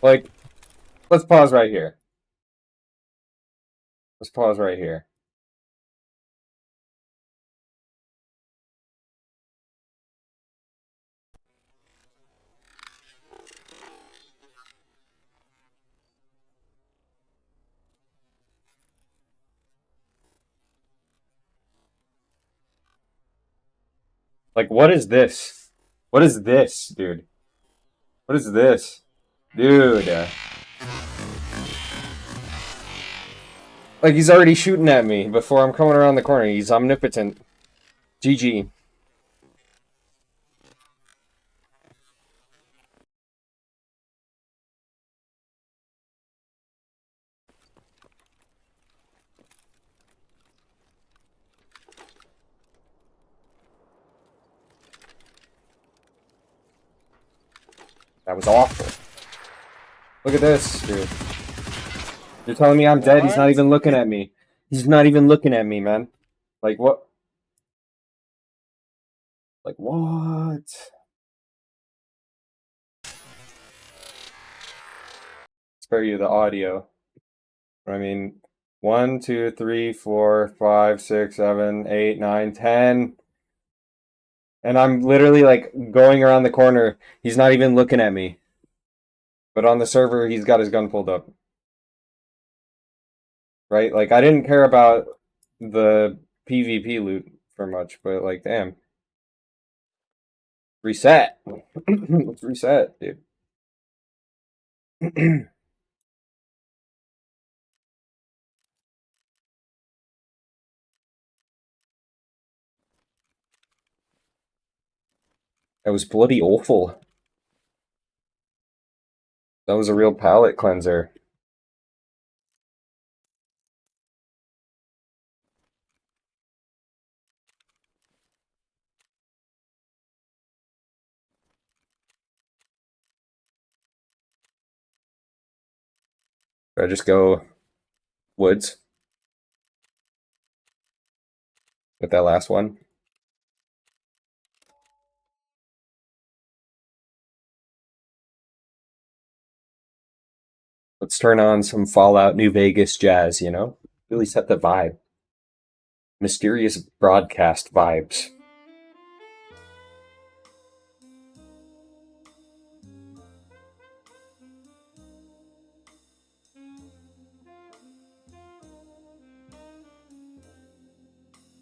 Like, let's pause right here. Let's pause right here. Like, what is this? What is this, dude? What is this? Dude. Like, he's already shooting at me before I'm coming around the corner. He's omnipotent. GG. That was awful. Look at this, dude. You're telling me I'm dead? He's not even looking at me. He's not even looking at me, man. Like, what? Like, what? Spare you the audio. I mean, 1, 2, 3, 4, 5, 6, 7, 8, 9, 10. And I'm literally, like, going around the corner. He's not even looking at me. But on the server, he's got his gun pulled up. Right? Like, I didn't care about the PvP loot for much, but, like, damn. Reset. Let's reset, dude. That was bloody awful. That was a real palate cleanser. Should I just go woods with that last one? Let's turn on some Fallout New Vegas jazz, you know? Really set the vibe. Mysterious broadcast vibes.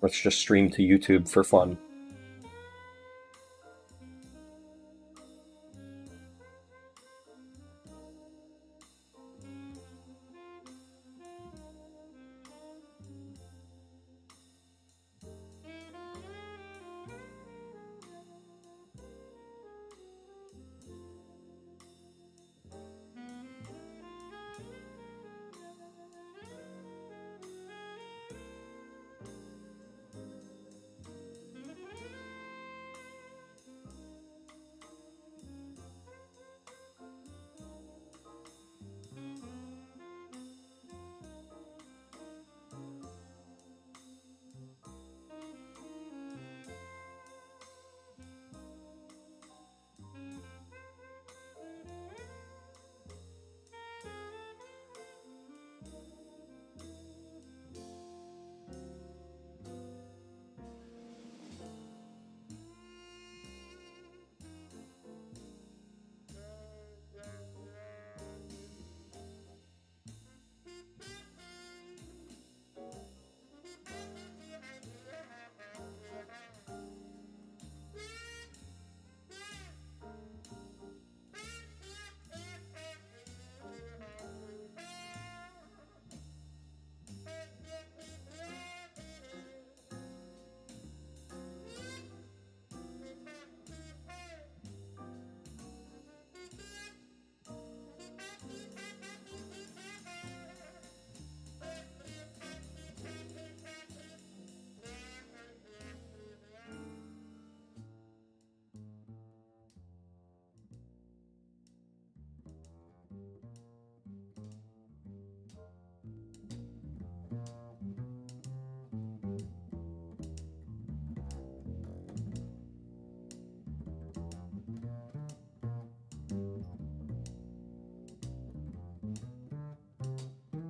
Let's just stream to YouTube for fun.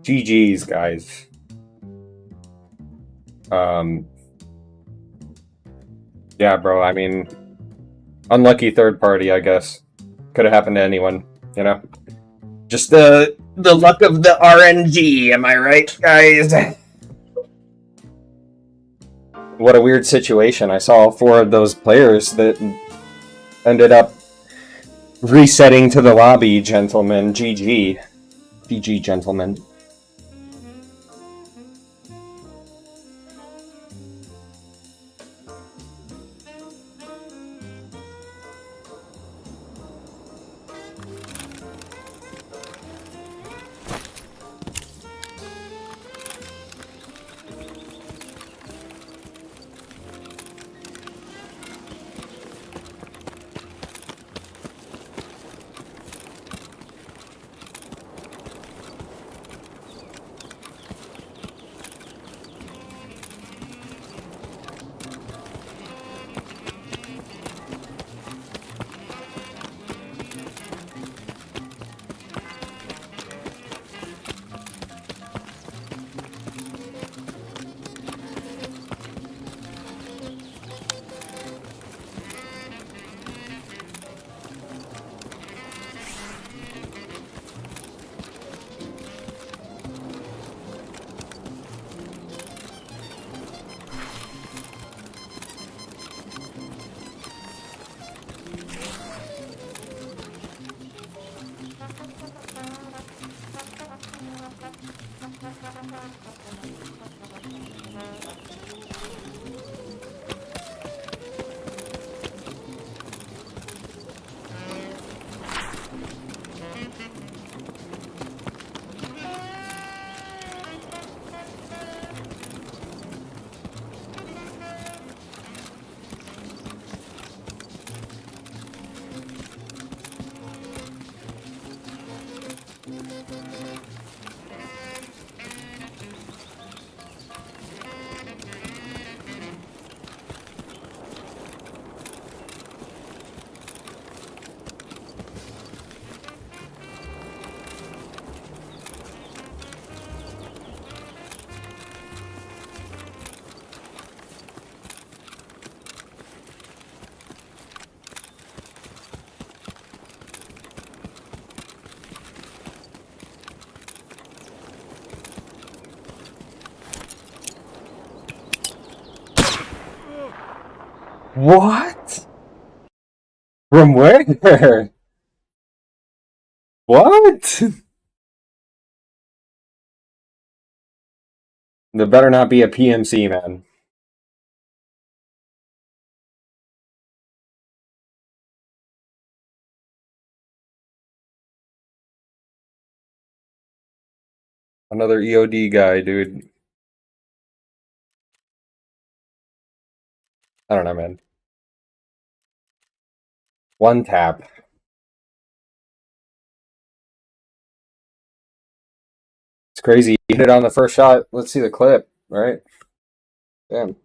GG's, guys. Yeah, bro, I mean, unlucky third party, I guess. Could have happened to anyone, you know? Just the luck of the RNG, am I right, guys? What a weird situation. I saw 4 of those players that ended up resetting to the lobby, gentlemen. GG. GG, gentlemen. What? From where? What? There better not be a PMC, man. Another EOD guy, dude. I don't know, man. One tap. It's crazy. He hit it on the first shot. Let's see the clip, right? Damn.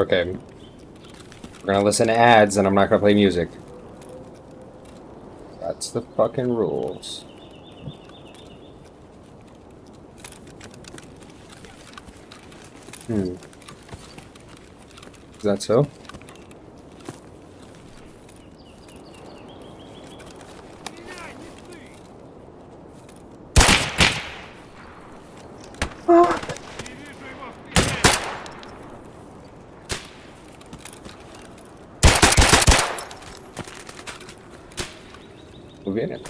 Okay. We're gonna listen to ads and I'm not gonna play music. That's the fucking rules. Is that so? Muy bien.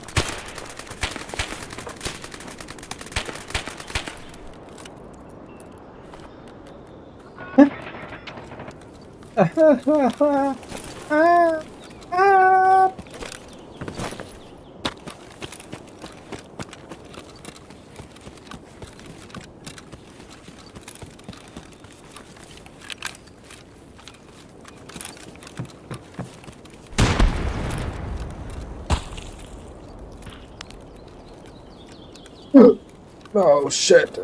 Oh shit.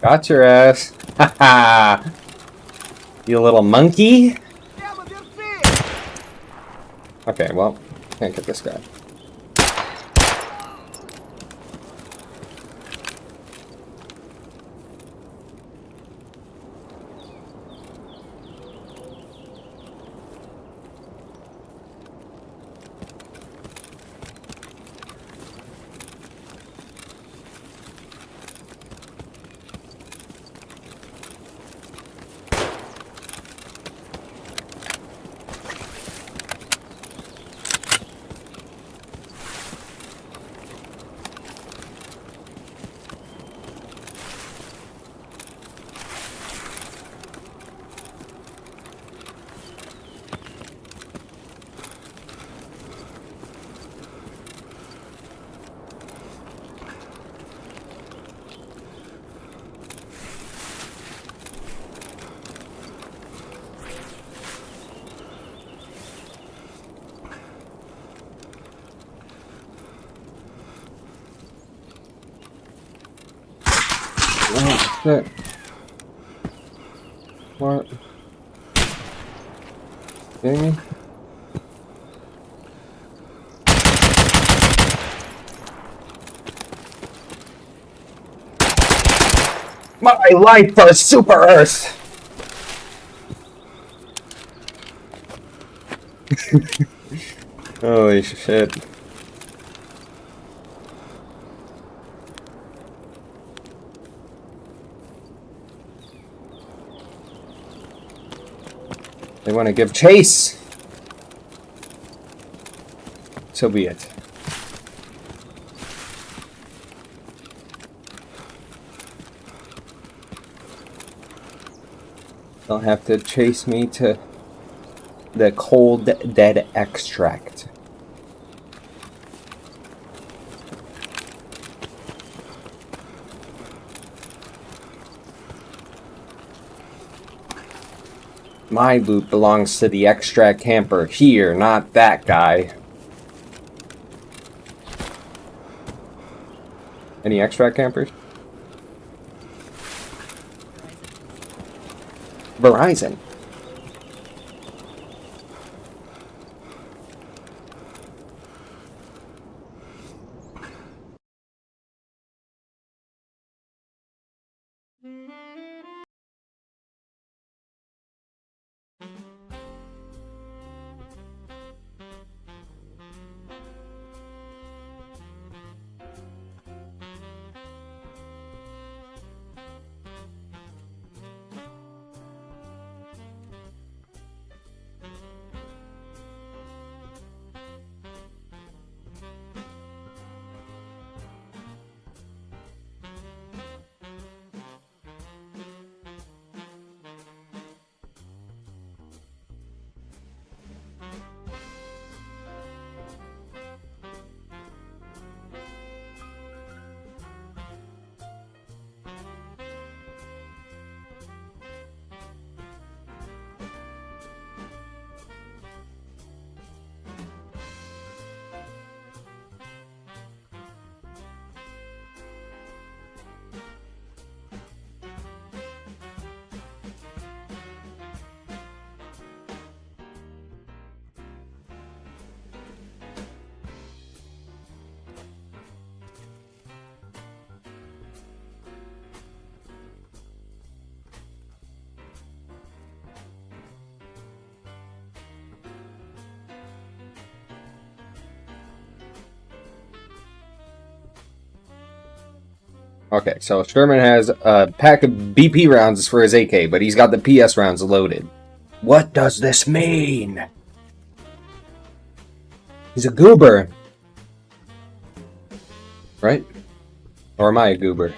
Got your ass. Haha. You little monkey. Okay, well, can't get this guy. Oh, shit. What? Kidding me? My life for Super Earth! Holy shit. They want to give chase! So be it. They'll have to chase me to the cold dead extract. My loot belongs to the extract camper here, not that guy. Any extract campers? Verizon. Okay, so Sherman has a pack of BP rounds for his AK, but he's got the PS rounds loaded. What does this mean? He's a goober. Right? Or am I a goober?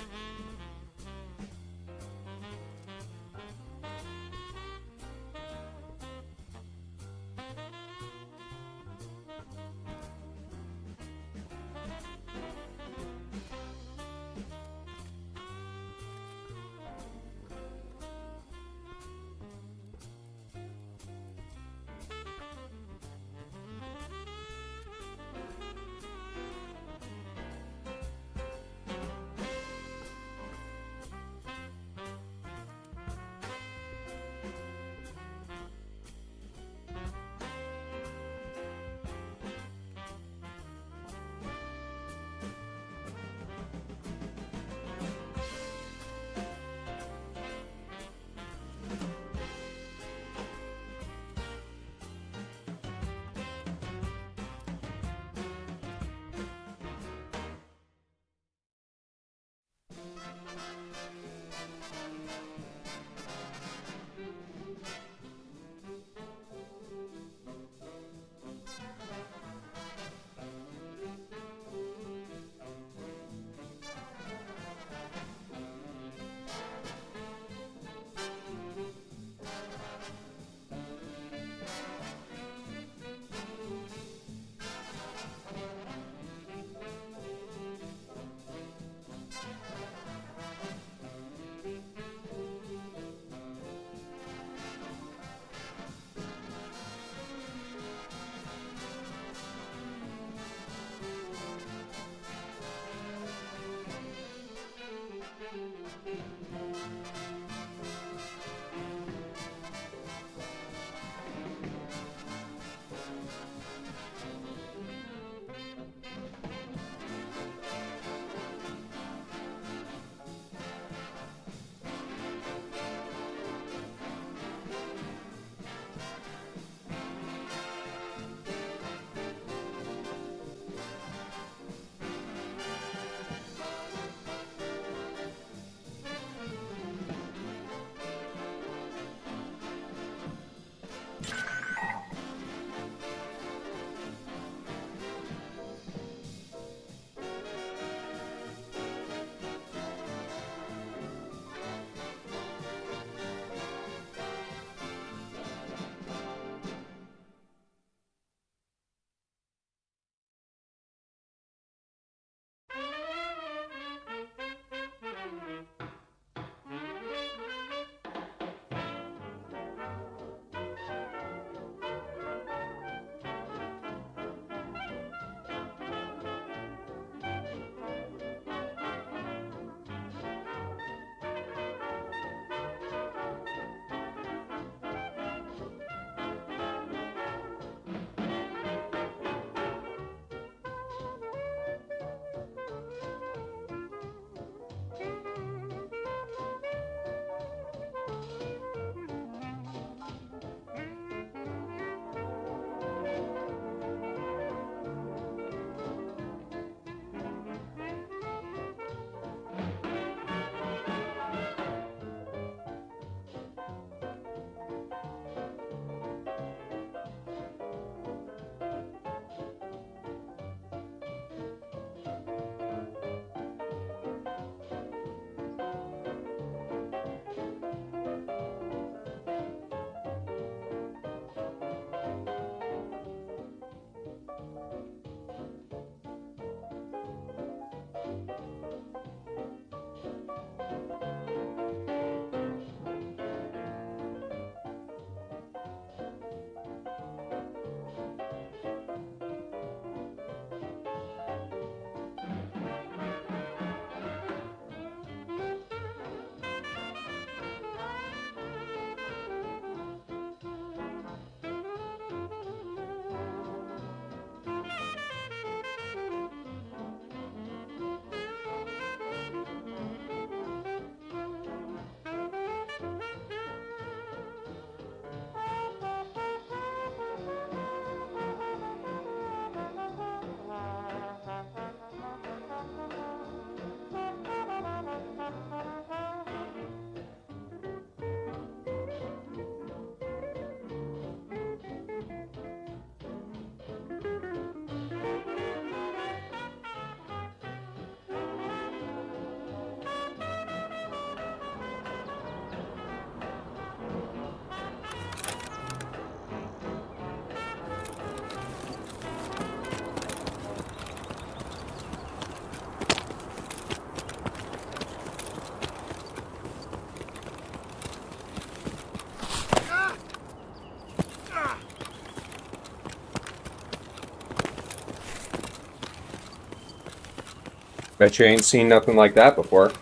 Bet you ain't seen nothing like that before.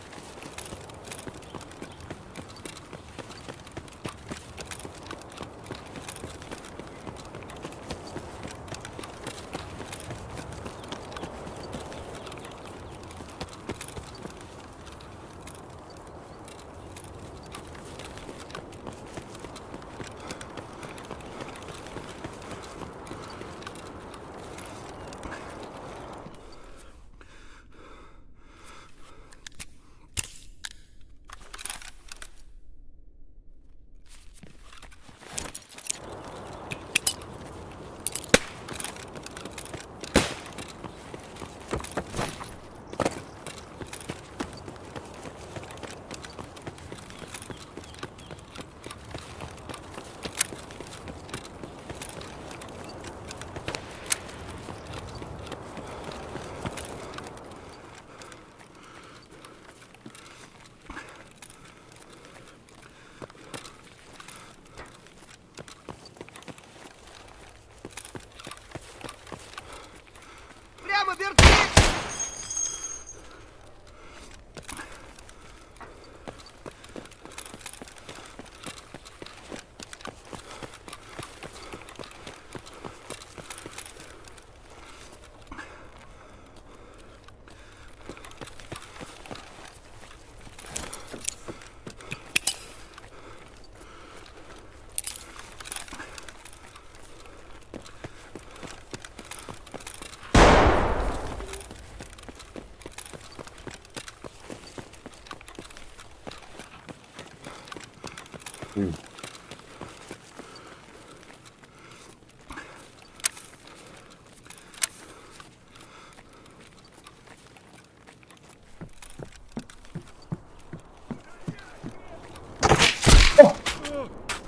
Прямо вертеть!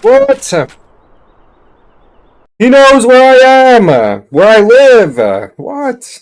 What? He knows where I am! Where I live! What?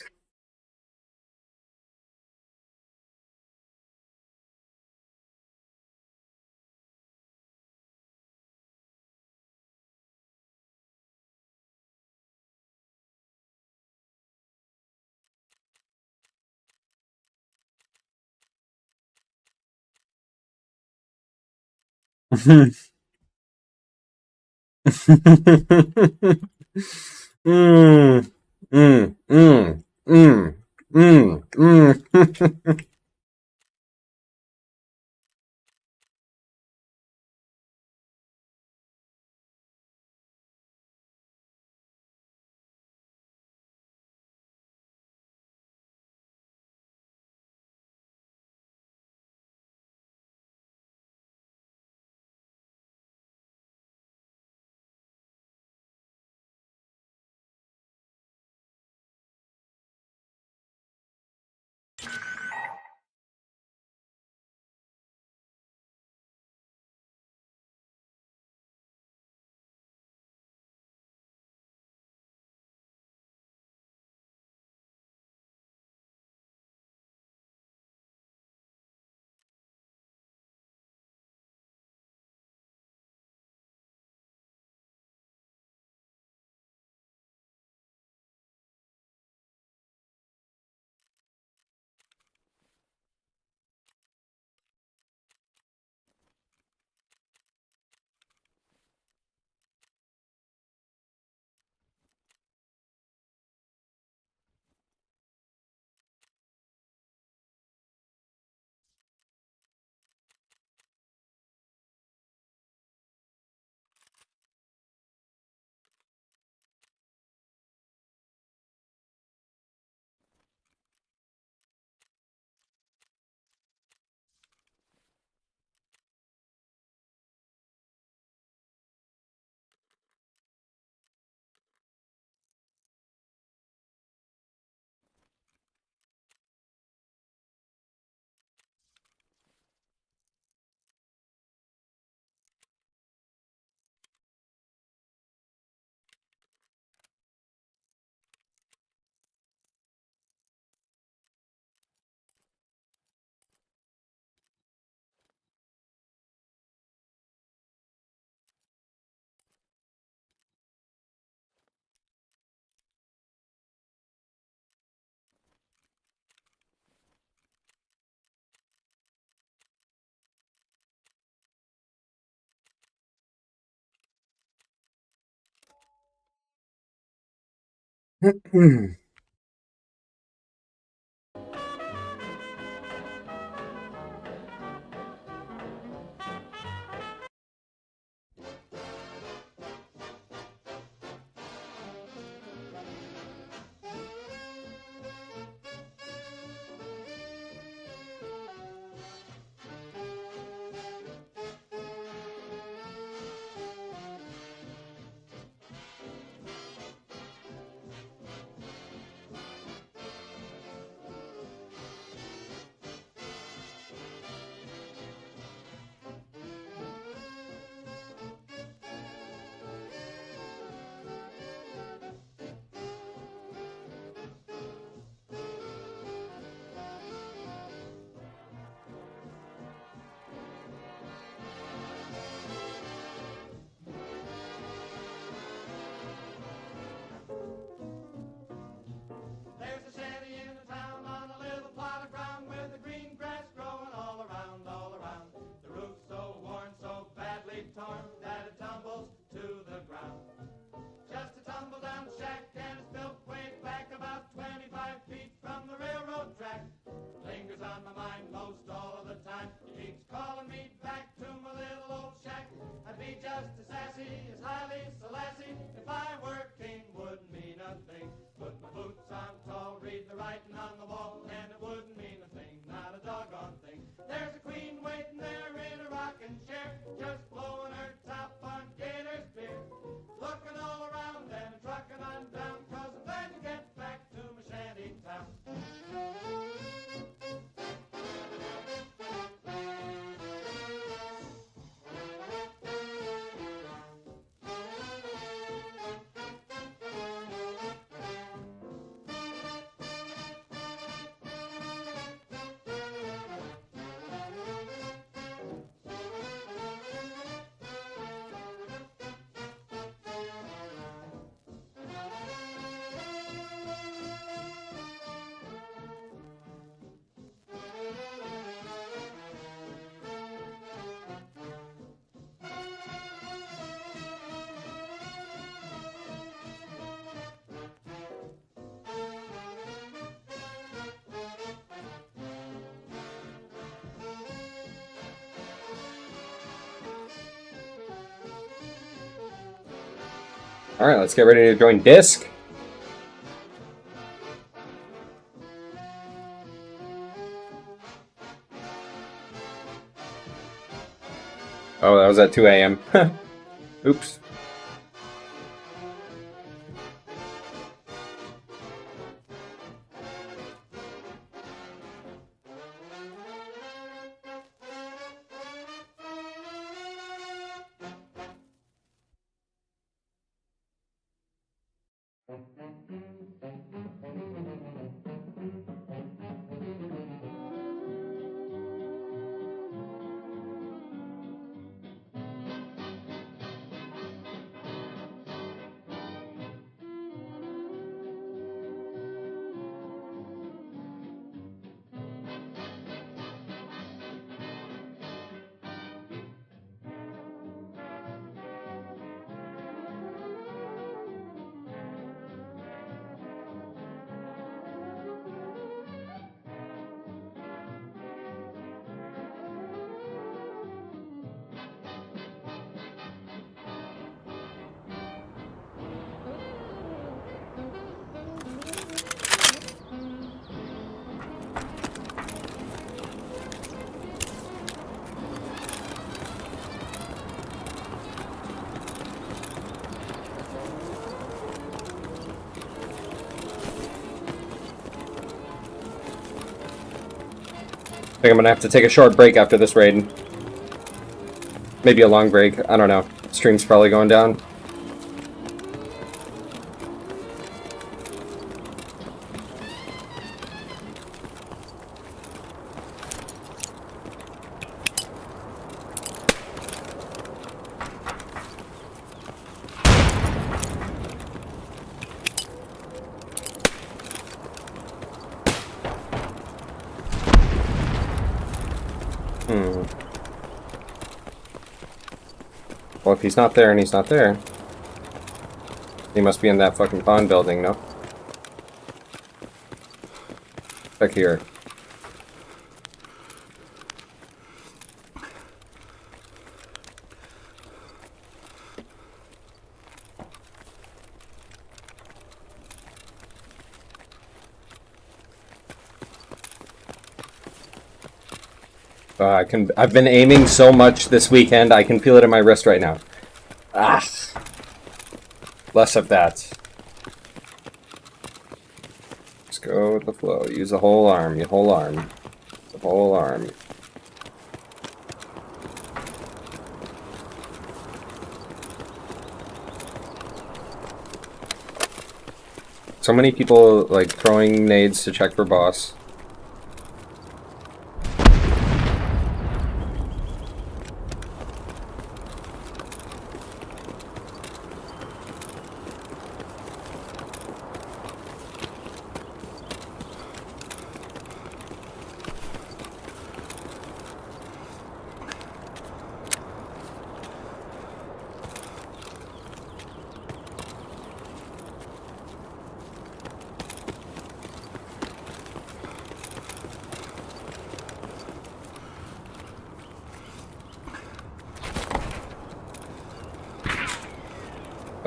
Mm, mm, mm, mm, mm, mm. There's a shanty in the town on a little plot of ground with the green grass growing all around, all around. The roof's so worn, so badly torn that it tumbles to the ground. Just a tumble down shack and it's built way back about 25 feet from the railroad track. Lingers on my mind most all of the time. Keeps calling me back to my little old shack. I'd be just as sassy as Haile Selassie if I were king. Wouldn't mean a thing. Put my boots on tall, read the writing on the wall, and it wouldn't mean a thing, not a doggone thing. There's a queen waiting there in a rocking chair, just blowing her top on Gator's beer. Looking all around and trucking on down, 'cause I'm glad to get back to my shanty town. Alright, let's get ready to join Disc. Oh, that was at 2 a.m. Oops. I think I'm gonna have to take a short break after this raid. Maybe a long break, I don't know. Stream's probably going down. Well, if he's not there and he's not there, he must be in that fucking pawn building, no? Back here. I've been aiming so much this weekend, I can feel it in my wrist right now. Ah! Less of that. Just go with the flow. Use the whole arm, your whole arm. The whole arm. So many people, like, throwing nades to check for boss.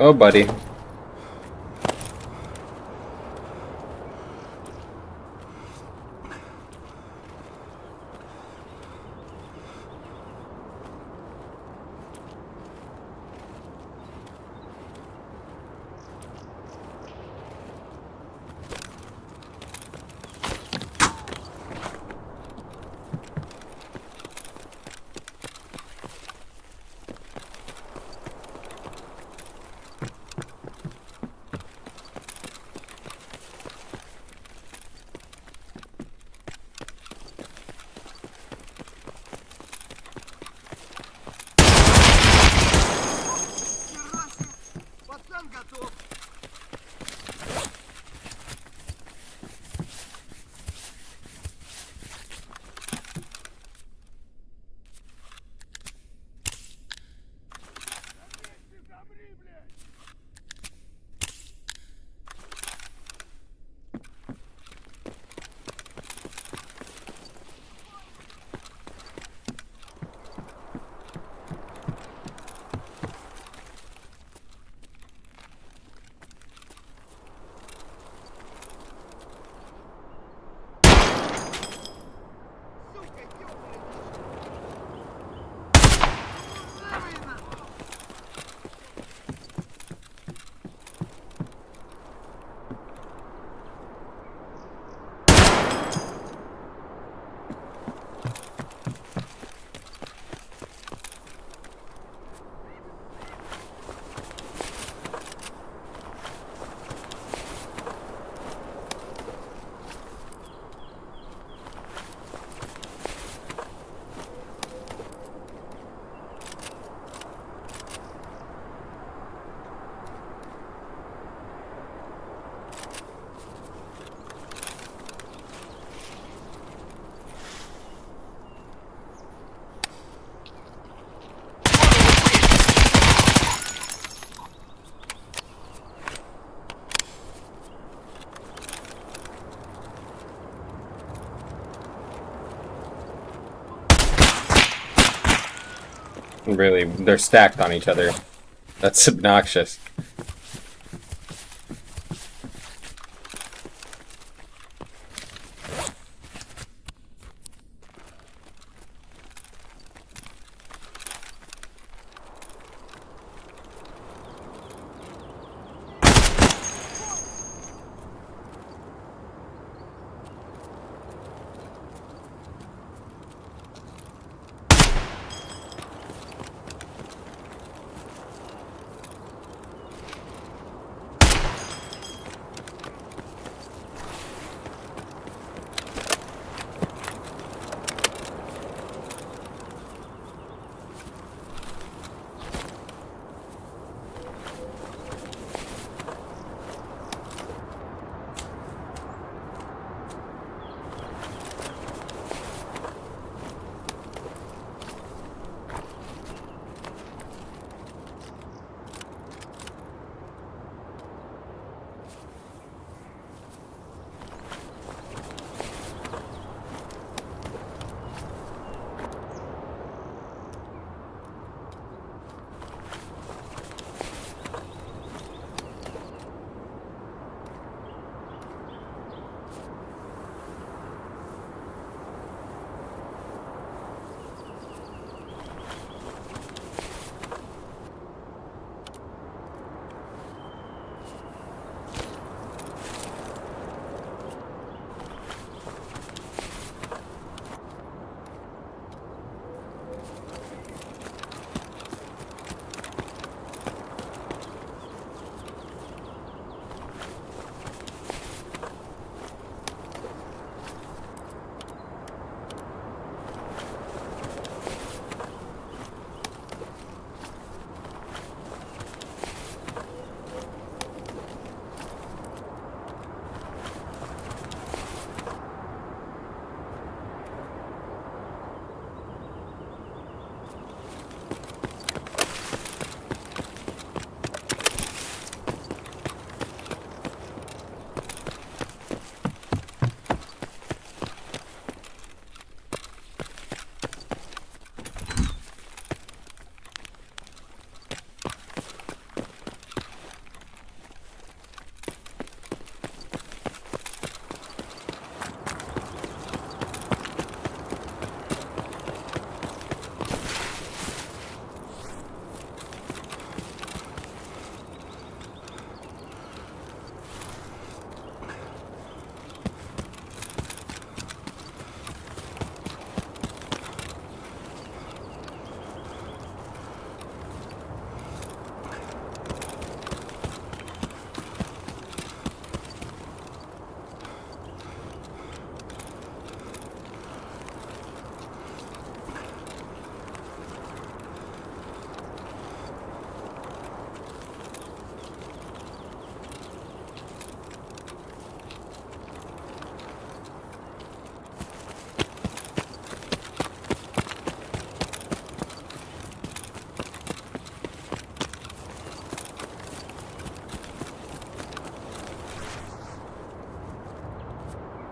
Oh, buddy. Really, they're stacked on each other. That's obnoxious.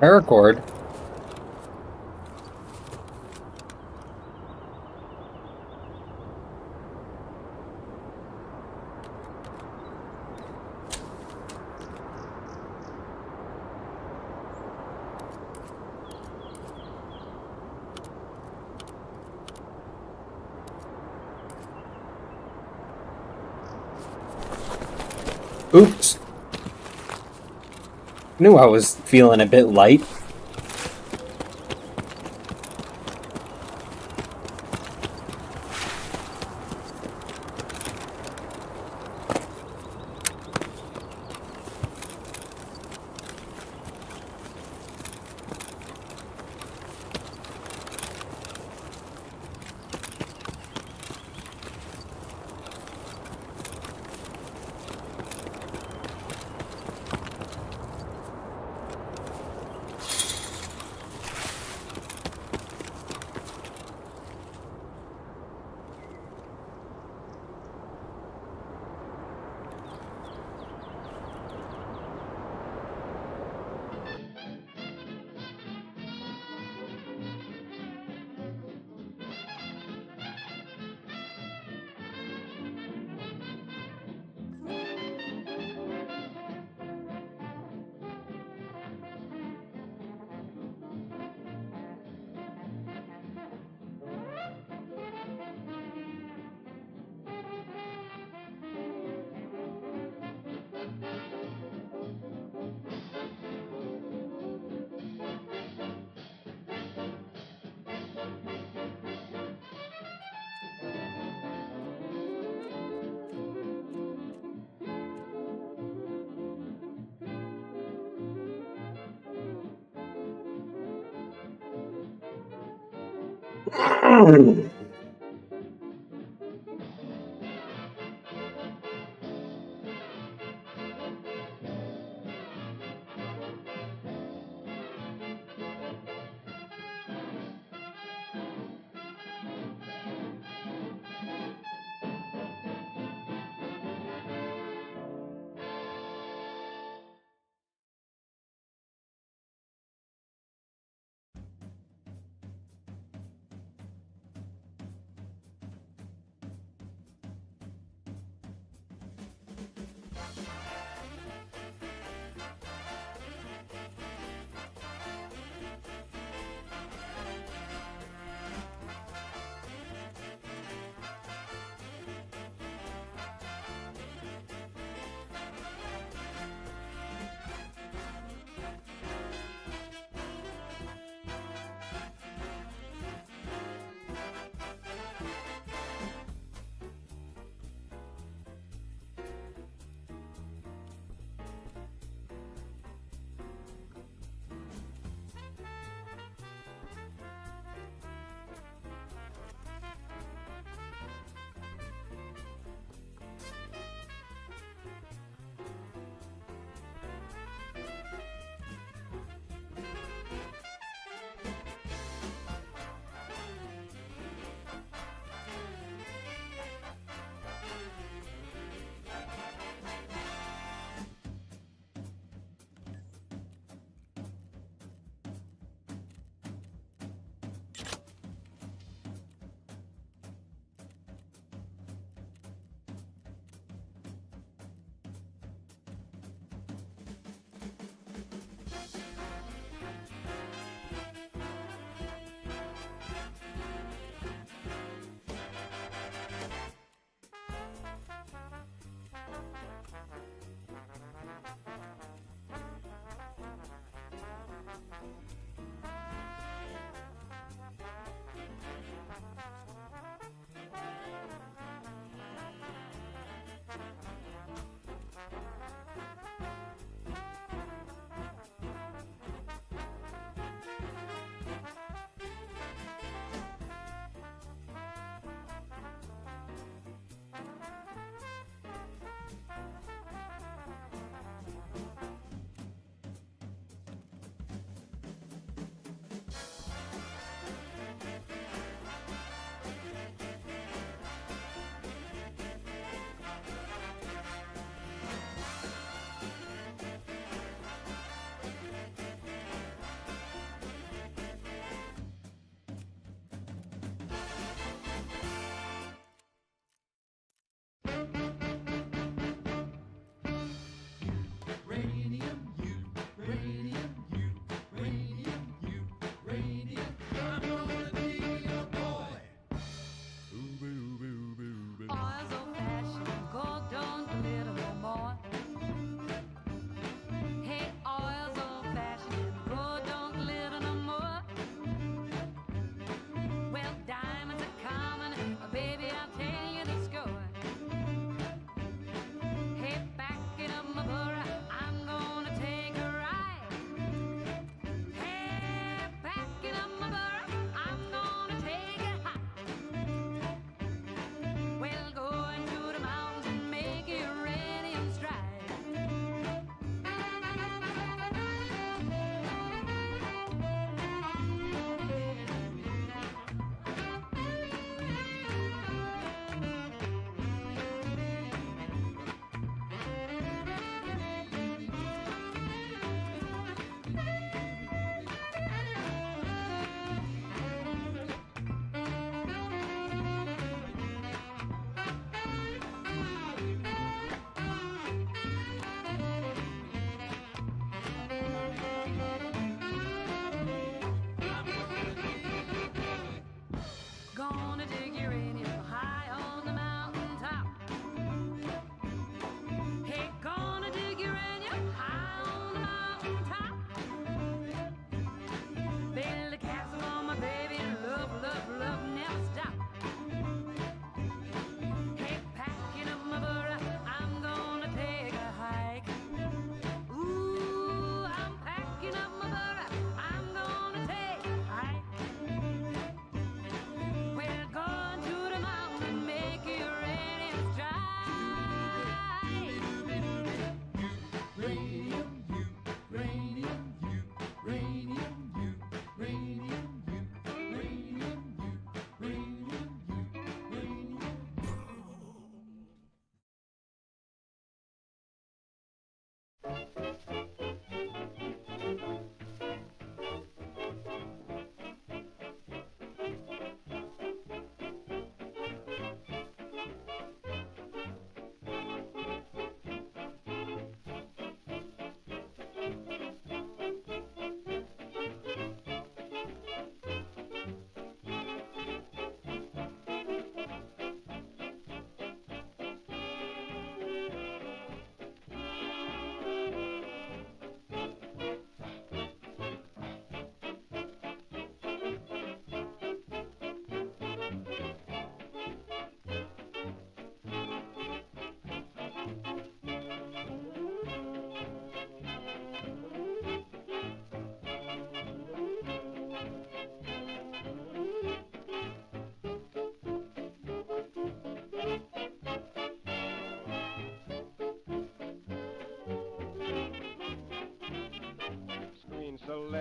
Paracord? Oops. Knew I was feeling a bit light.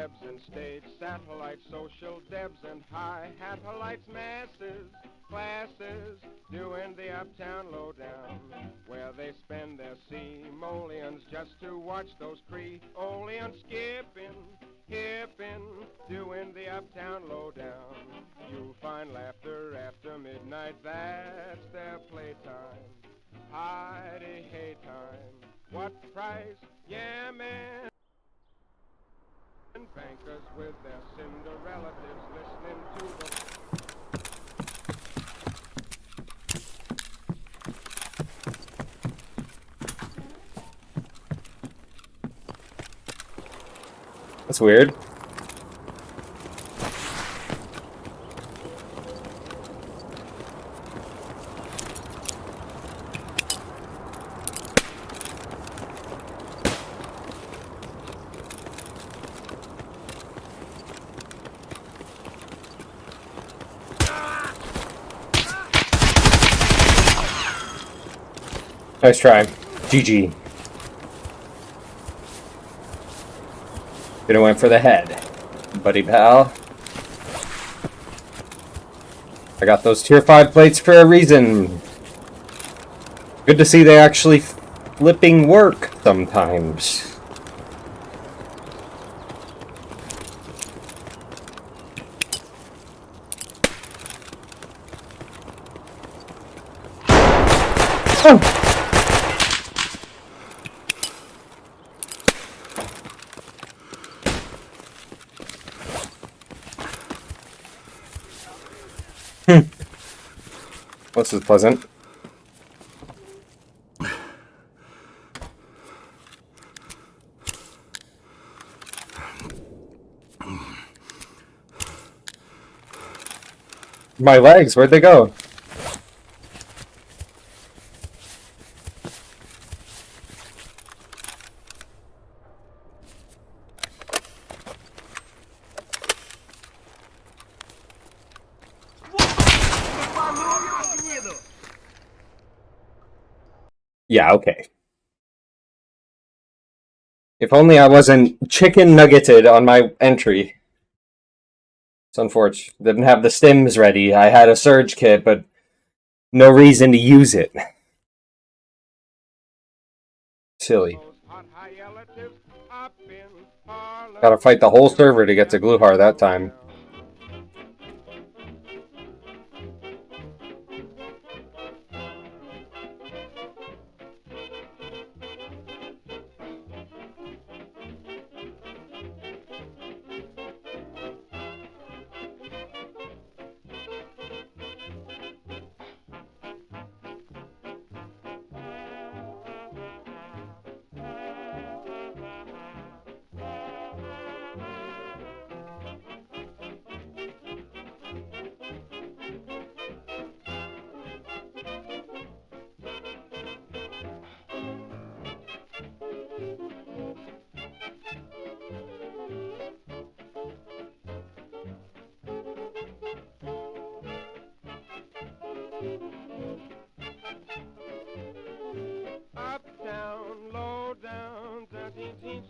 celebs and stage satellites, social debs and high-hat-lights, masses, classes, doing the uptown lowdown, where they spend their simoleons just to watch those Creoleans skipping, hipping, doing the uptown lowdown. You'll find laughter after midnight, that's their playtime. Heidi-hey time, what price? Yeah, man. Bankers with their Cinderellatives listening to the... That's weird. Nice try. GG. Gonna went for the head, buddy pal. I got those tier 5 plates for a reason. Good to see they actually flipping work sometimes. Oh! This is pleasant. My legs, where'd they go? Yeah, okay. If only I wasn't chicken nuggeted on my entry. It's unfortunate. Didn't have the stims ready. I had a surge kit, but no reason to use it. Silly. Gotta fight the whole server to get to Gluhar that time. Uptown, low down, dirty, easy.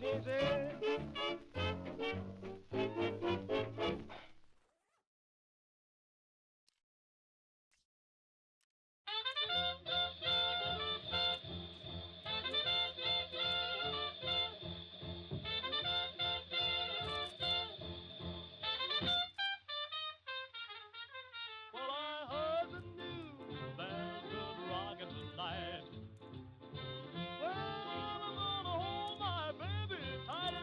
Well, I'm gonna hold my baby tight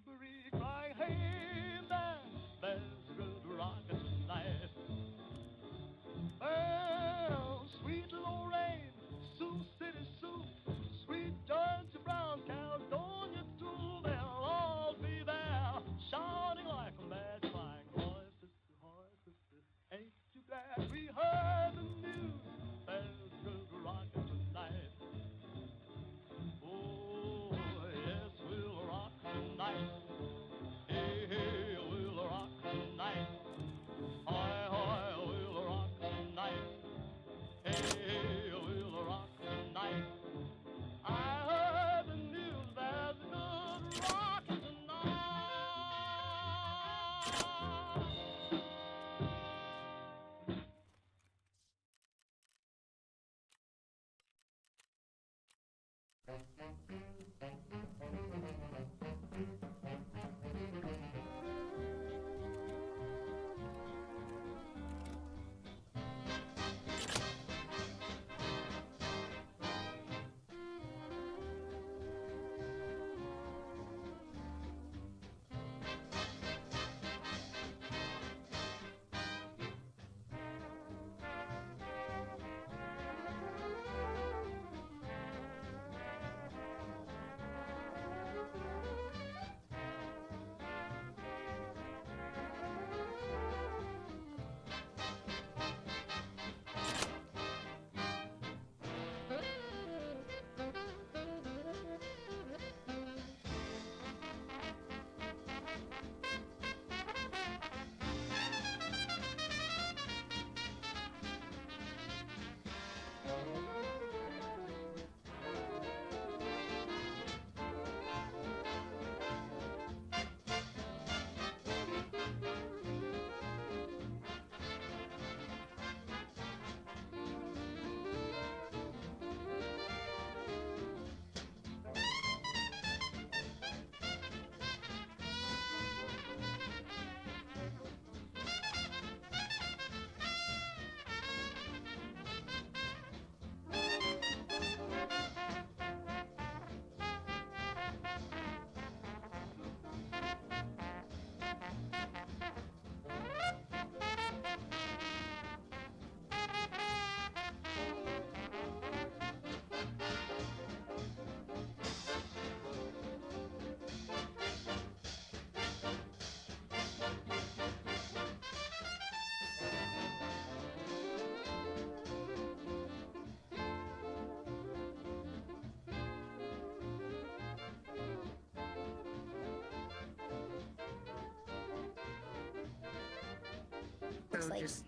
blueberry crying, hey, there's a good rocket tonight. Well, sweet Lorraine, Sioux City Sioux, sweet Georgia Brown, Caledonia too, they'll all be there, shouting like a mad crying, hoy, sister, ain't you glad we heard the news? There's a good rocket tonight. Oh, yes, we'll rock tonight. Hey, hey, we'll rock tonight. Hoy, hoy, we'll rock tonight. Hey, we'll rock tonight. I heard the news, there's a good rock tonight. Looks like just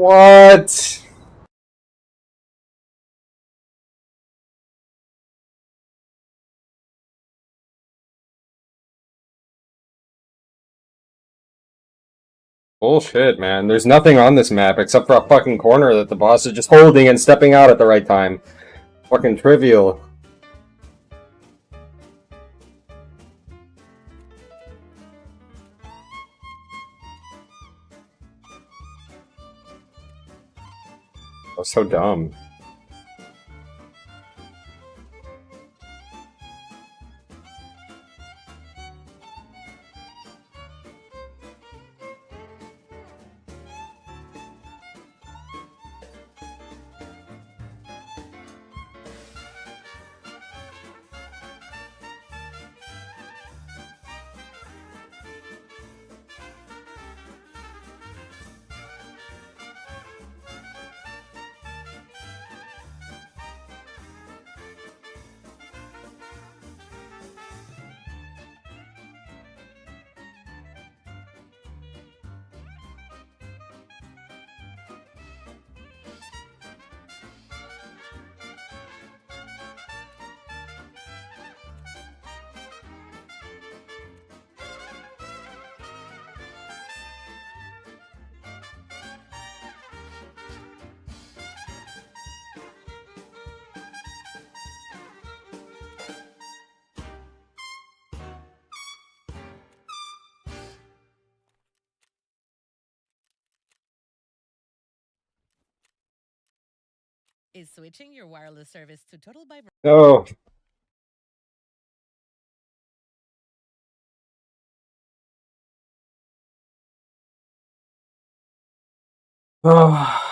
What? Bullshit, man. There's nothing on this map except for a fucking corner that the boss is just holding and stepping out at the right time. Fucking trivial. That's so dumb. Is switching your wireless service to Total by No. Oh.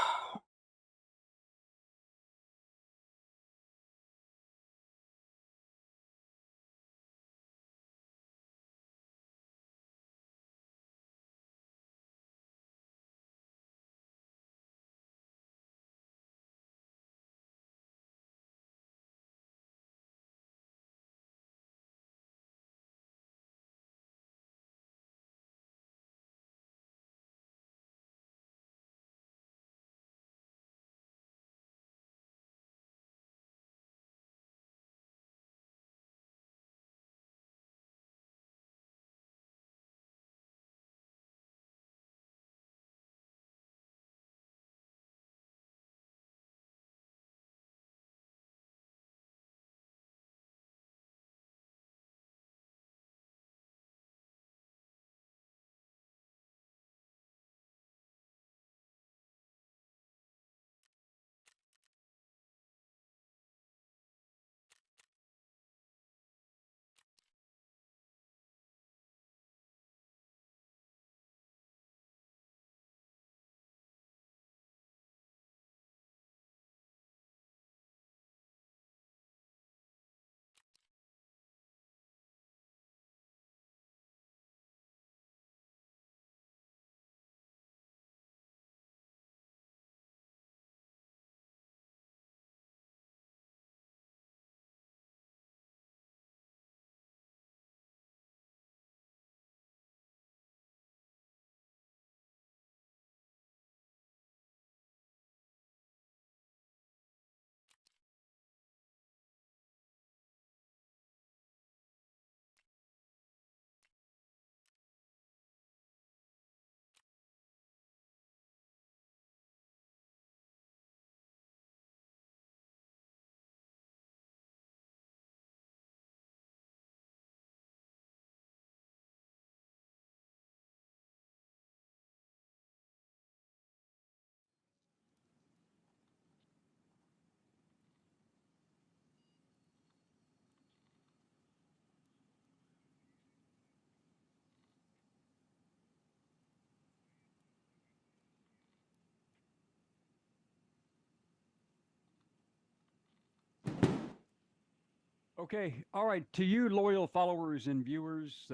Okay, all right. To you, loyal followers and viewers,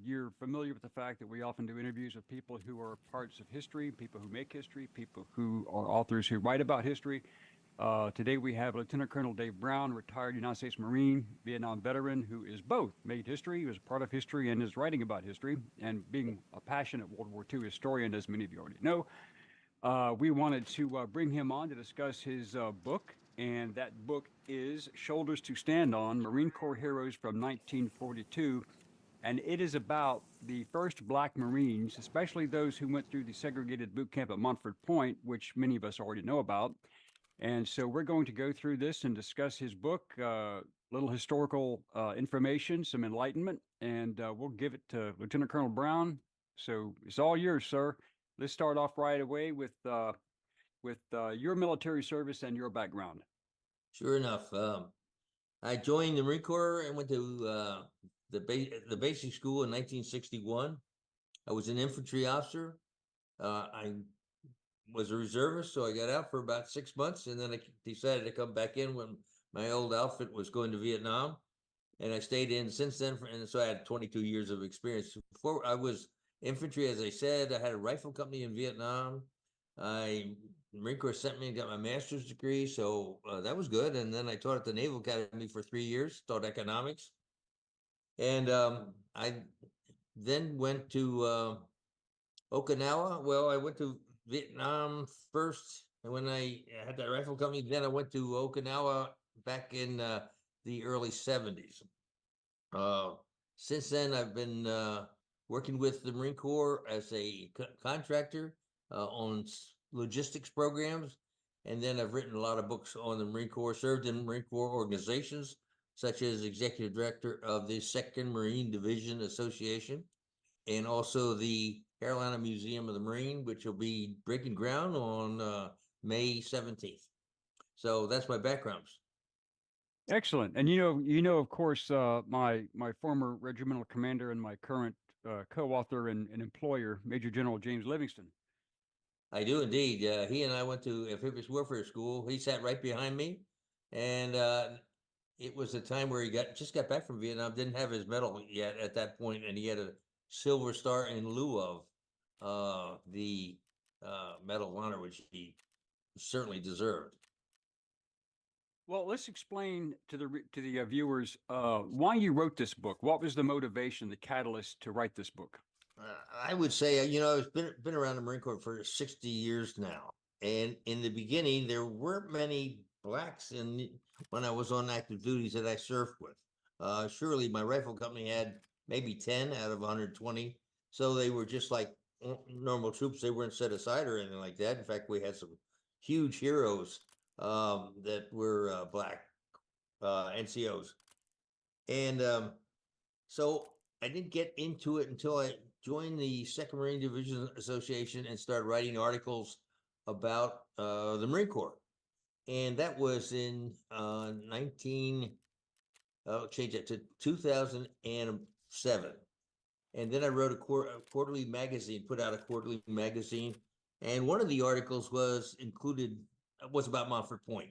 you're familiar with the fact that we often do interviews with people who are parts of history, people who make history, people who are authors who write about history. Today we have Lieutenant Colonel Dave Brown, retired United States Marine, Vietnam veteran, who is both made history, who is part of history, and is writing about history, and being a passionate World War II historian, as many of you already know. We wanted to bring him on to discuss his book, and that book is Shoulders to Stand On, Marine Corps Heroes from 1942. And it is about the first black Marines, especially those who went through the segregated boot camp at Montford Point, which many of us already know about. And so we're going to go through this and discuss his book, little historical information, some enlightenment, and we'll give it to Lieutenant Colonel Brown. So it's all yours, sir. Let's start off right away with your military service and your background. Sure enough. I joined the Marine Corps and went to the basic school in 1961. I was an infantry officer. I was a reservist, so I got out for about 6 months, and then I decided to come back in when my old outfit was going to Vietnam, and I stayed in since then. And so I had 22 years of experience. Before I was infantry, as I said, I had a rifle company in Vietnam. The Marine Corps sent me and got my master's degree, so that was good. And then I taught at the Naval Academy for 3 years, taught economics. And I then went to Okinawa. Well, I went to Vietnam first, and when I had that rifle company, then I went to Okinawa back in the early 70s. Since then, I've been working with the Marine Corps as a contractor on logistics programs, and then I've written a lot of books on the Marine Corps, served in Marine Corps organizations, such as executive director of the 2nd Marine Division Association, and also the Carolina Museum of the Marine, which will be breaking ground on May 17th. So that's my background. Excellent. And you know, of course, my former regimental commander and my current co-author and employer, Major General James Livingston. I do indeed. He and I went to amphibious warfare school. He sat right behind me, and it was a time where he just got back from Vietnam, didn't have his medal yet at that point, and he had a Silver Star in lieu of the Medal of Honor, which he certainly deserved. Well, let's explain to the viewers why you wrote this book. What was the motivation, the catalyst to write this book? I would say, I've been around the Marine Corps for 60 years now, and in the beginning, there weren't many blacks when I was on active duties that I served with. Surely my rifle company had maybe 10 out of 120, so they were just like normal troops. They weren't set aside or anything like that. In fact, we had some huge heroes that were black NCOs, and so I didn't get into it until I joined the 2nd Marine Division Association and started writing articles about the Marine Corps. And that was in 2007. And then I wrote a quarterly magazine, put out a quarterly magazine. And one of the articles was about Montford Point.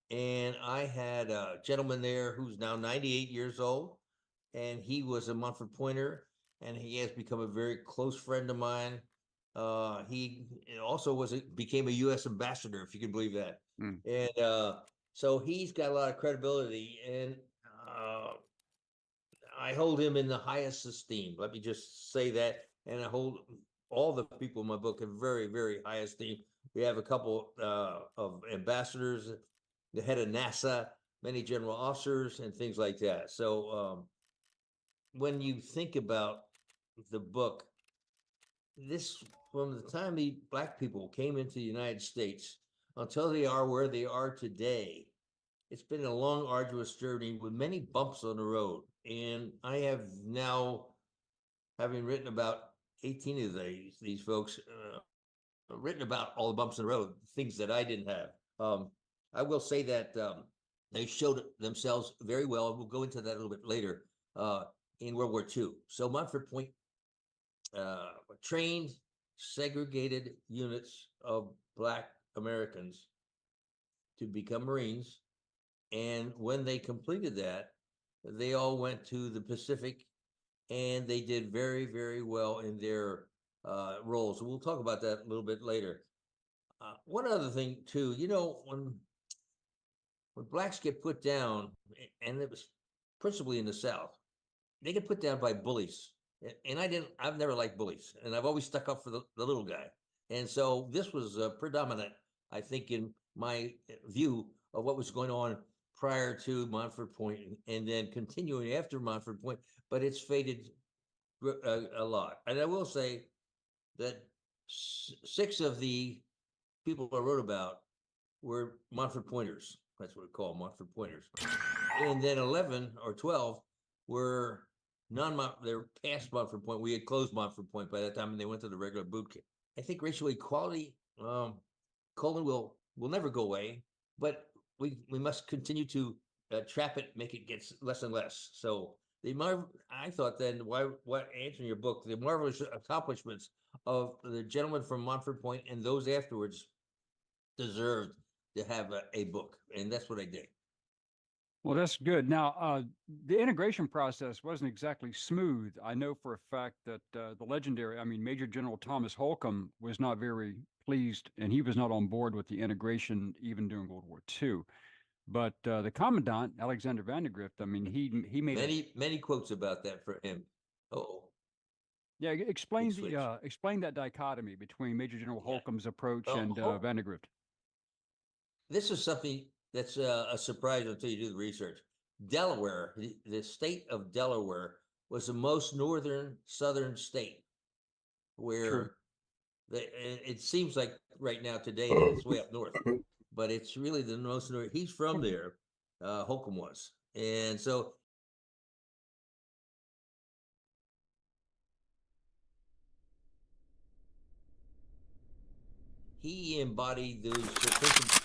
And I had a gentleman there who's now 98 years old, and he was a Montford Pointer, and he has become a very close friend of mine. He also became a U.S. ambassador, if you can believe that. And so he's got a lot of credibility, and I hold him in the highest esteem. Let me just say that. And I hold all the people in my book in very, very high esteem. We have a couple of ambassadors, the head of NASA, many general officers, and things like that. So when you think about the book, this, from the time the black people came into the United States until they are where they are today, it's been a long, arduous journey with many bumps on the road. And I have now, having written about 18 of these folks, written about all the bumps in the road, things that I didn't have. I will say that they showed themselves very well, and we'll go into that a little bit later, in World War II. So Montford Point trained segregated units of black Americans to become Marines. And when they completed that, they all went to the Pacific, and they did very, very well in their roles. We'll talk about that a little bit later. One other thing too, when blacks get put down, and it was principally in the South, they get put down by bullies. And I've never liked bullies, and I've always stuck up for the little guy. And so this was predominant, I think, in my view of what was going on prior to Montford Point and then continuing after Montford Point, but it's faded a lot. And I will say that 6 of the people I wrote about were Montford Pointers. That's what we call Montford Pointers. And then 11 or 12 were they're past Montford Point. We had closed Montford Point by that time, and they went to the regular boot camp. I think racial equality, Colin, will never go away, but we must continue to trap it, make it get less and less. So I thought then, what answering your book, the marvelous accomplishments of the gentleman from Montford Point and those afterwards deserved to have a book, and that's what I did. Well, that's good. Now, the integration process wasn't exactly smooth. I know for a fact that the legendary, Major General Thomas Holcomb was not very pleased, and he was not on board with the integration even during World War II. But the commandant, Alexander Vandergrift, he made many quotes about that for him. Oh, yeah. Explain that dichotomy between Major General Holcomb's approach and Vandergrift. This is something that's a surprise until you do the research. Delaware, the state of Delaware, was the most southern state where it seems like right now today that it's way up north, but it's really the most north. He's from there, Holcomb was, and so he embodied those principles.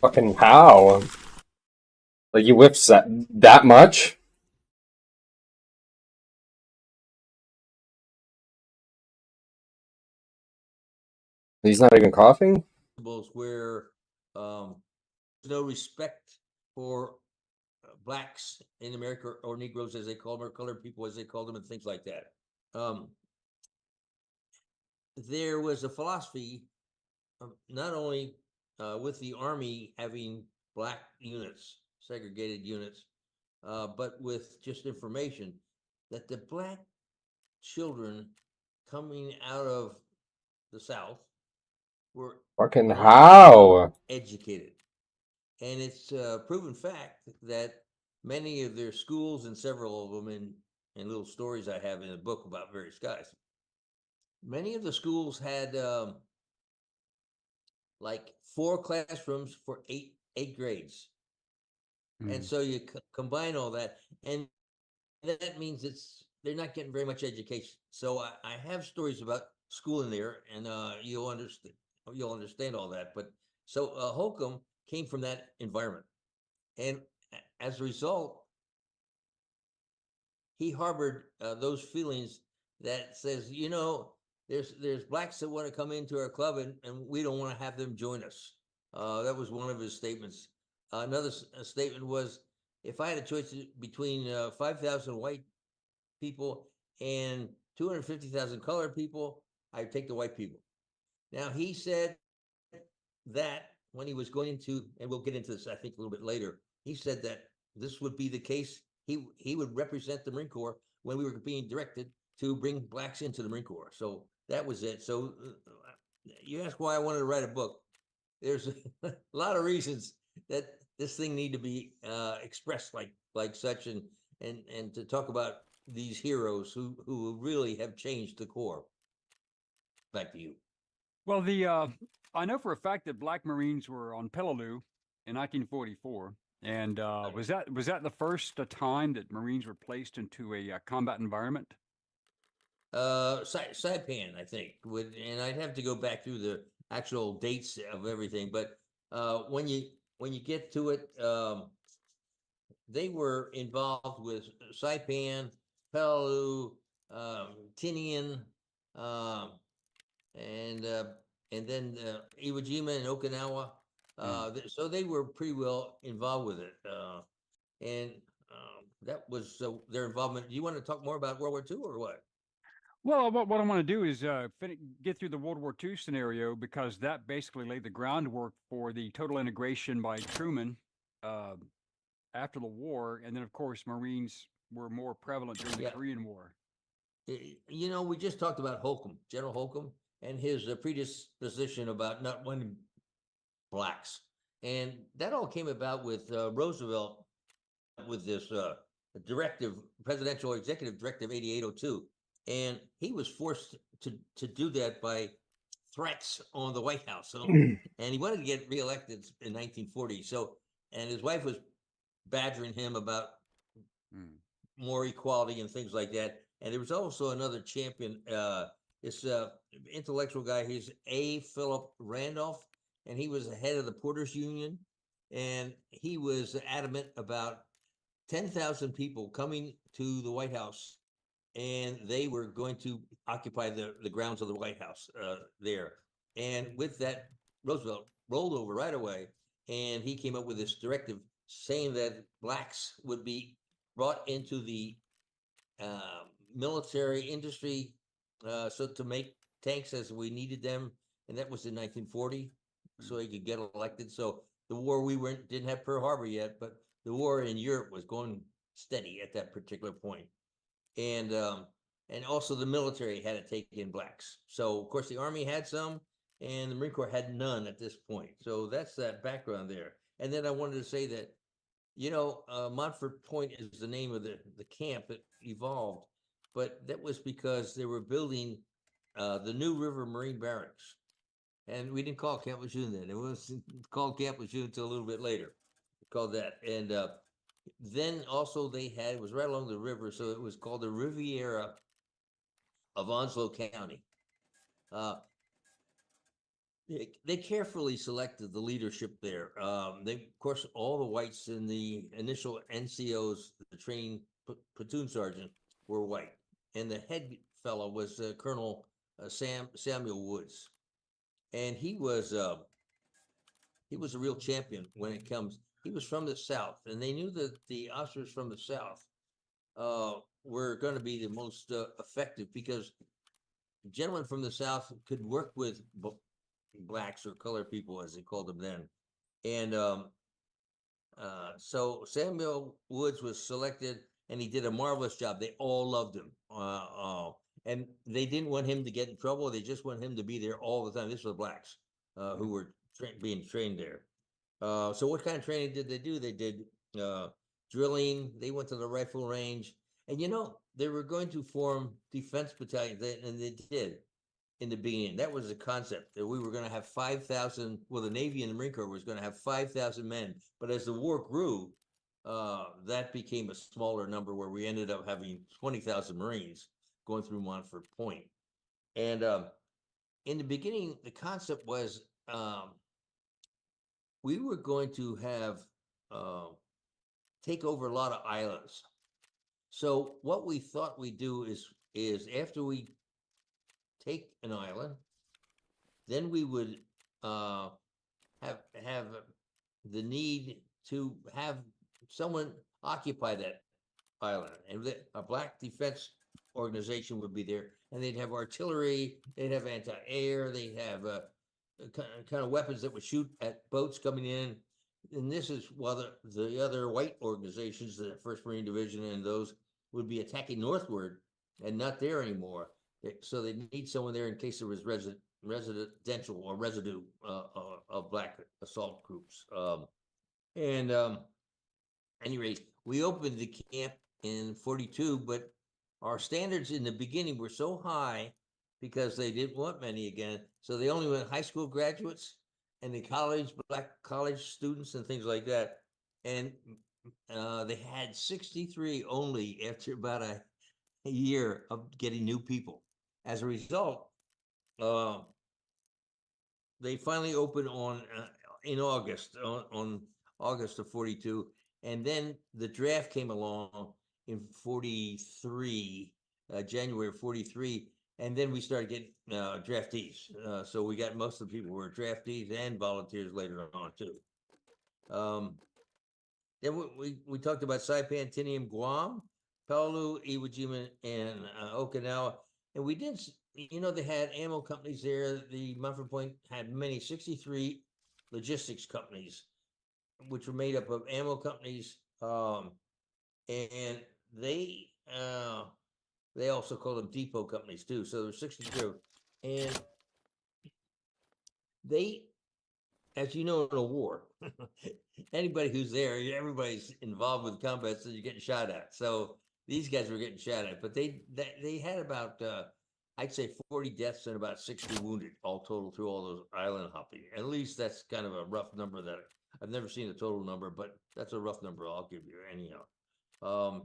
Fucking how? Like, you whiffs that much? He's not even coughing? Where there's no respect for blacks in America, or Negroes as they call them, or colored people as they call them, and things like that. There was a philosophy, not only with the Army having black units, segregated units, but with just information that the black children coming out of the South were Fucking how? educated. And it's a proven fact that many of their schools, and several of them in little stories I have in a book about various guys, many of the schools had like 4 classrooms for eight grades. And so you combine all that, and that means they're not getting very much education. So I have stories about school in there, and you'll understand all that. But so Holcomb came from that environment, and as a result, he harbored those feelings that says, you know, there's blacks that want to come into our club and we don't want to have them join us. That was one of his statements. Another statement was, if I had a choice between 5,000 white people and 250,000 colored people, I'd take the white people. Now, he said that when he was going into, and we'll get into this, I think, a little bit later, he said that this would be the case. He would represent the Marine Corps when we were being directed to bring blacks into the Marine Corps. So that was it. So you ask why I wanted to write a book. There's a lot of reasons that this thing need to be expressed like such, and to talk about these heroes who really have changed the Corps. Back to you. Well, I know for a fact that Black Marines were on Peleliu in 1944, and was that the first time that Marines were placed into a combat environment? Saipan, I think, and I'd have to go back through the actual dates of everything, but when you get to it, they were involved with Saipan, Peleliu, Tinian, and then Iwo Jima and Okinawa. So they were pretty well involved with it, and that was their involvement. Do you want to talk more about World War II or what? Well, what I want to do is get through the World War II scenario, because that basically laid the groundwork for the total integration by Truman after the war, and then of course Marines were more prevalent during the Korean War. You know, we just talked about Holcomb, General Holcomb, and his predisposition about not wanting blacks, and that all came about with Roosevelt with this presidential executive directive 8802. And he was forced to do that by threats on the White House. So, and he wanted to get reelected in 1940. So, and his wife was badgering him about more equality and things like that. And there was also another champion, this intellectual guy. He's A. Philip Randolph, and he was the head of the Porters Union. And he was adamant about 10,000 people coming to the White House, and they were going to occupy the grounds of the White House there. And with that, Roosevelt rolled over right away, and he came up with this directive saying that blacks would be brought into the military industry so to make tanks as we needed them, and that was in 1940, so he could get elected. So the war, didn't have Pearl Harbor yet, but the war in Europe was going steady at that particular point. And also the military had to take in blacks. So of course the Army had some, and the Marine Corps had none at this point. So that's that background there. And then I wanted to say that, you know, Montfort Point is the name of the camp that evolved, but that was because they were building the New River Marine Barracks, and we didn't call it Camp Lejeune then. It was called Camp Lejeune until a little bit later. We called that, and then also they had, it was right along the river, so it was called the Riviera of Onslow County. They carefully selected the leadership there. They, of course, all the whites in the initial NCOs, the training platoon sergeant, were white, and the head fellow was Colonel Samuel Woods, and he was a real champion when it comes. He was from the South, and they knew that the officers from the South were going to be the most effective, because gentlemen from the South could work with blacks or colored people, as they called them then. And so Samuel Woods was selected, and he did a marvelous job. They all loved him. And they didn't want him to get in trouble. They just want him to be there all the time. This was blacks who were being trained there. So what kind of training did they do? They did drilling. They went to the rifle range. And, you know, they were going to form defense battalions, and they did in the beginning. That was the concept, that we were going to have 5,000, well, the Navy and the Marine Corps was going to have 5,000 men. But as the war grew, that became a smaller number, where we ended up having 20,000 Marines going through Montfort Point. And in the beginning, the concept was we were going to have take over a lot of islands. So what we thought we'd do is after we take an island, then we would have the need to have someone occupy that island, and a black defense organization would be there, and they'd have artillery, they'd have anti-air, they'd have kind of weapons that would shoot at boats coming in. And this is while the other white organizations, the First Marine Division and those, would be attacking northward and not there anymore. So they need someone there in case there was residential or residue of black assault groups. Anyway, we opened the camp in 42, but our standards in the beginning were so high because they didn't want many again. So they only went high school graduates and the black college students and things like that. And they had 63 only after about a year of getting new people. As a result, they finally opened in August, on August of 42. And then the draft came along in 43, January of 43. And then we started getting draftees. So we got most of the people who were draftees and volunteers later on too. Then we talked about Saipan, Tinian, Guam, Palau, Iwo Jima, and Okinawa. And we did, they had ammo companies there. The Mumford Point had 63 logistics companies, which were made up of ammo companies. And they also called them depot companies too. So there's 62. And they, as you know, in a war, anybody who's there, everybody's involved with combat, so you're getting shot at. So these guys were getting shot at, but they had about, I'd say 40 deaths and about 60 wounded all total through all those island hopping. At least that's kind of a rough number that I've never seen a total number, but that's a rough number I'll give you anyhow.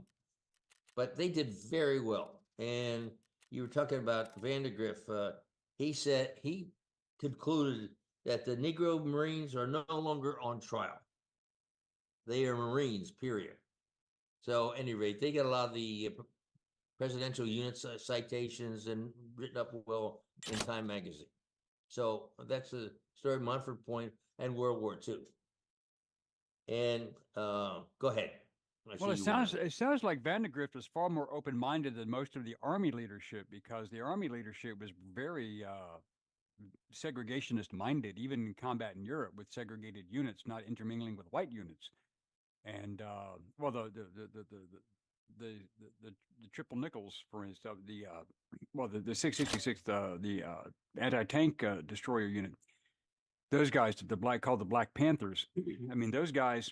But they did very well. And you were talking about Vandergriff. He said he concluded that the Negro Marines are no longer on trial. They are Marines, period. So at any rate, they got a lot of the presidential unit citations and written up well in Time magazine. So that's the story of Montford Point and World War II. And go ahead. Well, it sounds like Vandergrift was far more open-minded than most of the Army leadership, because the Army leadership was very segregationist-minded, even in combat in Europe, with segregated units not intermingling with white units. And well, the triple nickels, for instance, the 666, the anti-tank destroyer unit. Those guys, called the Black Panthers. I mean, those guys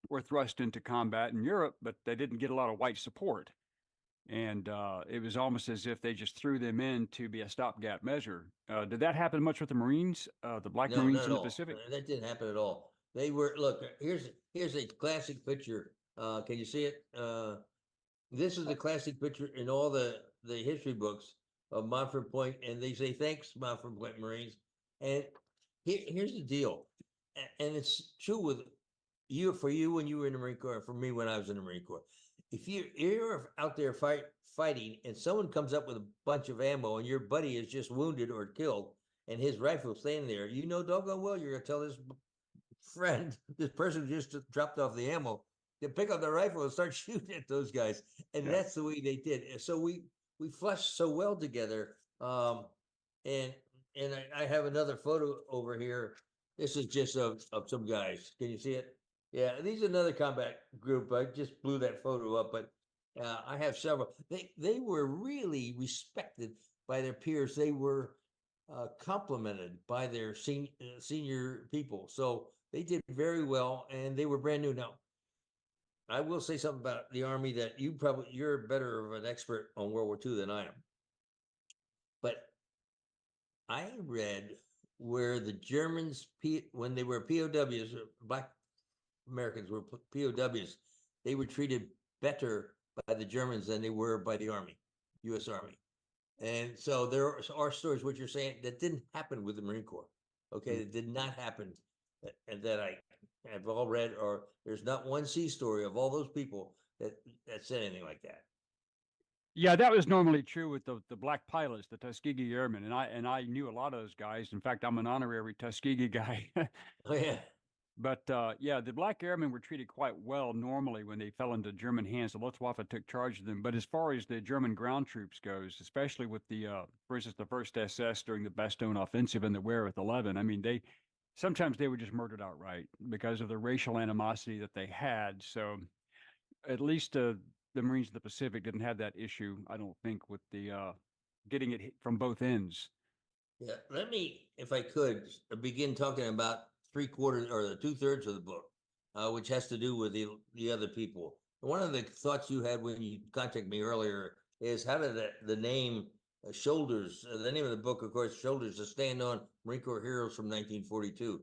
were thrust into combat in Europe, but they didn't get a lot of white support. And it was almost as if they just threw them in to be a stopgap measure. Did that happen much with the Marines, the Black Marines in the Pacific? That didn't happen at all. They were, look, here's a classic picture. Can you see it? This is a classic picture in all the history books of Montford Point, and they say, thanks, Montford Point Marines. And here's the deal, and it's true with for you when you were in the Marine Corps, and for me when I was in the Marine Corps. If you're out there fighting and someone comes up with a bunch of ammo and your buddy is just wounded or killed and his rifle's standing there, you know doggone well you're gonna tell this person who just dropped off the ammo to pick up the rifle and start shooting at those guys. And that's the way they did. So we flushed so well together. And I have another photo over here. This is just of some guys. Can you see it? Yeah, these are another combat group. I just blew that photo up, but I have several. They were really respected by their peers. They were complimented by their senior people. So they did very well, and they were brand new. Now, I will say something about the Army that you're better of an expert on World War II than I am. But I read where the Germans, when they were POWs, Black Americans were POWs, they were treated better by the Germans than they were by the Army, U.S. Army. And so there are stories, what you're saying, that didn't happen with the Marine Corps. Okay, it did not happen, and that I have all read, or there's not one sea story of all those people that said anything like that. Yeah, that was normally true with the black pilots, the Tuskegee Airmen, and I knew a lot of those guys. In fact, I'm an honorary Tuskegee guy. Oh yeah. But yeah, the black airmen were treated quite well normally when they fell into German hands. The Luftwaffe took charge of them. But as far as the German ground troops goes, especially with for instance, the First SS during the Bastogne offensive and the Wehrmacht 11, I mean, sometimes they were just murdered outright because of the racial animosity that they had. So at least the Marines of the Pacific didn't have that issue, I don't think, with the getting it hit from both ends. Yeah, let me, if I could, begin talking about 3/4 or the 2/3 of the book, which has to do with the other people. One of the thoughts you had when you contacted me earlier is how did the name Shoulders, the name of the book, of course, Shoulders, to Stand On Marine Corps Heroes from 1942.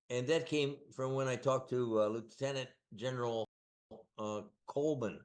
And that came from when I talked to Lieutenant General Coleman.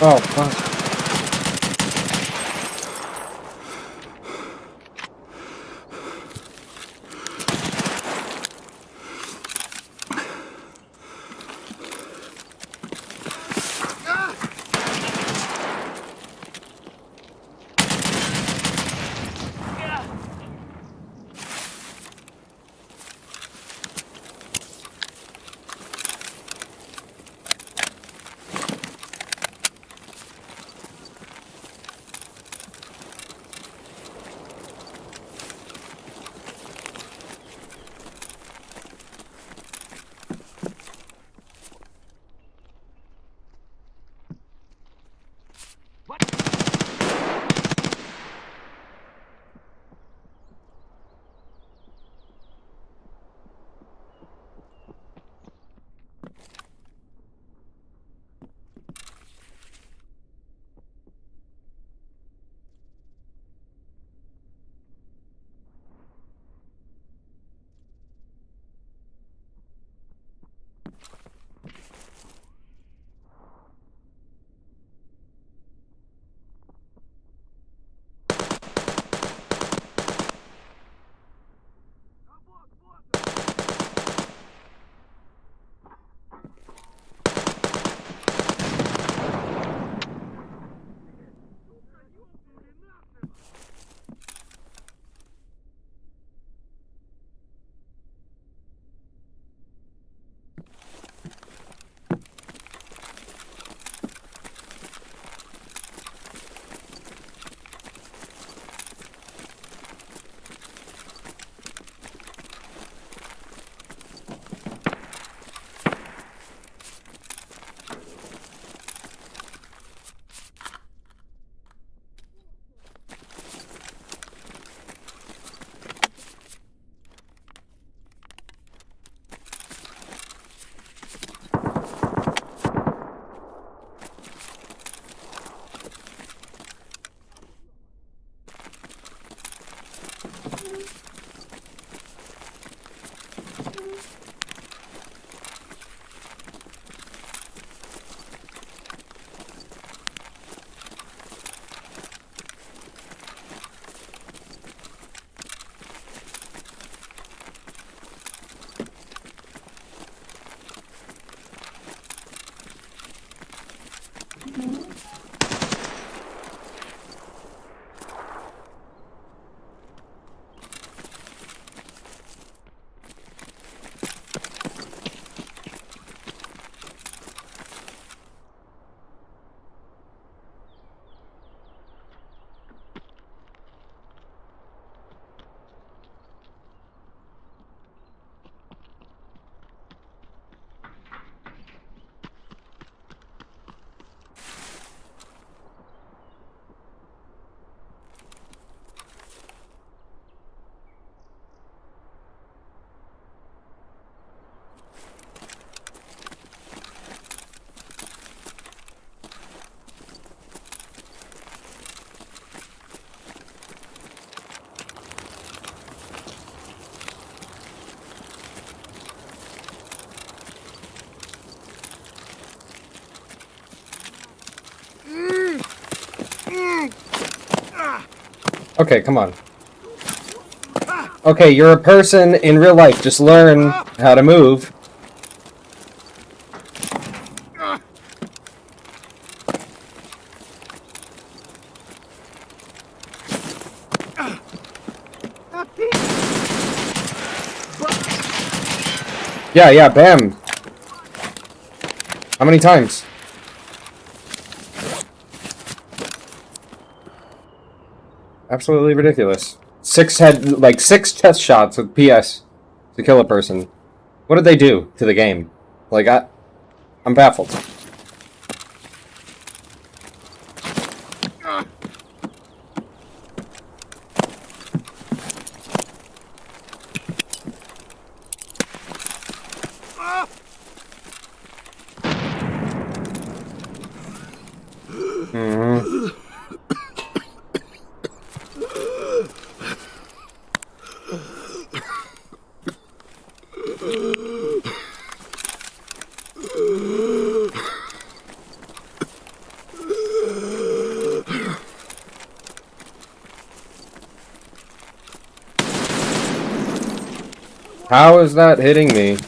Oh, fuck. Okay, come on. Okay, you're a person in real life. Just learn how to move. Yeah, bam. How many times? Absolutely ridiculous. 6 chest shots with PS to kill a person. What did they do to the game? Like, I'm baffled. Mm-hmm. How is that hitting me?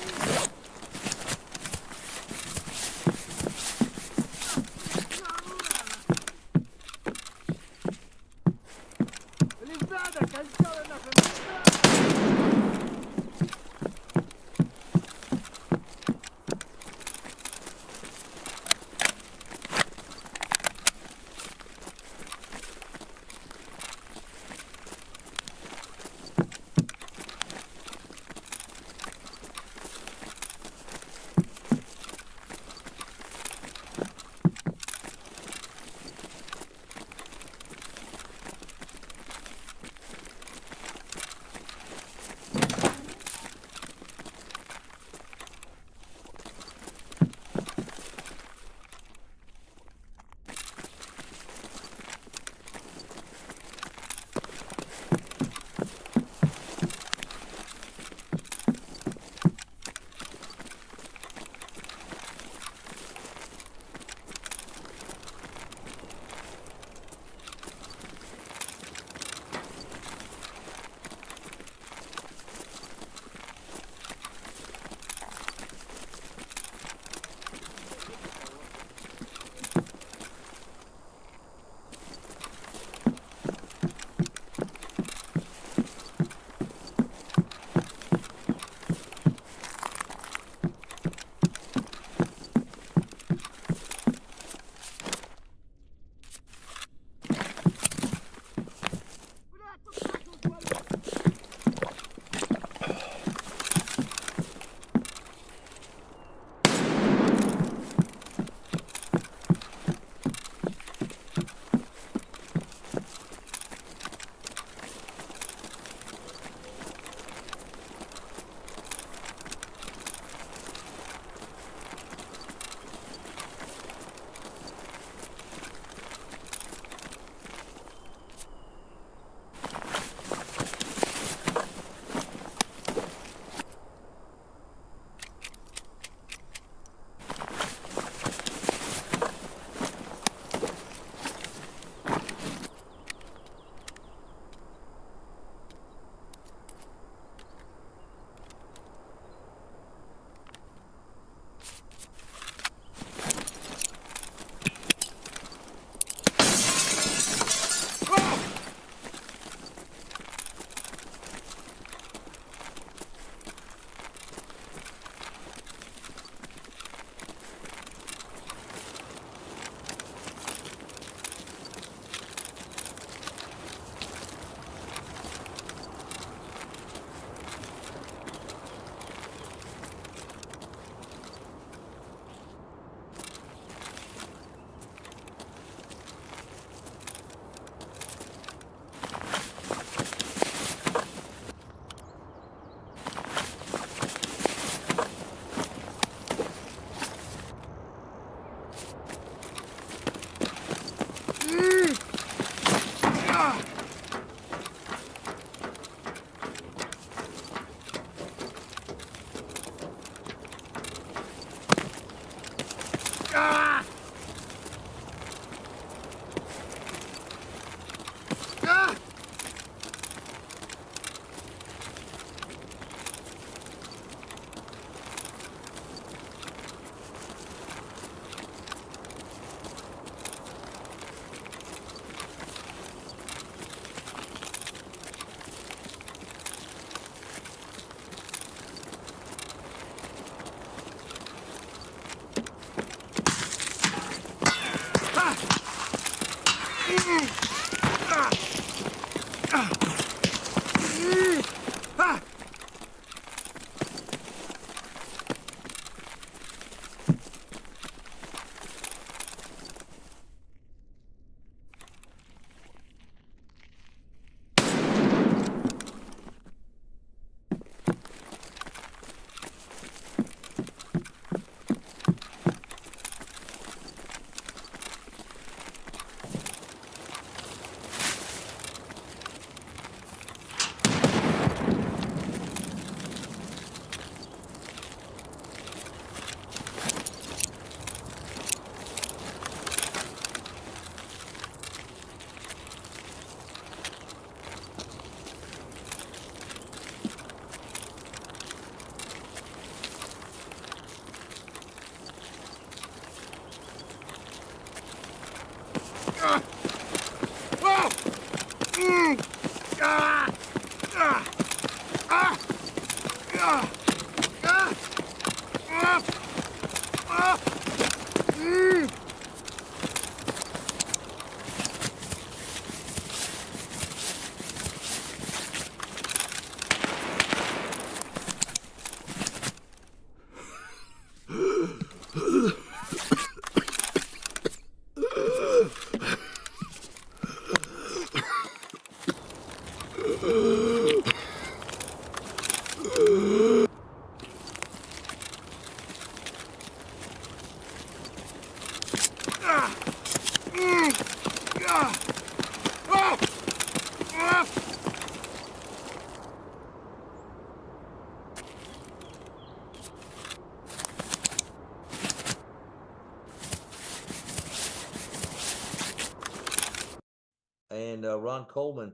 And Ron Coleman,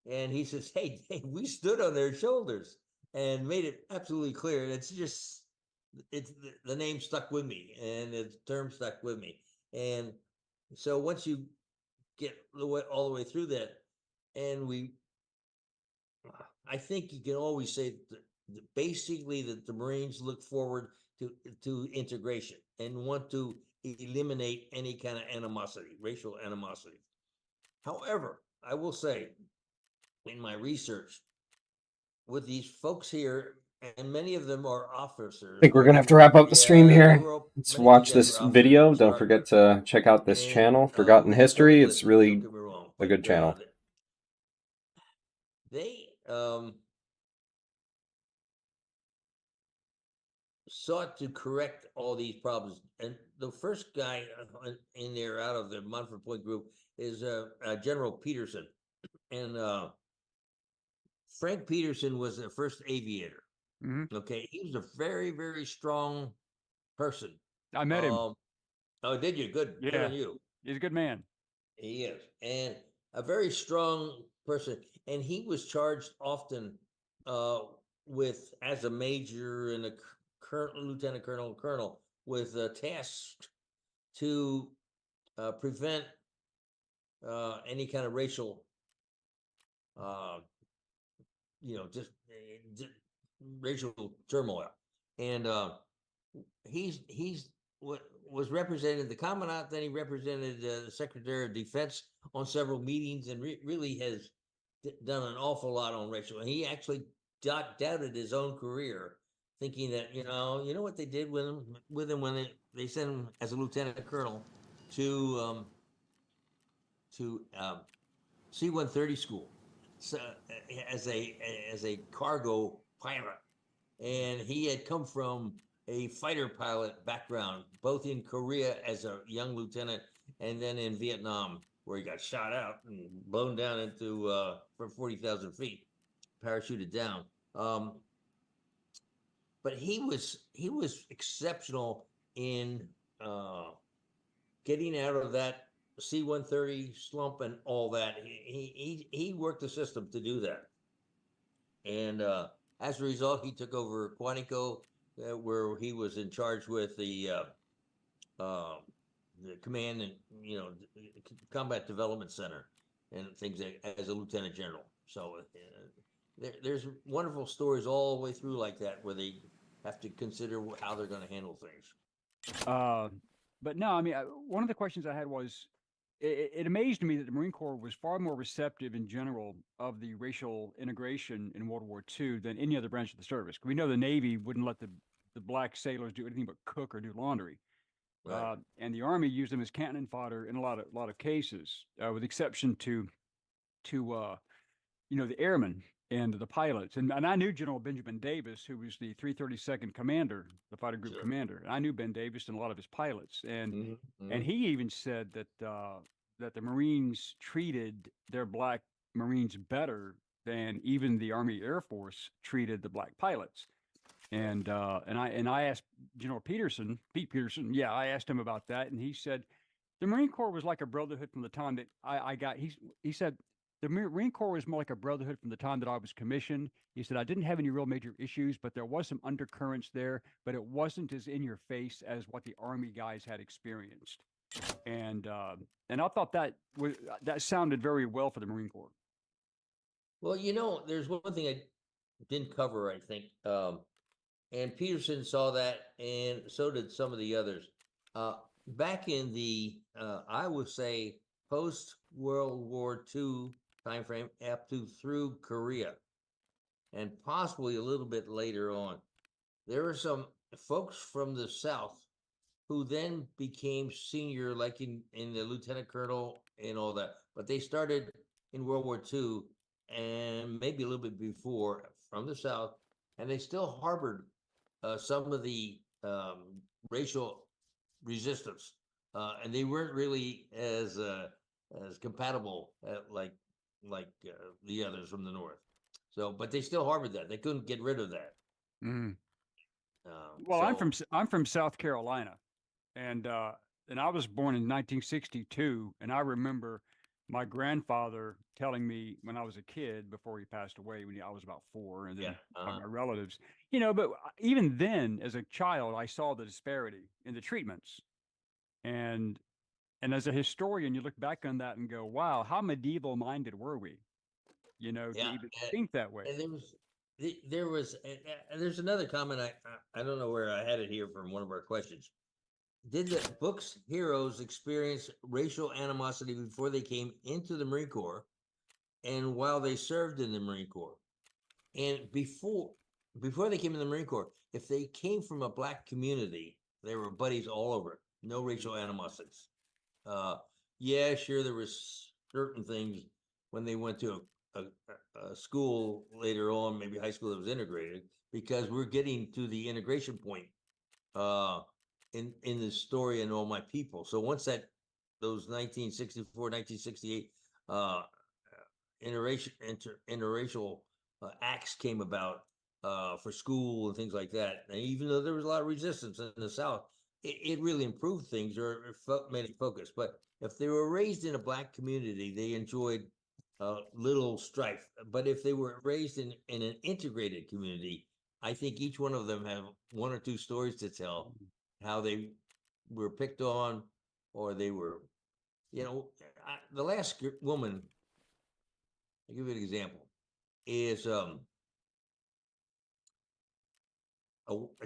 and he says, "Hey, we stood on their shoulders," and made it absolutely clear. And it's just, it's the name stuck with me, and the term stuck with me. And so once you get all the way through that, and I think you can always say basically that the Marines look forward to integration and want to eliminate any kind of animosity, racial animosity. However, I will say, in my research with these folks here, and many of them are officers. I think we're gonna have to wrap up the stream here. Let's watch this video. Don't forget to check out this channel, Forgotten History. It's really a good channel. They sought to correct all these problems, and the first guy in there out of the Montfort Point group is General Peterson, and Frank Peterson was the first aviator. Okay, he was a very, very strong person. I met him. Oh, did you? Good. Good Yeah. on you. He's a good man. He is, and a very strong person. And he was charged often with, as a major and a lieutenant colonel, with tasks to prevent any kind of racial, just racial turmoil. And he's what was represented the commandant, then he represented the Secretary of Defense on several meetings, and really has done an awful lot on racial. And he actually doubted his own career, thinking that you know what they did with him when they sent him as a lieutenant colonel to C-130 school, so, as a cargo pilot. And he had come from a fighter pilot background, both in Korea as a young lieutenant and then in Vietnam, where he got shot out and blown down into from 40,000 feet, parachuted down. But he was exceptional in getting out of that C-130 slump and all that. He worked the system to do that. And as a result, he took over Quantico, where he was in charge with the command and combat development center and things as a lieutenant general. So there's wonderful stories all the way through like that, where they have to consider how they're going to handle things. But no, I mean, one of the questions I had was, it amazed me that the Marine Corps was far more receptive in general of the racial integration in World War II than any other branch of the service. We know the Navy wouldn't let the black sailors do anything but cook or do laundry. Right. And the Army used them as cannon fodder in a lot of cases, with exception to the airmen and the pilots. And I knew General Benjamin Davis, who was the 332nd commander, the fighter group commander. And I knew Ben Davis and a lot of his pilots. And and he even said that that the Marines treated their black Marines better than even the Army Air Force treated the black pilots. And I asked General Peterson, Pete Peterson, I asked him about that, and he said the Marine Corps was like a brotherhood from the time that I got. He said the Marine Corps was more like a brotherhood from the time that I was commissioned. He said I didn't have any real major issues, but there was some undercurrents there, but it wasn't as in your face as what the Army guys had experienced. And I thought that sounded very well for the Marine Corps. Well, there's one thing I didn't cover, I think. and Peterson saw that, and so did some of the others. Back in the, I would say, post World War II timeframe, up to through Korea, and possibly a little bit later on, there were some folks from the South who then became senior, like in the lieutenant colonel and all that. But they started in World War II and maybe a little bit before from the South, and they still harbored some of the racial resistance, and they weren't really as compatible like the others from the North. So, but they still harbored that. They couldn't get rid of that. Mm. Well, I'm from South Carolina, and I was born in 1962, and I remember my grandfather telling me when I was a kid, before he passed away, when I was about 4, and then my relatives, but even then, as a child, I saw the disparity in the treatments, and as a historian, you look back on that and go, wow, how medieval minded were we, to even think that way. And there's another comment. I don't know where I had it here from one of our questions. Did the book's heroes experience racial animosity before they came into the Marine Corps and while they served in the Marine Corps? And before they came in the Marine Corps, if they came from a black community, they were buddies all over. No racial animosities. Yeah, sure, there was certain things when they went to a school later on, maybe high school that was integrated, because we're getting to the integration point in the story and All My People. So once those 1964, 1968 interracial acts came about for school and things like that, and even though there was a lot of resistance in the South, it really improved things, or made it focus. But if they were raised in a black community, they enjoyed little strife. But if they were raised in an integrated community, I think each one of them have 1 or 2 stories to tell, how they were picked on, or they were, the last woman, I'll give you an example, is a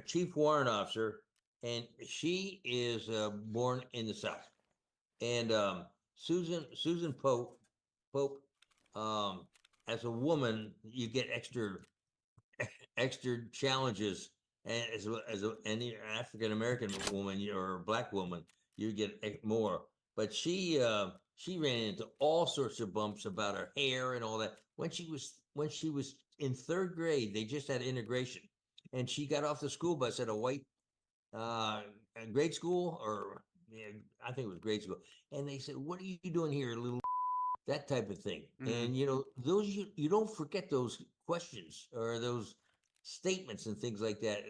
chief warrant officer, and she is born in the South. And Susan Pope, as a woman, you get extra challenges, and as any African American woman or a black woman, you get more. But she ran into all sorts of bumps about her hair and all that. When she was in 3rd grade, they just had integration, and she got off the school bus at a white grade school, or I think it was grade school, and they said, "What are you doing here, little?" That type of thing. And those you don't forget those questions or those statements and things like that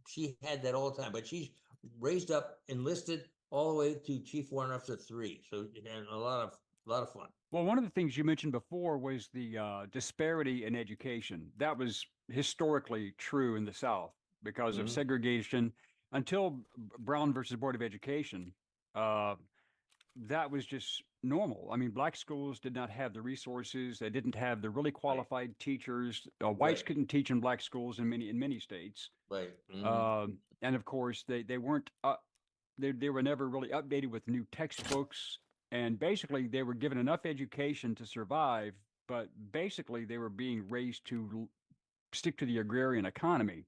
she had that all the time. But she's raised up, enlisted all the way to Chief Warrant Officer 3, so and a lot of fun. Well, one of the things you mentioned before was the disparity in education. That was historically true in the South because of segregation until Brown versus Board of Education. That was just normal. I mean, black schools did not have the resources. They didn't have the really qualified teachers. Whites couldn't teach in black schools in many states. Right. And of course, they weren't. They were never really updated with new textbooks. And basically, they were given enough education to survive, but basically, they were being raised to stick to the agrarian economy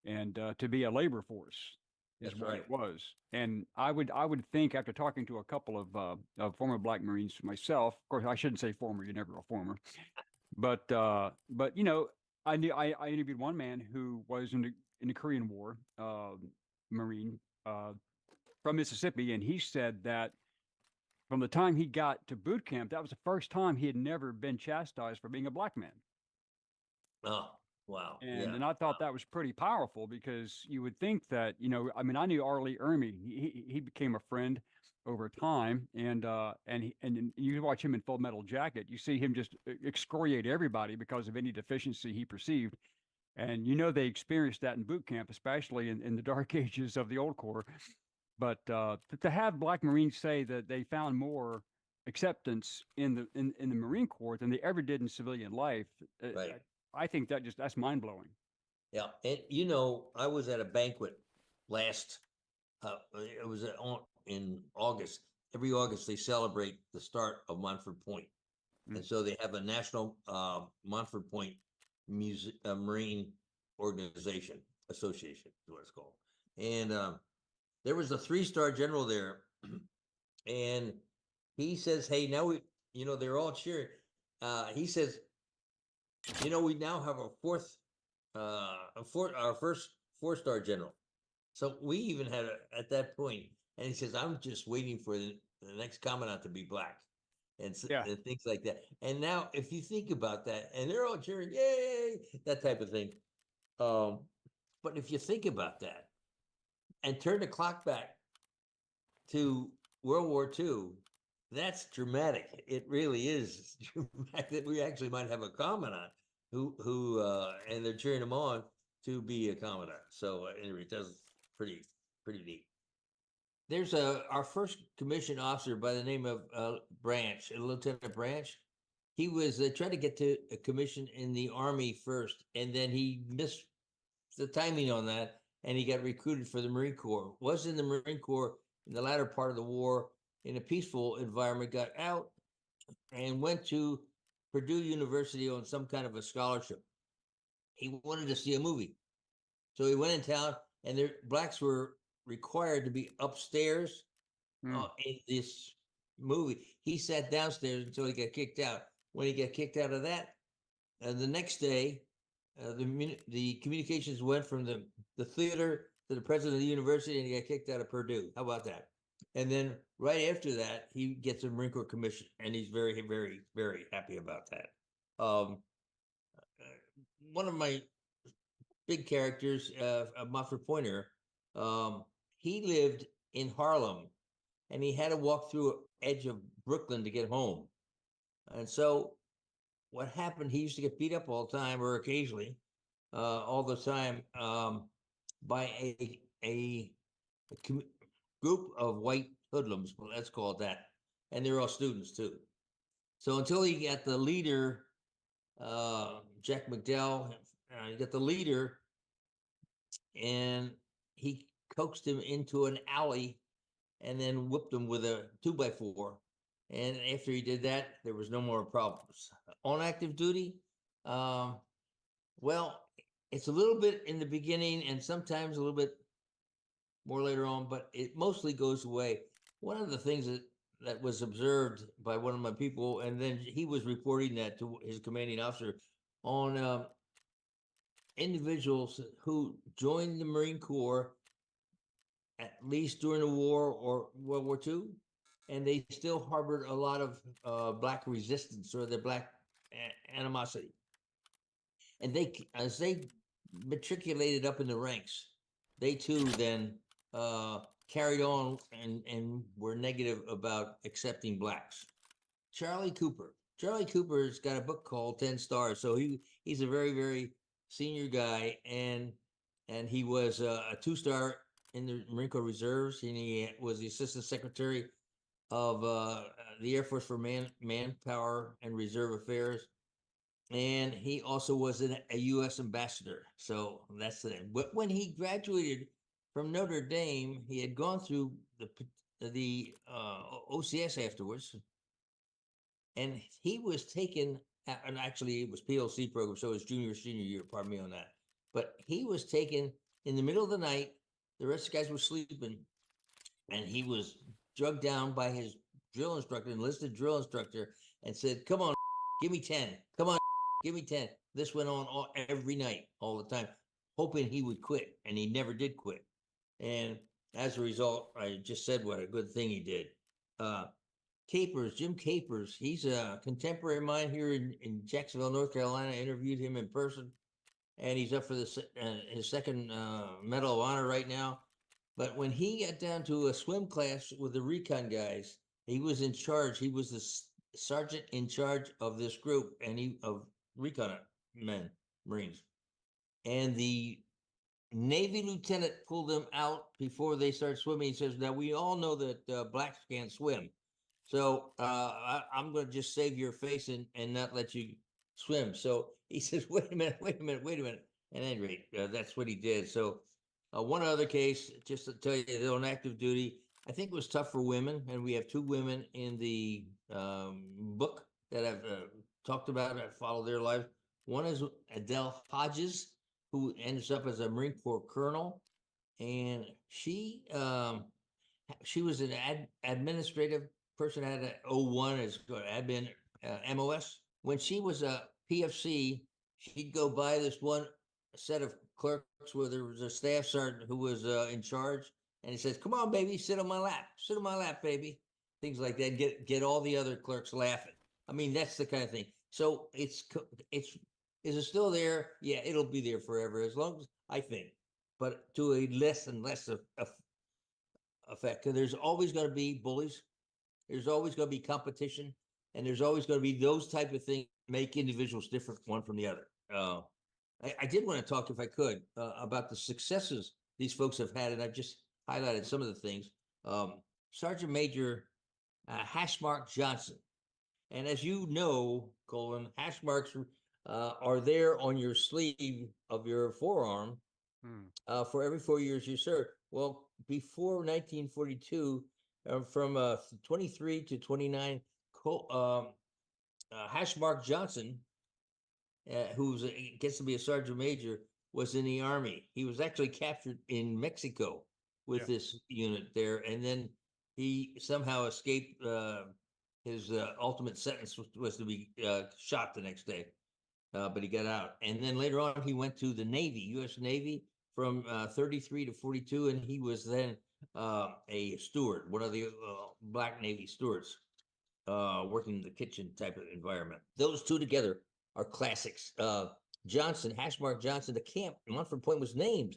and to be a labor force. Is what it was. And I would think, after talking to a couple of former black Marines myself, of course I shouldn't say former, you're never a former, but I interviewed one man who was in the Korean War, Marine from Mississippi, and he said that from the time he got to boot camp, that was the first time he had never been chastised for being a black man. Oh. Wow. And I thought that was pretty powerful, because you would think that, I mean, I knew Arlie Ermy. He became a friend over time, and you watch him in Full Metal Jacket, you see him just excoriate everybody because of any deficiency he perceived. And they experienced that in boot camp, especially in the dark ages of the old Corps. But to have black Marines say that they found more acceptance in the Marine Corps than they ever did in civilian life, I think that's mind blowing. Yeah, and you know, I was at a banquet last. It was in August. Every August they celebrate the start of Montford Point, and so they have a national Montford Point Music Marine Organization Association is what it's called. And there was a 3-star general there, and he says, "Hey, now we, you know, they're all cheering." He says, "You know, we now have our first 4-star general." So we even had at that point, and he says, "I'm just waiting for the next commandant to be black," and things like that. And now, if you think about that, and they're all cheering, "Yay!" that type of thing. But if you think about that, and turn the clock back to World War II, that's dramatic. It really is dramatic that we actually might have a commandant who and they're cheering him on to be a commandant. So anyway, that's pretty neat. There's our first commissioned officer by the name of Branch, Lieutenant Branch. He was tried to get to a commission in the Army first, and then he missed the timing on that, and he got recruited for the Marine Corps. Was in the Marine Corps in the latter part of the war in a peaceful environment, got out and went to Purdue University on some kind of a scholarship. He wanted to see a movie. So he went in town, and blacks were required to be upstairs in this movie. He sat downstairs until he got kicked out. When he got kicked out of that, the next day, the communications went from the theater to the president of the university, and he got kicked out of Purdue. How about that? And then right after that, he gets a Marine Corps commission, and he's very, very, very happy about that. One of my big characters, Montford Pointer, he lived in Harlem, and he had to walk through the edge of Brooklyn to get home. And so what happened, he used to get beat up all the time, or occasionally, all the time, by a group of white hoodlums, well, let's call it that. And they're all students too. So until he got the leader, Jack McDowell, he got the leader, and he coaxed him into an alley and then whipped him with a 2x4. And after he did that, there was no more problems. On active duty, well, it's a little bit in the beginning and sometimes a little bit more later on, but it mostly goes away. One of the things that was observed by one of my people, and then he was reporting that to his commanding officer, on individuals who joined the Marine Corps at least during the war or World War II, and they still harbored a lot of black resistance or the black animosity. And as they matriculated up in the ranks, they too then carried on and were negative about accepting blacks. Charlie Cooper's got a book called 10 Stars. So he's a very, very senior guy, and he was a 2-star in the Marine Corps Reserves, and he was the Assistant Secretary of the Air Force for Manpower and Reserve Affairs. And he also was a U.S. ambassador. So that's the name. But when he graduated from Notre Dame, he had gone through the OCS afterwards. And he was taken, and actually it was PLC program, so it was junior, senior year, pardon me on that. But he was taken in the middle of the night. The rest of the guys were sleeping, and he was drugged down by his drill instructor, enlisted drill instructor, and said, "Come on, give me 10. Come on, give me 10. This went on every night, all the time, hoping he would quit, and he never did quit. And as a result, I just said what a good thing he did. Jim Capers, he's a contemporary of mine here in Jacksonville, North Carolina. I interviewed him in person, and he's up for his second Medal of Honor right now. But when he got down to a swim class with the recon guys, he was in charge. He was the sergeant in charge of this group, and of recon Marines. And the Navy lieutenant pulled them out before they started swimming. He says, "Now we all know that blacks can't swim. So I'm going to just save your face and not let you swim." So he says, wait a minute. At any rate, that's what he did. So, one other case, just to tell you, they're on active duty. I think it was tough for women, and we have two women in the book that I've talked about. I follow their lives. One is Adele Hodges, who ends up as a Marine Corps colonel, and she was an administrative person, had an 01 as admin MOS. When she was a PFC, she'd go by this one set of clerks where there was a staff sergeant who was in charge, and he says, "Come on, baby, sit on my lap, baby." Things like that. Get all the other clerks laughing. I mean, that's the kind of thing. So is it still there? Yeah, it'll be there forever, as long as I think, but to a less and less effect. Because there's always going to be bullies. There's always going to be competition, and there's always going to be those type of things make individuals different one from the other. I did want to talk, if I could, about the successes these folks have had, and I've just highlighted some of the things. Sergeant Major Hashmark Johnson, and as you know, Colin, hash marks are there on your sleeve of your forearm for every 4 years you serve. Well, before 1942, from 23 to 29, Hashmark Johnson, who gets to be a sergeant major, was in the Army. He was actually captured in Mexico with this unit there, and then he somehow escaped. His ultimate sentence was to be shot the next day, but he got out. And then later on, he went to the Navy, U.S. Navy, from 33 to 42, and he was then a steward, one of the black Navy stewards, working in the kitchen type of environment. Those two together are classics. Johnson, Hashmark Johnson, the camp in Montford Point was named.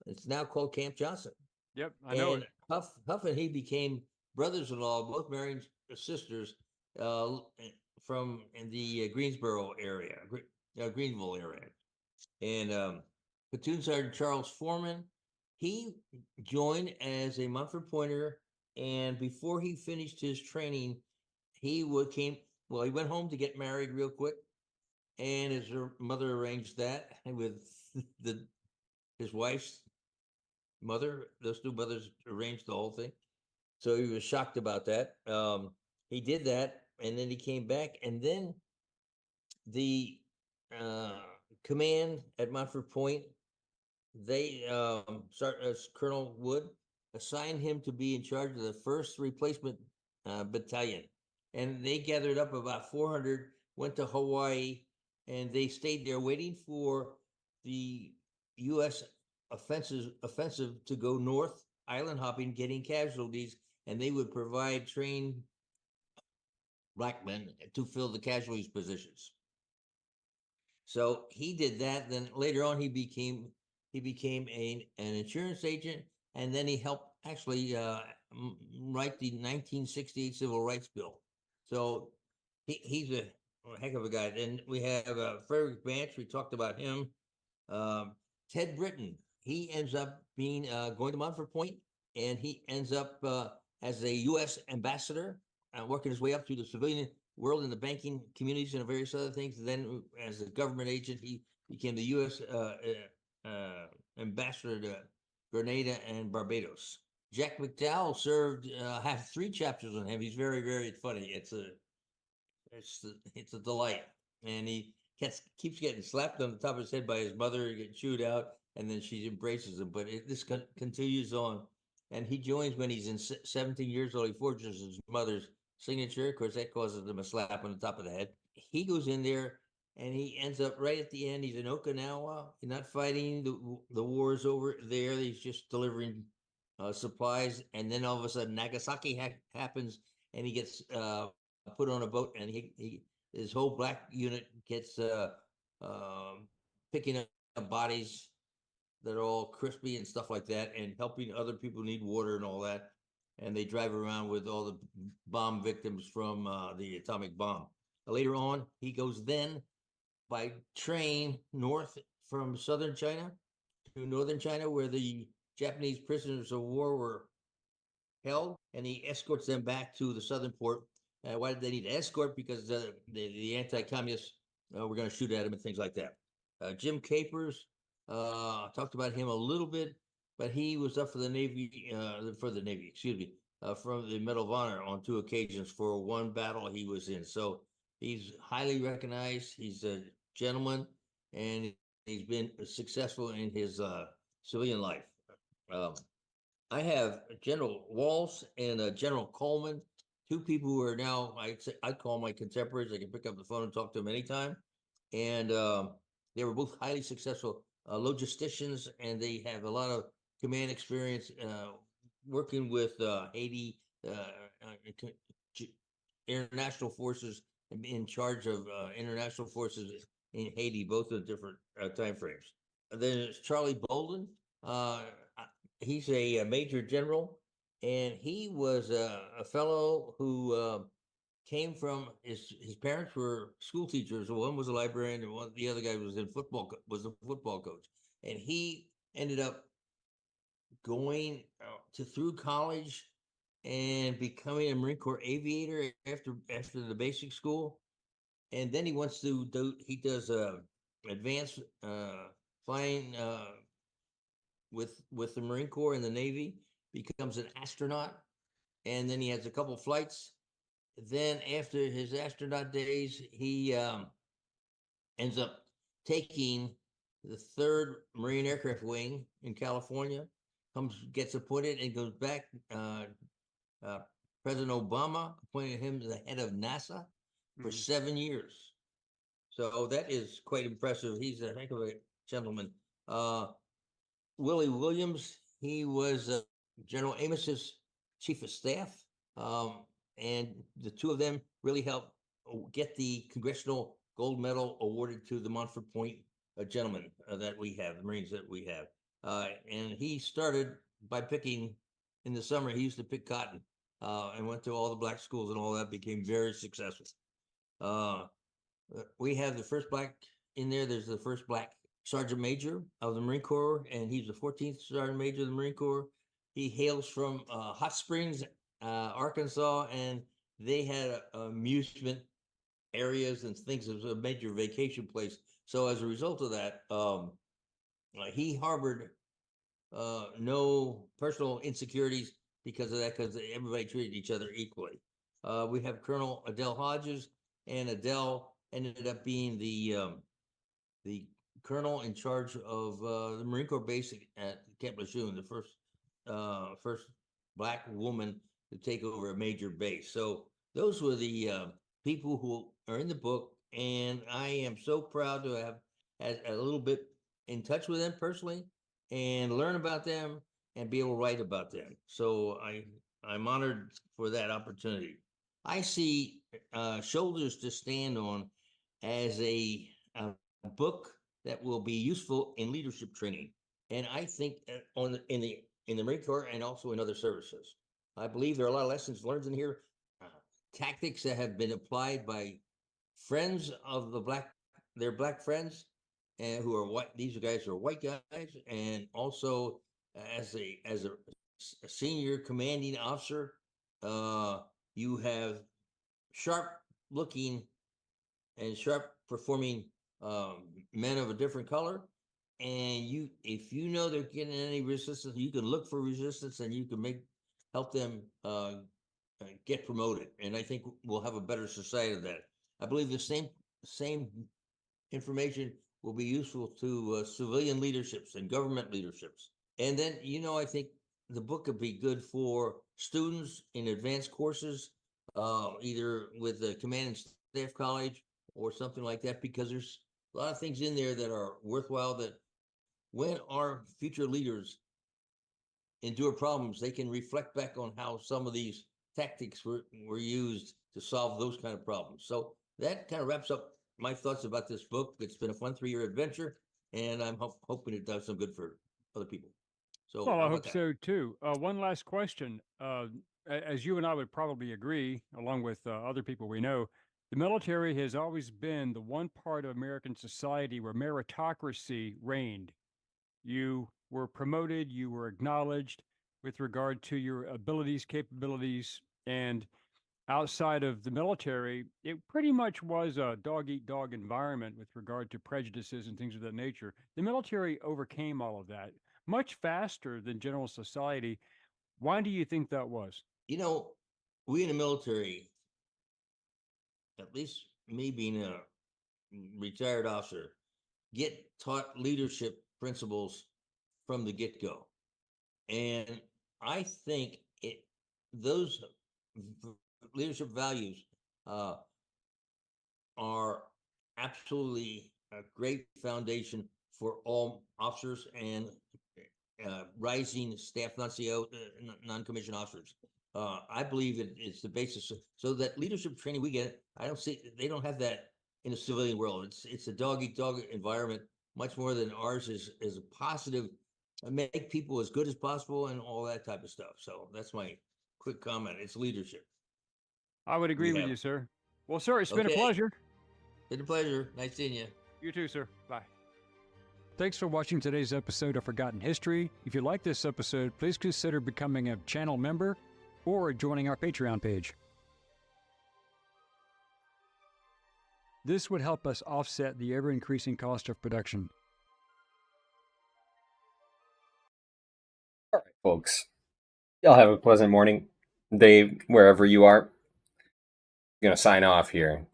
It's now called Camp Johnson. Yep, I know and it. Huff and he became brothers-in-law, both married sisters, from in the Greensboro area, Greenville area. And Platoon Sergeant Charles Foreman, he joined as a Montford Pointer, and before he finished his training, he went home to get married real quick, and his mother arranged that with his wife's mother. Those two brothers arranged the whole thing. So he was shocked about that. He did that, and then he came back, and then the command at Montford Point, they Colonel Wood assigned him to be in charge of the 1st Replacement Battalion, and they gathered up about 400, went to Hawaii, and they stayed there waiting for the U.S. offensive to go north, island hopping, getting casualties, and they would provide trained black men to fill the casualties positions. So he did that. Then later on, he became an insurance agent, and then he helped actually write the 1968 Civil Rights Bill. So he's a heck of a guy. Then we have Frederick Banch. We talked about him. Ted Britton. He ends up being going to Montford Point, and he ends up as a U.S. ambassador, working his way up through the civilian world in the banking communities and various other things. Then, as a government agent, he became the U.S. Ambassador to Grenada and Barbados. Jack McDowell served. Have 3 chapters on him. He's very, very funny. It's a delight, and he keeps getting slapped on the top of his head by his mother, getting chewed out, and then she embraces him. But this continues on, and he joins when he's in 17 years old. He forges his mother's signature. Of course, that causes him a slap on the top of the head. He goes in there, and he ends up right at the end. He's in Okinawa. He's not fighting. The war is over there. He's just delivering supplies, and then all of a sudden, Nagasaki happens, and he gets put on a boat, and his whole black unit gets picking up bodies that are all crispy and stuff like that, and helping other people need water and all that. And they drive around with all the bomb victims from the atomic bomb. Later on, he goes then by train north from southern China to northern China, where the Japanese prisoners of war were held, and he escorts them back to the southern port. Why did they need to escort? Because the anti-communists were going to shoot at him and things like that. Jim Capers, talked about him a little bit, but he was up for the Navy, excuse me, from the Medal of Honor on 2 occasions for one battle he was in. So he's highly recognized. He's a gentleman, and he's been successful in his civilian life. I have General Walsh and General Coleman, 2 people who are now, I call my contemporaries. I can pick up the phone and talk to them anytime. And they were both highly successful logisticians, and they have a lot of command experience working with Haiti, international forces, in charge of international forces in Haiti, both in different time frames. Then there's Charlie Bolden. He's a major general, and he was a fellow who came from his parents were school teachers. One was a librarian, and the other guy was a football coach. And he ended up going through college and becoming a Marine Corps aviator after the basic school. And then he wants to does advanced flying with the Marine Corps and the Navy, becomes an astronaut, and then he has a couple flights. Then after his astronaut days, he ends up taking the 3rd Marine Aircraft Wing in California, gets appointed and goes back. President Obama appointed him the head of NASA for 7 years. So that is quite impressive. He's a heck of a gentleman. Willie Williams, he was General Amos's chief of staff, and the 2 of them really helped get the Congressional Gold Medal awarded to the Montford Point gentlemen that we have, the Marines that we have. And he started by picking, in the summer, he used to pick cotton and went to all the black schools and all that, became very successful. We have the first black in there. There's the first black Sergeant Major of the Marine Corps, and he's the 14th Sergeant Major of the Marine Corps. He hails from Hot Springs, Arkansas, and they had amusement areas and things. It was a major vacation place. So as a result of that, he harbored no personal insecurities because of that, because everybody treated each other equally. We have Colonel Adele Hodges, and Adele ended up being the colonel in charge of the Marine Corps base at Camp Lejeune, the first black woman to take over a major base. So those were the people who are in the book, and I am so proud to have had a little bit in touch with them personally and learn about them and be able to write about them. So I'm honored for that opportunity. I see Shoulders to Stand On as a book that will be useful in leadership training, and I think in the Marine Corps and also in other services. I believe there are a lot of lessons learned in here, tactics that have been applied by friends of their black friends, and who are white. These guys are white guys, and also as a senior commanding officer, you have sharp looking and sharp performing men of a different color, and if you know they're getting any resistance, you can look for resistance, and you can help them get promoted. And I think we'll have a better society of that. I believe the same information will be useful to civilian leaderships and government leaderships. And then, I think the book could be good for students in advanced courses, either with the Command and Staff College or something like that, because there's a lot of things in there that are worthwhile, that when our future leaders endure problems, they can reflect back on how some of these tactics were used to solve those kind of problems. So that kind of wraps up my thoughts about this book. It's been a fun 3-year adventure, and I'm hoping it does some good for other people. So well, I hope so too. One last question. As you and I would probably agree, along with other people we know, the military has always been the one part of American society where meritocracy reigned. You were promoted, you were acknowledged with regard to your abilities, capabilities, and outside of the military, it pretty much was a dog eat dog environment with regard to prejudices and things of that nature. The military overcame all of that much faster than general society. Why do you think that was? You know, we in the military, at least me being a retired officer, get taught leadership principles from the get-go. And I think those leadership values are absolutely a great foundation for all officers and rising staff non-commissioned officers. I believe it's the basis. So that leadership training we get, I don't see they don't have that in the civilian world. It's a dog eat dog environment much more than ours is a positive, make people as good as possible and all that type of stuff. So that's my quick comment. It's leadership. I would agree with you, sir. Well, sir, it's been a pleasure. Been a pleasure. Nice seeing you. You too, sir. Bye. Thanks for watching today's episode of Forgotten History. If you like this episode, please consider becoming a channel member or joining our Patreon page. This would help us offset the ever-increasing cost of production. All right, folks. Y'all have a pleasant morning, day, wherever you are. I'm going to sign off here.